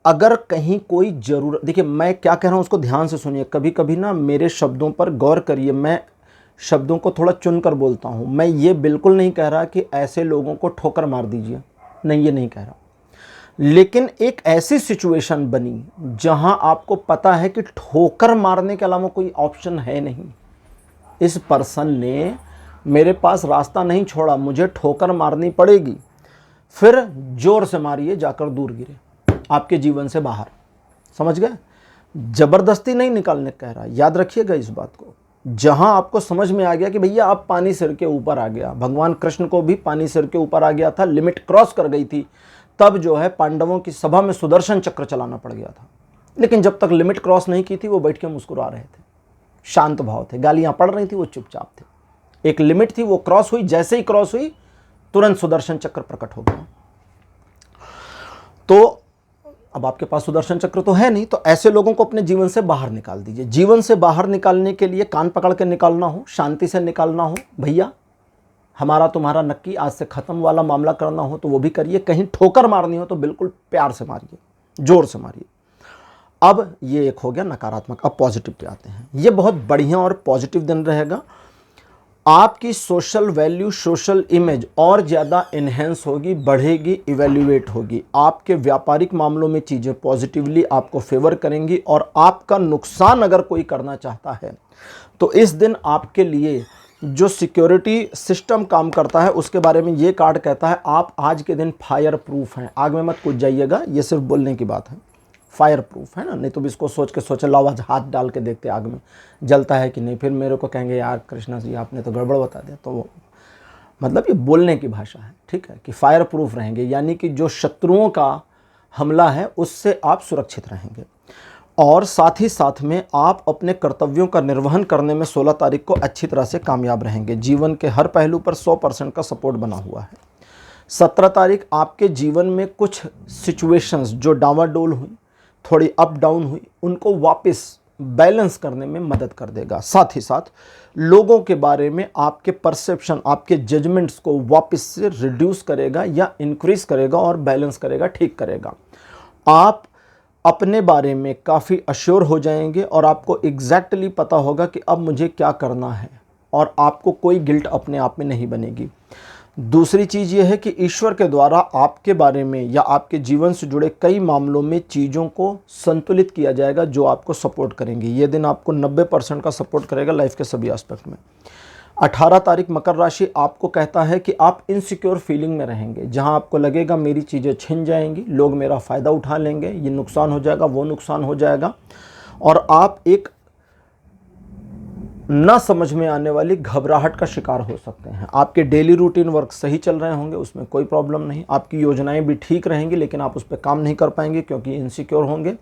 अगर कहीं कोई ज़रूरत, देखिए मैं क्या कह रहा हूँ उसको ध्यान से सुनिए। कभी कभी ना मेरे शब्दों पर गौर करिए, मैं शब्दों को थोड़ा चुनकर बोलता हूँ। मैं ये बिल्कुल नहीं कह रहा कि ऐसे लोगों को ठोकर मार दीजिए, नहीं, ये नहीं कह रहा। लेकिन एक ऐसी सिचुएशन बनी जहाँ आपको पता है कि ठोकर मारने के अलावा कोई ऑप्शन है नहीं, इस पर्सन ने मेरे पास रास्ता नहीं छोड़ा, मुझे ठोकर मारनी पड़ेगी, फिर जोर से मारिए, जाकर दूर गिरे, आपके जीवन से बाहर। समझ गए? जबरदस्ती नहीं निकालने कह रहा, याद रखिएगा इस बात को। जहां आपको समझ में आ गया कि भैया आप पानी सिर के ऊपर आ गया, भगवान कृष्ण को भी पानी सिर के ऊपर आ गया था, लिमिट क्रॉस कर गई थी, तब जो है पांडवों की सभा में सुदर्शन चक्र चलाना पड़ गया था। लेकिन जब तक लिमिट क्रॉस नहीं की थी, वो बैठ के मुस्कुरा रहे थे, शांत भाव थे, गालियां पड़ रही थी, वो चुपचाप थे। एक लिमिट थी, वो क्रॉस हुई, जैसे ही क्रॉस हुई तुरंत सुदर्शन चक्र प्रकट हो गया। तो अब आपके पास सुदर्शन चक्र तो है नहीं, तो ऐसे लोगों को अपने जीवन से बाहर निकाल दीजिए। जीवन से बाहर निकालने के लिए कान पकड़ के निकालना हो, शांति से निकालना हो, भैया हमारा तुम्हारा नक्की आज से खत्म वाला मामला करना हो तो वो भी करिए। कहीं ठोकर मारनी हो तो बिल्कुल प्यार से मारिए, जोर से मारिए। अब ये एक हो गया नकारात्मक। अब पॉजिटिव पे आते हैं। ये बहुत बढ़िया और पॉजिटिव दिन रहेगा। आपकी सोशल वैल्यू, सोशल इमेज और ज़्यादा इन्हेंस होगी, बढ़ेगी, इवेल्युएट होगी। आपके व्यापारिक मामलों में चीज़ें पॉजिटिवली आपको फेवर करेंगी, और आपका नुकसान अगर कोई करना चाहता है तो इस दिन आपके लिए जो सिक्योरिटी सिस्टम काम करता है उसके बारे में ये कार्ड कहता है, आप आज के दिन फायर प्रूफ हैं। आग में मत कूद जाइएगा, ये सिर्फ बोलने की बात है। फायर प्रूफ है ना, नहीं तो भी इसको सोच के सोचे, लाओ आज हाथ डाल के देखते आग में जलता है कि नहीं, फिर मेरे को कहेंगे यार कृष्णा जी आपने तो गड़बड़ बता दिया। तो वो मतलब ये बोलने की भाषा है, ठीक है, कि फायर प्रूफ रहेंगे, यानी कि जो शत्रुओं का हमला है उससे आप सुरक्षित रहेंगे। और साथ ही साथ में आप अपने कर्तव्यों का निर्वहन करने में 16 तारीख को अच्छी तरह से कामयाब रहेंगे। जीवन के हर पहलू पर 100% का सपोर्ट बना हुआ है। 17 तारीख आपके जीवन में कुछ सिचुएशंस जो डावाडोल हुई, थोड़ी अप डाउन हुई, उनको वापस बैलेंस करने में मदद कर देगा। साथ ही साथ लोगों के बारे में आपके परसेप्शन, आपके जजमेंट्स को वापस से रिड्यूस करेगा या इंक्रीज करेगा और बैलेंस करेगा, ठीक करेगा। आप अपने बारे में काफ़ी अश्योर हो जाएंगे और आपको एग्जैक्टली पता होगा कि अब मुझे क्या करना है, और आपको कोई गिल्ट अपने आप में नहीं बनेगी। दूसरी चीज़ ये है कि ईश्वर के द्वारा आपके बारे में या आपके जीवन से जुड़े कई मामलों में चीज़ों को संतुलित किया जाएगा जो आपको सपोर्ट करेंगे। ये दिन आपको 90% का सपोर्ट करेगा लाइफ के सभी एस्पेक्ट में। 18 तारीख मकर राशि आपको कहता है कि आप इनसिक्योर फीलिंग में रहेंगे, जहां आपको लगेगा मेरी चीज़ें छिन जाएंगी, लोग मेरा फ़ायदा उठा लेंगे, ये नुकसान हो जाएगा, वो नुकसान हो जाएगा, और आप एक ना समझ में आने वाली घबराहट का शिकार हो सकते हैं। आपके डेली रूटीन वर्क सही चल रहे होंगे, उसमें कोई प्रॉब्लम नहीं, आपकी योजनाएं भी ठीक रहेंगी, लेकिन आप उस पर काम नहीं कर पाएंगे क्योंकि इनसिक्योर होंगे।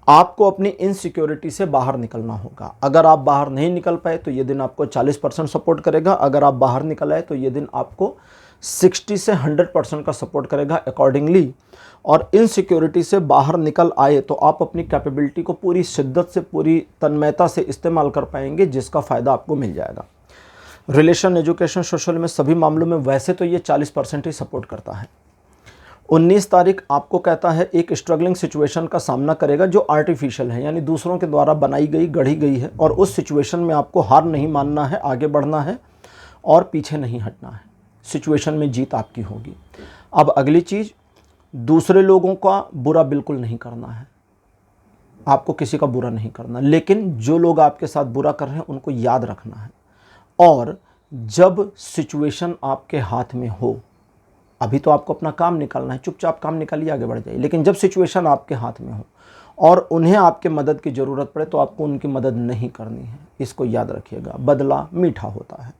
आपको अपनी इनसिक्योरिटी से बाहर निकलना होगा। अगर आप बाहर नहीं निकल पाए तो ये दिन आपको 40% सपोर्ट करेगा। अगर आप बाहर निकल आए तो ये दिन आपको 60 से 100% का सपोर्ट करेगा अकॉर्डिंगली। और इनसिक्योरिटी से बाहर निकल आए तो आप अपनी कैपेबिलिटी को पूरी शिद्दत से, पूरी तन्मयता से इस्तेमाल कर पाएंगे, जिसका फ़ायदा आपको मिल जाएगा। रिलेशन, एजुकेशन, सोशल में सभी मामलों में वैसे तो ये 40% ही सपोर्ट करता है। 19 तारीख आपको कहता है एक स्ट्रगलिंग सिचुएशन का सामना करेगा जो आर्टिफिशियल है, यानी दूसरों के द्वारा बनाई गई, गढ़ी गई है, और उस सिचुएशन में आपको हार नहीं मानना है, आगे बढ़ना है और पीछे नहीं हटना है। सिचुएशन में जीत आपकी होगी। अब अगली चीज़, दूसरे लोगों का बुरा बिल्कुल नहीं करना है, आपको किसी का बुरा नहीं करना, लेकिन जो लोग आपके साथ बुरा कर रहे हैं उनको याद रखना है। और जब सिचुएशन आपके हाथ में हो, अभी तो आपको अपना काम निकालना है, चुपचाप काम निकालिए, आगे बढ़ जाइए, लेकिन जब सिचुएशन आपके हाथ में हो और उन्हें आपके मदद की ज़रूरत पड़े तो आपको उनकी मदद नहीं करनी है। इसको याद रखिएगा, बदला मीठा होता है।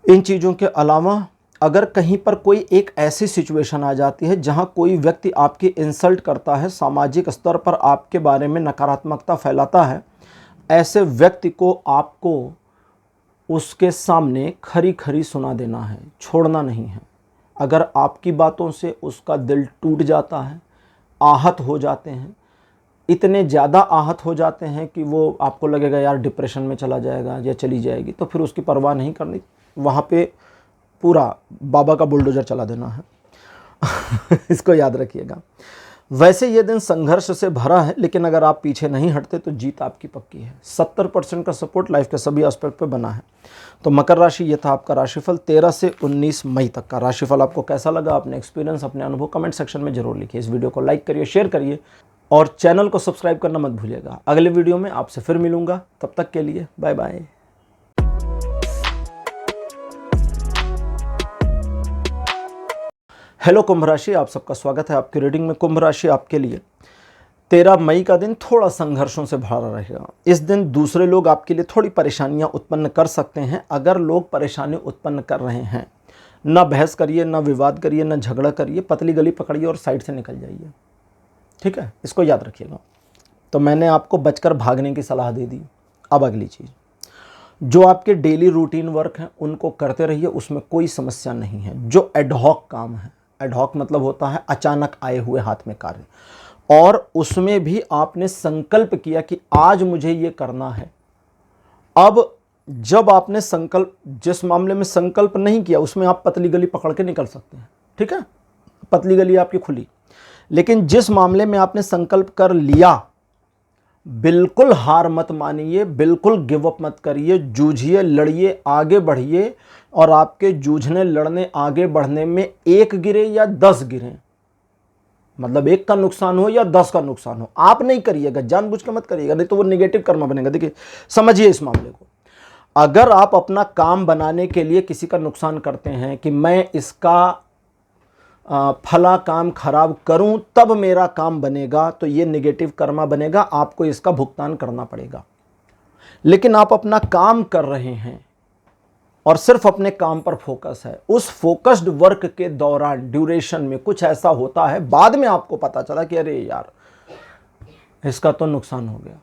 इन चीज़ों के अलावा अगर कहीं पर कोई एक ऐसी सिचुएशन आ जाती है जहां कोई व्यक्ति आपकी इंसल्ट करता है, सामाजिक स्तर पर आपके बारे में नकारात्मकता फैलाता है, ऐसे व्यक्ति को आपको उसके सामने खरी खरी सुना देना है, छोड़ना नहीं है। अगर आपकी बातों से उसका दिल टूट जाता है, आहत हो जाते हैं, इतने ज़्यादा आहत हो जाते हैं कि वो आपको लगेगा यार डिप्रेशन में चला जाएगा या चली जाएगी, तो फिर उसकी परवाह नहीं करनी, वहाँ पे पूरा बाबा का बुलडोजर चला देना है। इसको याद रखिएगा। वैसे ये दिन संघर्ष से भरा है, लेकिन अगर आप पीछे नहीं हटते तो जीत आपकी पक्की है। 70% का सपोर्ट लाइफ के सभी एस्पेक्ट पे बना है। तो मकर राशि, ये था आपका राशिफल 13 से 19 मई तक का राशिफल। आपको कैसा लगा, अपने एक्सपीरियंस, अपने अनुभव कमेंट सेक्शन में जरूर लिखिए। इस वीडियो को लाइक करिए, शेयर करिए और चैनल को सब्सक्राइब करना मत भूलिएगा। अगले वीडियो में आपसे फिर मिलूंगा, तब तक के लिए बाय बाय। हेलो कुंभ राशि, आप सबका स्वागत है आपकी रीडिंग में। कुंभ राशि आपके लिए 13 मई का दिन थोड़ा संघर्षों से भरा रहेगा। इस दिन दूसरे लोग आपके लिए थोड़ी परेशानियां उत्पन्न कर सकते हैं। अगर लोग परेशानी उत्पन्न कर रहे हैं, ना बहस करिए, ना विवाद करिए, ना झगड़ा करिए, पतली गली पकड़िए और साइड से निकल जाइए, ठीक है, इसको याद रखिएगा। तो मैंने आपको बचकर भागने की सलाह दे दी। अब अगली चीज़, जो आपके डेली रूटीन वर्क हैं उनको करते रहिए, उसमें कोई समस्या नहीं है। जो एडहॉक काम है, एडहॉक मतलब होता है अचानक आए हुए हाथ में कार्य, और उसमें भी आपने संकल्प किया कि आज मुझे ये करना है। अब जब आपने संकल्प, जिस मामले में संकल्प नहीं किया उसमें आप पतली गली पकड़ के निकल सकते हैं, ठीक है, पतली गली आपकी खुली। लेकिन जिस मामले में आपने संकल्प कर लिया, बिल्कुल हार मत मानिए, बिल्कुल गिव अप मत करिए, जूझिए, लड़िए, आगे बढ़िए। और आपके जूझने, लड़ने, आगे बढ़ने में एक गिरे या 10 गिरे, मतलब एक का नुकसान हो या 10 का नुकसान हो, आप नहीं करिएगा, जानबूझ के मत करिएगा, नहीं तो वो नेगेटिव कर्म बनेगा। देखिए, समझिए इस मामले को। अगर आप अपना काम बनाने के लिए किसी का नुकसान करते हैं कि मैं इसका फला काम खराब करूं तब मेरा काम बनेगा, तो ये नेगेटिव कर्मा बनेगा, आपको इसका भुगतान करना पड़ेगा। लेकिन आप अपना काम कर रहे हैं और सिर्फ अपने काम पर फोकस है, उस फोकस्ड वर्क के दौरान, ड्यूरेशन में कुछ ऐसा होता है, बाद में आपको पता चला कि अरे यार इसका तो नुकसान हो गया,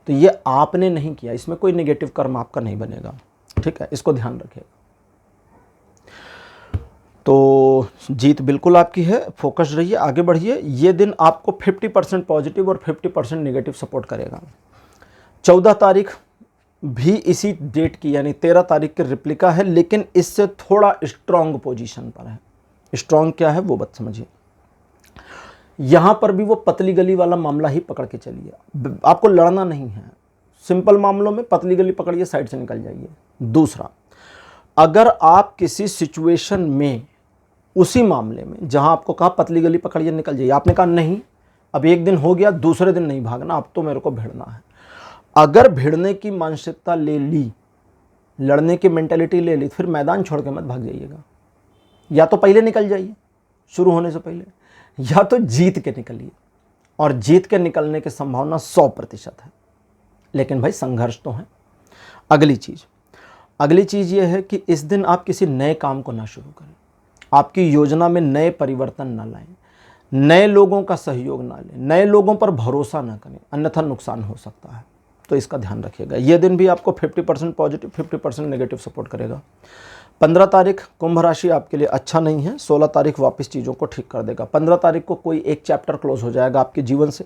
तो ये आपने नहीं किया, इसमें कोई नेगेटिव कर्म आपका नहीं बनेगा, ठीक है, इसको ध्यान रखिएगा। तो जीत बिल्कुल आपकी है, फोकस रहिए, आगे बढ़िए। ये दिन आपको 50% पॉजिटिव और 50% नेगेटिव सपोर्ट करेगा। 14 तारीख भी इसी डेट की, यानी 13 तारीख की रिप्लिका है, लेकिन इससे थोड़ा स्ट्रॉन्ग पोजीशन पर है। स्ट्रॉन्ग क्या है वो बात समझिए। यहाँ पर भी वो पतली गली वाला मामला ही पकड़ के चलिए, आपको लड़ना नहीं है। सिंपल मामलों में पतली गली पकड़िए, साइड से निकल जाइए। दूसरा, अगर आप किसी सिचुएशन में उसी मामले में जहां आपको कहा पतली गली पकड़िए निकल जाइए, आपने कहा नहीं अब एक दिन हो गया, दूसरे दिन नहीं भागना, अब तो मेरे को भिड़ना है। अगर भिड़ने की मानसिकता ले ली, लड़ने की मेंटेलिटी ले ली, फिर मैदान छोड़ के मत भाग जाइएगा। या तो पहले निकल जाइए शुरू होने से पहले, या तो जीत के निकलिए, और जीत के निकलने की संभावना 100% है। लेकिन भाई संघर्ष तो है। अगली चीज़ ये है कि इस दिन आप किसी नए काम को ना शुरू करें, आपकी योजना में नए परिवर्तन ना लाएं, नए लोगों का सहयोग ना लें, नए लोगों पर भरोसा ना करें, अन्यथा नुकसान हो सकता है। तो इसका ध्यान रखिएगा। ये दिन भी आपको 50% पॉजिटिव 50% नेगेटिव सपोर्ट करेगा। 15 तारीख कुंभ राशि आपके लिए अच्छा नहीं है। 16 तारीख वापस चीज़ों को ठीक कर देगा। 15 तारीख को कोई एक चैप्टर क्लोज हो जाएगा आपके जीवन से।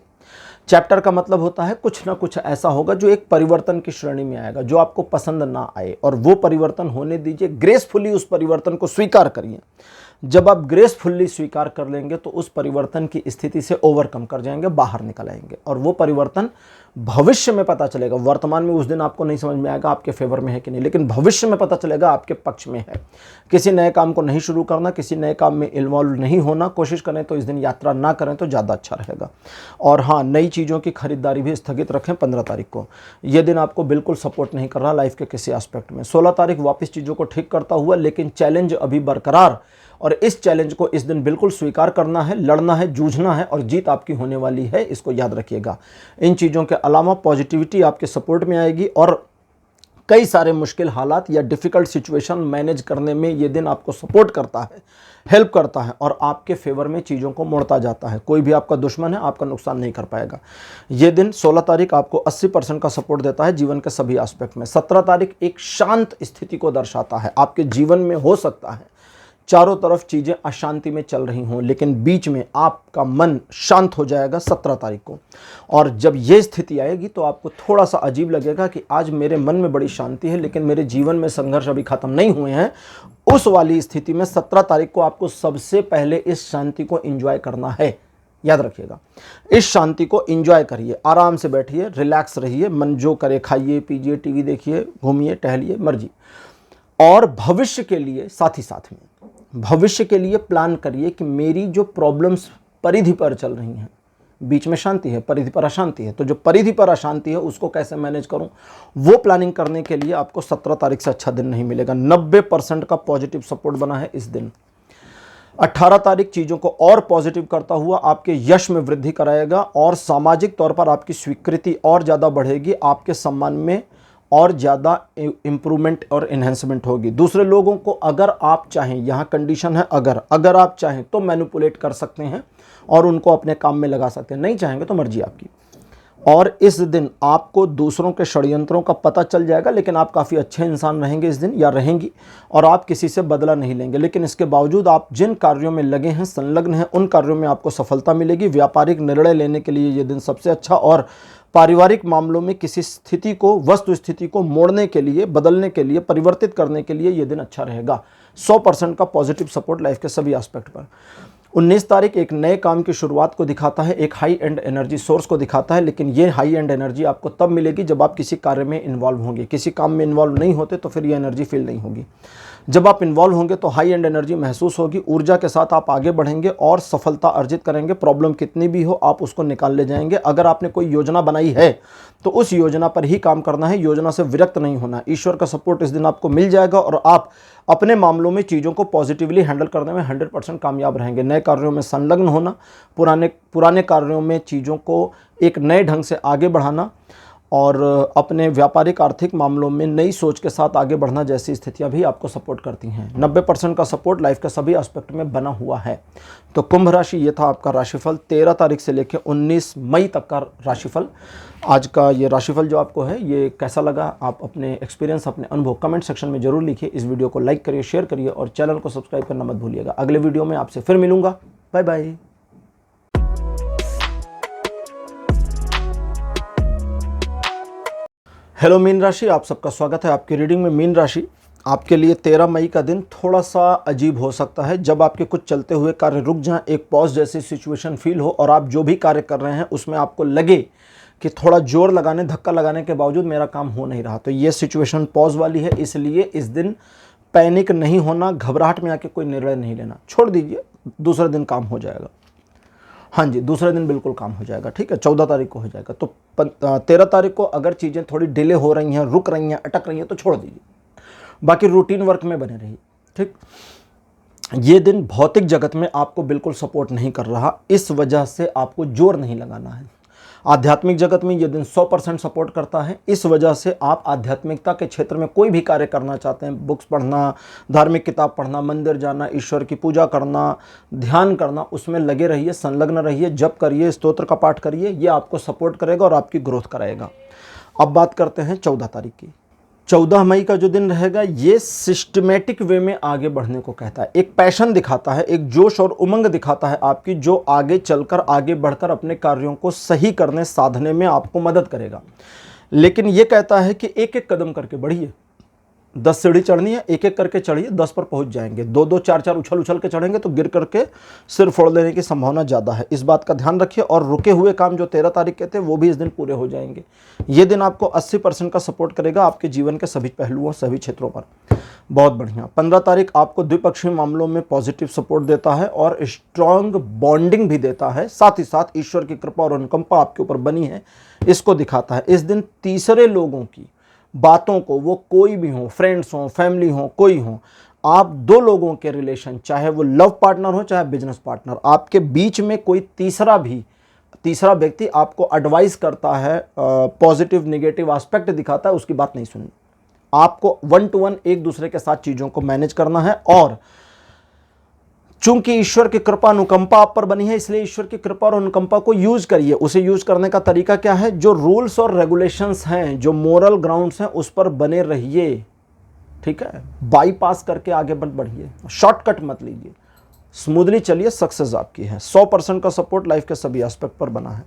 चैप्टर का मतलब होता है कुछ ना कुछ ऐसा होगा जो एक परिवर्तन की श्रेणी में आएगा, जो आपको पसंद ना आए, और वो परिवर्तन होने दीजिए। ग्रेसफुली उस परिवर्तन को स्वीकार करिए। जब आप ग्रेसफुली स्वीकार कर लेंगे तो उस परिवर्तन की स्थिति से ओवरकम कर जाएंगे, बाहर निकल आएंगे, और वो परिवर्तन भविष्य में पता चलेगा। वर्तमान में उस दिन आपको नहीं समझ में आएगा आपके फेवर में है कि नहीं, लेकिन भविष्य में पता चलेगा आपके पक्ष में है। किसी नए काम को नहीं शुरू करना, किसी नए काम में इन्वॉल्व नहीं होना, कोशिश करें तो इस दिन यात्रा ना करें तो ज़्यादा अच्छा रहेगा। और हाँ, नई चीज़ों की खरीदारी भी स्थगित रखें 15 तारीख को। यह दिन आपको बिल्कुल सपोर्ट नहीं कर रहा लाइफ के किसी एस्पेक्ट में। 16 तारीख वापस चीज़ों को ठीक करता हुआ, लेकिन चैलेंज अभी बरकरार, और इस चैलेंज को इस दिन बिल्कुल स्वीकार करना है, लड़ना है, जूझना है, और जीत आपकी होने वाली है, इसको याद रखिएगा। इन चीज़ों के अलावा पॉजिटिविटी आपके सपोर्ट में आएगी, और कई सारे मुश्किल हालात या डिफ़िकल्ट सिचुएशन मैनेज करने में ये दिन आपको सपोर्ट करता है, हेल्प करता है, और आपके फेवर में चीज़ों को मोड़ता जाता है। कोई भी आपका दुश्मन है आपका नुकसान नहीं कर पाएगा। ये दिन 16 तारीख आपको 80% का सपोर्ट देता है जीवन के सभी एस्पेक्ट में। 17 तारीख एक शांत स्थिति को दर्शाता है। आपके जीवन में हो सकता है चारों तरफ चीज़ें अशांति में चल रही हों, लेकिन बीच में आपका मन शांत हो जाएगा 17 तारीख को। और जब ये स्थिति आएगी तो आपको थोड़ा सा अजीब लगेगा कि आज मेरे मन में बड़ी शांति है, लेकिन मेरे जीवन में संघर्ष अभी ख़त्म नहीं हुए हैं। उस वाली स्थिति में 17 तारीख को आपको सबसे पहले इस शांति को एंजॉय करना है। याद रखिएगा, इस शांति को एंजॉय करिए, आराम से बैठिए, रिलैक्स रहिए, मन जो करे खाइए पीजिए, टीवी देखिए, घूमिए टहलिए, मर्जी। और भविष्य के लिए साथ ही साथ में भविष्य के लिए प्लान करिए कि मेरी जो प्रॉब्लम्स परिधि पर चल रही हैं, बीच में शांति है, परिधि पर अशांति है, तो जो परिधि पर अशांति है उसको कैसे मैनेज करूं, वो प्लानिंग करने के लिए आपको 17 तारीख से अच्छा दिन नहीं मिलेगा। 90% का पॉजिटिव सपोर्ट बना है इस दिन। 18 तारीख चीज़ों को और पॉजिटिव करता हुआ आपके यश में वृद्धि कराएगा, और सामाजिक तौर पर आपकी स्वीकृति और ज़्यादा बढ़ेगी, आपके सम्मान में और ज़्यादा इम्प्रूवमेंट और इन्हेंसमेंट होगी। दूसरे लोगों को अगर आप चाहें, यहाँ कंडीशन है अगर आप चाहें तो मैनिपुलेट कर सकते हैं और उनको अपने काम में लगा सकते हैं, नहीं चाहेंगे तो मर्जी आपकी। और इस दिन आपको दूसरों के षड्यंत्रों का पता चल जाएगा, लेकिन आप काफ़ी अच्छे इंसान रहेंगे इस दिन, या रहेंगी, और आप किसी से बदला नहीं लेंगे। लेकिन इसके बावजूद आप जिन कार्यों में लगे हैं, संलग्न हैं, उन कार्यों में आपको सफलता मिलेगी। व्यापारिक निर्णय लेने के लिए ये दिन सबसे अच्छा, और पारिवारिक मामलों में किसी स्थिति को, वस्तु स्थिति को मोड़ने के लिए, बदलने के लिए, परिवर्तित करने के लिए ये दिन अच्छा रहेगा। 100% का पॉजिटिव सपोर्ट लाइफ के सभी एस्पेक्ट पर। 19 तारीख एक नए काम की शुरुआत को दिखाता है, एक हाई एंड एनर्जी सोर्स को दिखाता है, लेकिन ये हाई एंड एनर्जी आपको तब मिलेगी जब आप किसी कार्य में इन्वॉल्व होंगे। किसी काम में इन्वॉल्व नहीं होते तो फिर ये एनर्जी फील नहीं होगी। जब आप इन्वॉल्व होंगे तो हाई एंड एनर्जी महसूस होगी, ऊर्जा के साथ आप आगे बढ़ेंगे और सफलता अर्जित करेंगे। प्रॉब्लम कितनी भी हो आप उसको निकाल ले जाएंगे। अगर आपने कोई योजना बनाई है तो उस योजना पर ही काम करना है, योजना से विरक्त नहीं होना। ईश्वर का सपोर्ट इस दिन आपको मिल जाएगा और आप अपने मामलों में चीज़ों को पॉजिटिवली हैंडल करने में 100% कामयाब रहेंगे। नए कार्यों में संलग्न होना, पुराने कार्यों में चीज़ों को एक नए ढंग से आगे बढ़ाना और अपने व्यापारिक आर्थिक मामलों में नई सोच के साथ आगे बढ़ना जैसी स्थितियां भी आपको सपोर्ट करती हैं। 90% का सपोर्ट लाइफ के सभी एस्पेक्ट में बना हुआ है। तो कुंभ राशि ये था आपका राशिफल 13 तारीख से लेकर 19 मई तक का राशिफल। आज का ये राशिफल जो आपको है ये कैसा लगा, आप अपने एक्सपीरियंस, अपने अनुभव कमेंट सेक्शन में जरूर लिखिए। इस वीडियो को लाइक करिए, शेयर करिए और चैनल को सब्सक्राइब करना मत भूलिएगा। अगले वीडियो में आपसे फिर मिलूंगा। Bye bye. हेलो मीन राशि, आप सबका स्वागत है आपकी रीडिंग में। मीन राशि आपके लिए 13 मई का दिन थोड़ा सा अजीब हो सकता है। जब आपके कुछ चलते हुए कार्य रुक जाएं, एक पॉज जैसी सिचुएशन फील हो और आप जो भी कार्य कर रहे हैं उसमें आपको लगे कि थोड़ा जोर लगाने, धक्का लगाने के बावजूद मेरा काम हो नहीं रहा, तो ये सिचुएशन पॉज वाली है। इसलिए इस दिन पैनिक नहीं होना, घबराहट में आके कोई निर्णय नहीं लेना, छोड़ दीजिए, दूसरे दिन काम हो जाएगा। हाँ जी, दूसरे दिन बिल्कुल काम हो जाएगा, ठीक है, 14 तारीख को हो जाएगा। तो 13 तारीख को अगर चीज़ें थोड़ी डिले हो रही हैं, रुक रही हैं, अटक रही हैं, तो छोड़ दीजिए, बाकी रूटीन वर्क में बने रहिए, ठीक। ये दिन भौतिक जगत में आपको बिल्कुल सपोर्ट नहीं कर रहा, इस वजह से आपको जोर नहीं लगाना है। आध्यात्मिक जगत में ये दिन 100% सपोर्ट करता है, इस वजह से आप आध्यात्मिकता के क्षेत्र में कोई भी कार्य करना चाहते हैं, बुक्स पढ़ना, धार्मिक किताब पढ़ना, मंदिर जाना, ईश्वर की पूजा करना, ध्यान करना, उसमें लगे रहिए, संलग्न रहिए, जप करिए, स्तोत्र का पाठ करिए, ये आपको सपोर्ट करेगा और आपकी ग्रोथ कराएगा। अब बात करते हैं 14 तारीख की। 14 मई का जो दिन रहेगा ये सिस्टमेटिक वे में आगे बढ़ने को कहता है, एक पैशन दिखाता है, एक जोश और उमंग दिखाता है आपकी, जो आगे चलकर, आगे बढ़कर अपने कार्यों को सही करने, साधने में आपको मदद करेगा। लेकिन ये कहता है कि एक एक कदम करके बढ़िए, 10 सीढ़ी चढ़नी है, एक एक करके चढ़िए, 10 पर पहुंच जाएंगे। 2-2, 4-4 उछल उछल के चढ़ेंगे तो गिर करके सिर फोड़ लेने की संभावना ज़्यादा है, इस बात का ध्यान रखिए। और रुके हुए काम जो 13 तारीख के थे वो भी इस दिन पूरे हो जाएंगे। ये दिन आपको 80% का सपोर्ट करेगा आपके जीवन के सभी पहलुओं, सभी क्षेत्रों पर, बहुत बढ़िया। 15 तारीख आपको द्विपक्षीय मामलों में पॉजिटिव सपोर्ट देता है और स्ट्रॉन्ग बॉन्डिंग भी देता है, साथ ही साथ ईश्वर की कृपा और अनुकंपा आपके ऊपर बनी है, इसको दिखाता है। इस दिन तीसरे लोगों की बातों को, वो कोई भी हो, फ्रेंड्स हो, फैमिली हो, कोई हो, आप दो लोगों के रिलेशन, चाहे वो लव पार्टनर हो चाहे बिजनेस पार्टनर, आपके बीच में कोई तीसरा व्यक्ति आपको एडवाइस करता है, पॉजिटिव नेगेटिव एस्पेक्ट दिखाता है, उसकी बात नहीं सुननी। आपको 1 to 1 एक दूसरे के साथ चीज़ों को मैनेज करना है। और चूंकि ईश्वर की कृपा अनुकंपा आप पर बनी है, इसलिए ईश्वर की कृपा और अनुकंपा को यूज करिए। उसे यूज करने का तरीका क्या है? जो रूल्स और रेगुलेशंस हैं, जो मोरल ग्राउंड्स हैं, उस पर बने रहिए, ठीक है। बाईपास करके आगे मत बढ़िए, शॉर्टकट मत लीजिए, स्मूथली चलिए, सक्सेस आपकी है। 100% का सपोर्ट लाइफ के सभी एस्पेक्ट पर बना है।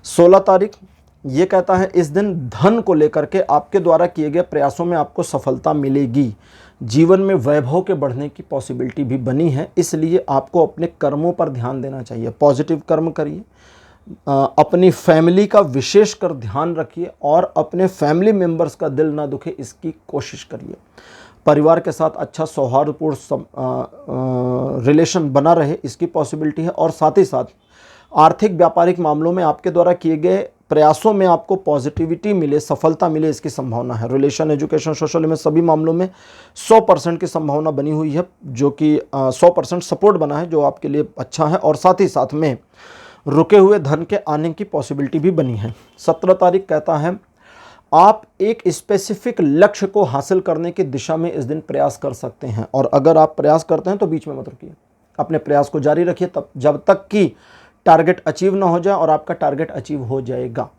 16 तारीख ये कहता है इस दिन धन को लेकर के आपके द्वारा किए गए प्रयासों में आपको सफलता मिलेगी। जीवन में वैभव के बढ़ने की पॉसिबिलिटी भी बनी है, इसलिए आपको अपने कर्मों पर ध्यान देना चाहिए। पॉजिटिव कर्म करिए, अपनी फैमिली का विशेष कर ध्यान रखिए और अपने फैमिली मेंबर्स का दिल ना दुखे इसकी कोशिश करिए। परिवार के साथ अच्छा सौहार्दपूर्ण रिलेशन बना रहे, इसकी पॉसिबिलिटी है। और साथ ही साथ आर्थिक व्यापारिक मामलों में आपके द्वारा किए गए प्रयासों में आपको पॉजिटिविटी मिले, सफलता मिले, इसकी संभावना है। रिलेशन, एजुकेशन, सोशल में सभी मामलों में 100% की संभावना बनी हुई है, जो कि 100% सपोर्ट बना है, जो आपके लिए अच्छा है। और साथ ही साथ में रुके हुए धन के आने की पॉसिबिलिटी भी बनी है। 17 तारीख कहता है आप एक स्पेसिफिक लक्ष्य को हासिल करने की दिशा में इस दिन प्रयास कर सकते हैं। और अगर आप प्रयास करते हैं तो बीच में मत रुकिए, अपने प्रयास को जारी रखिए तब जब तक कि टारगेट अचीव ना हो जाए, और आपका टारगेट अचीव हो जाएगा।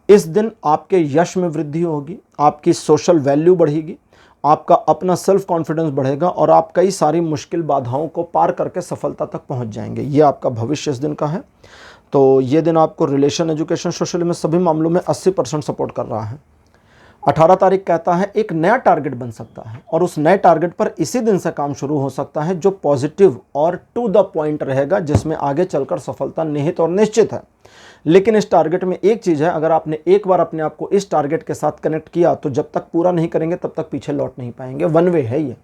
इस दिन आपके यश में वृद्धि होगी, आपकी सोशल वैल्यू बढ़ेगी, आपका अपना सेल्फ कॉन्फिडेंस बढ़ेगा और आप कई सारी मुश्किल बाधाओं को पार करके सफलता तक पहुंच जाएंगे। ये आपका भविष्य इस दिन का है। तो ये दिन आपको रिलेशन, एजुकेशन, सोशल में सभी मामलों में 80% सपोर्ट कर रहा है। 18 तारीख कहता है एक नया टारगेट बन सकता है और उस नए टारगेट पर इसी दिन से काम शुरू हो सकता है, जो पॉजिटिव और टू द पॉइंट रहेगा, जिसमें आगे चलकर सफलता निहित और निश्चित है। लेकिन इस टारगेट में एक चीज़ है, अगर आपने एक बार अपने आप को इस टारगेट के साथ कनेक्ट किया तो जब तक पूरा नहीं करेंगे तब तक पीछे लौट नहीं पाएंगे। वन वे है ये,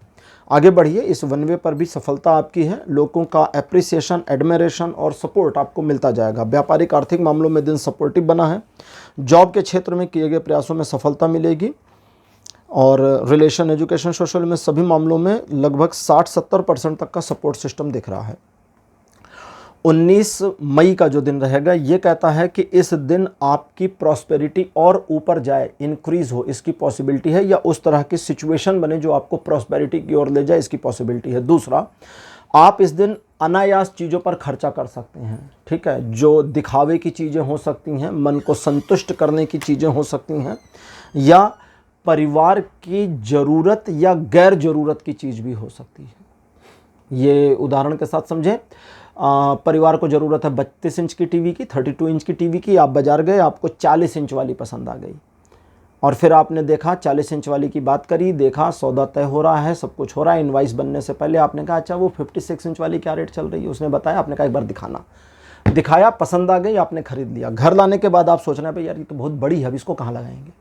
आगे बढ़िए, इस वन वे पर भी सफलता आपकी है। लोगों का एप्रिसिएशन, एडमिरेशन और सपोर्ट आपको मिलता जाएगा। व्यापारिक आर्थिक मामलों में दिन सपोर्टिव बना है। जॉब के क्षेत्र में किए गए प्रयासों में सफलता मिलेगी और रिलेशन, एजुकेशन, सोशल में सभी मामलों में लगभग 60-70% तक का सपोर्ट सिस्टम दिख रहा है। 19 मई का जो दिन रहेगा ये कहता है कि इस दिन आपकी प्रॉस्पेरिटी और ऊपर जाए, इंक्रीज हो, इसकी पॉसिबिलिटी है, या उस तरह की सिचुएशन बने जो आपको प्रॉस्पेरिटी की ओर ले जाए, इसकी पॉसिबिलिटी है। दूसरा, आप इस दिन अनायास चीज़ों पर खर्चा कर सकते हैं, ठीक है। जो दिखावे की चीज़ें हो सकती हैं, मन को संतुष्ट करने की चीज़ें हो सकती हैं, या परिवार की ज़रूरत या गैर ज़रूरत की चीज़ भी हो सकती है। ये उदाहरण के साथ समझें। परिवार को ज़रूरत है 32 इंच की टीवी की, 32 इंच की टीवी की, आप बाज़ार गए, आपको 40 इंच वाली पसंद आ गई और फिर आपने देखा 40 इंच वाली की बात करी, देखा सौदा तय हो रहा है, सब कुछ हो रहा है। इनवाइस बनने से पहले आपने कहा अच्छा वो 56 इंच वाली क्या रेट चल रही है, उसने बताया, आपने कहा एक बार दिखाना, दिखाया, पसंद आ गई, आपने खरीद लिया। घर लाने के बाद आप सोच रहे हैं भाई यार ये तो बहुत बड़ी है, अब इसको कहाँ लगाएंगे,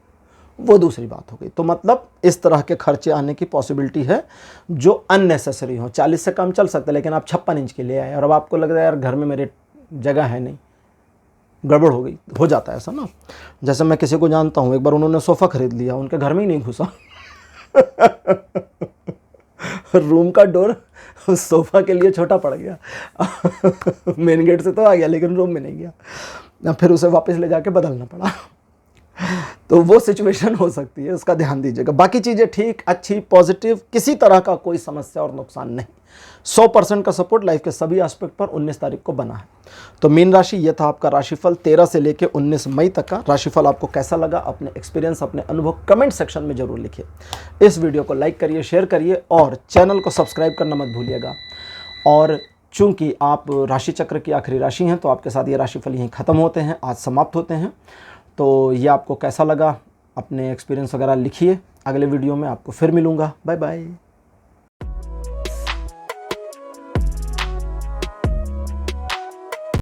वो दूसरी बात हो गई। तो मतलब इस तरह के खर्चे आने की पॉसिबिलिटी है जो अननेसेसरी हो। 40 से कम चल सकता है, लेकिन आप 56 इंच के ले आए और अब आपको लग रहा है यार घर में मेरे जगह है नहीं, गड़बड़ हो गई, हो जाता है ऐसा ना। जैसे मैं किसी को जानता हूँ, एक बार उन्होंने सोफ़ा खरीद लिया, उनके घर में ही नहीं घुसा रूम का डोर सोफ़ा के लिए छोटा पड़ गया मेन गेट से तो आ गया लेकिन रूम में नहीं गया, फिर उसे वापस ले जाके बदलना पड़ा तो वो सिचुएशन हो सकती है, उसका ध्यान दीजिएगा। बाकी चीज़ें ठीक, अच्छी, पॉजिटिव, किसी तरह का कोई समस्या और नुकसान नहीं। 100% का सपोर्ट लाइफ के सभी एस्पेक्ट पर 19 तारीख को बना है। तो मीन राशि, ये था आपका राशिफल 13 से लेकर 19 मई तक का। राशिफल आपको कैसा लगा, अपने एक्सपीरियंस, अपने अनुभव कमेंट सेक्शन में जरूर लिखिए। इस वीडियो को लाइक करिए, शेयर करिए और चैनल को सब्सक्राइब करना मत भूलिएगा। और चूंकि आप राशि चक्र की आखिरी राशि हैं, तो आपके साथ ये राशिफल यहीं ख़त्म होते हैं, आज समाप्त होते हैं। तो ये आपको कैसा लगा, अपने एक्सपीरियंस वगैरह लिखिए। अगले वीडियो में आपको फिर मिलूँगा। Bye bye.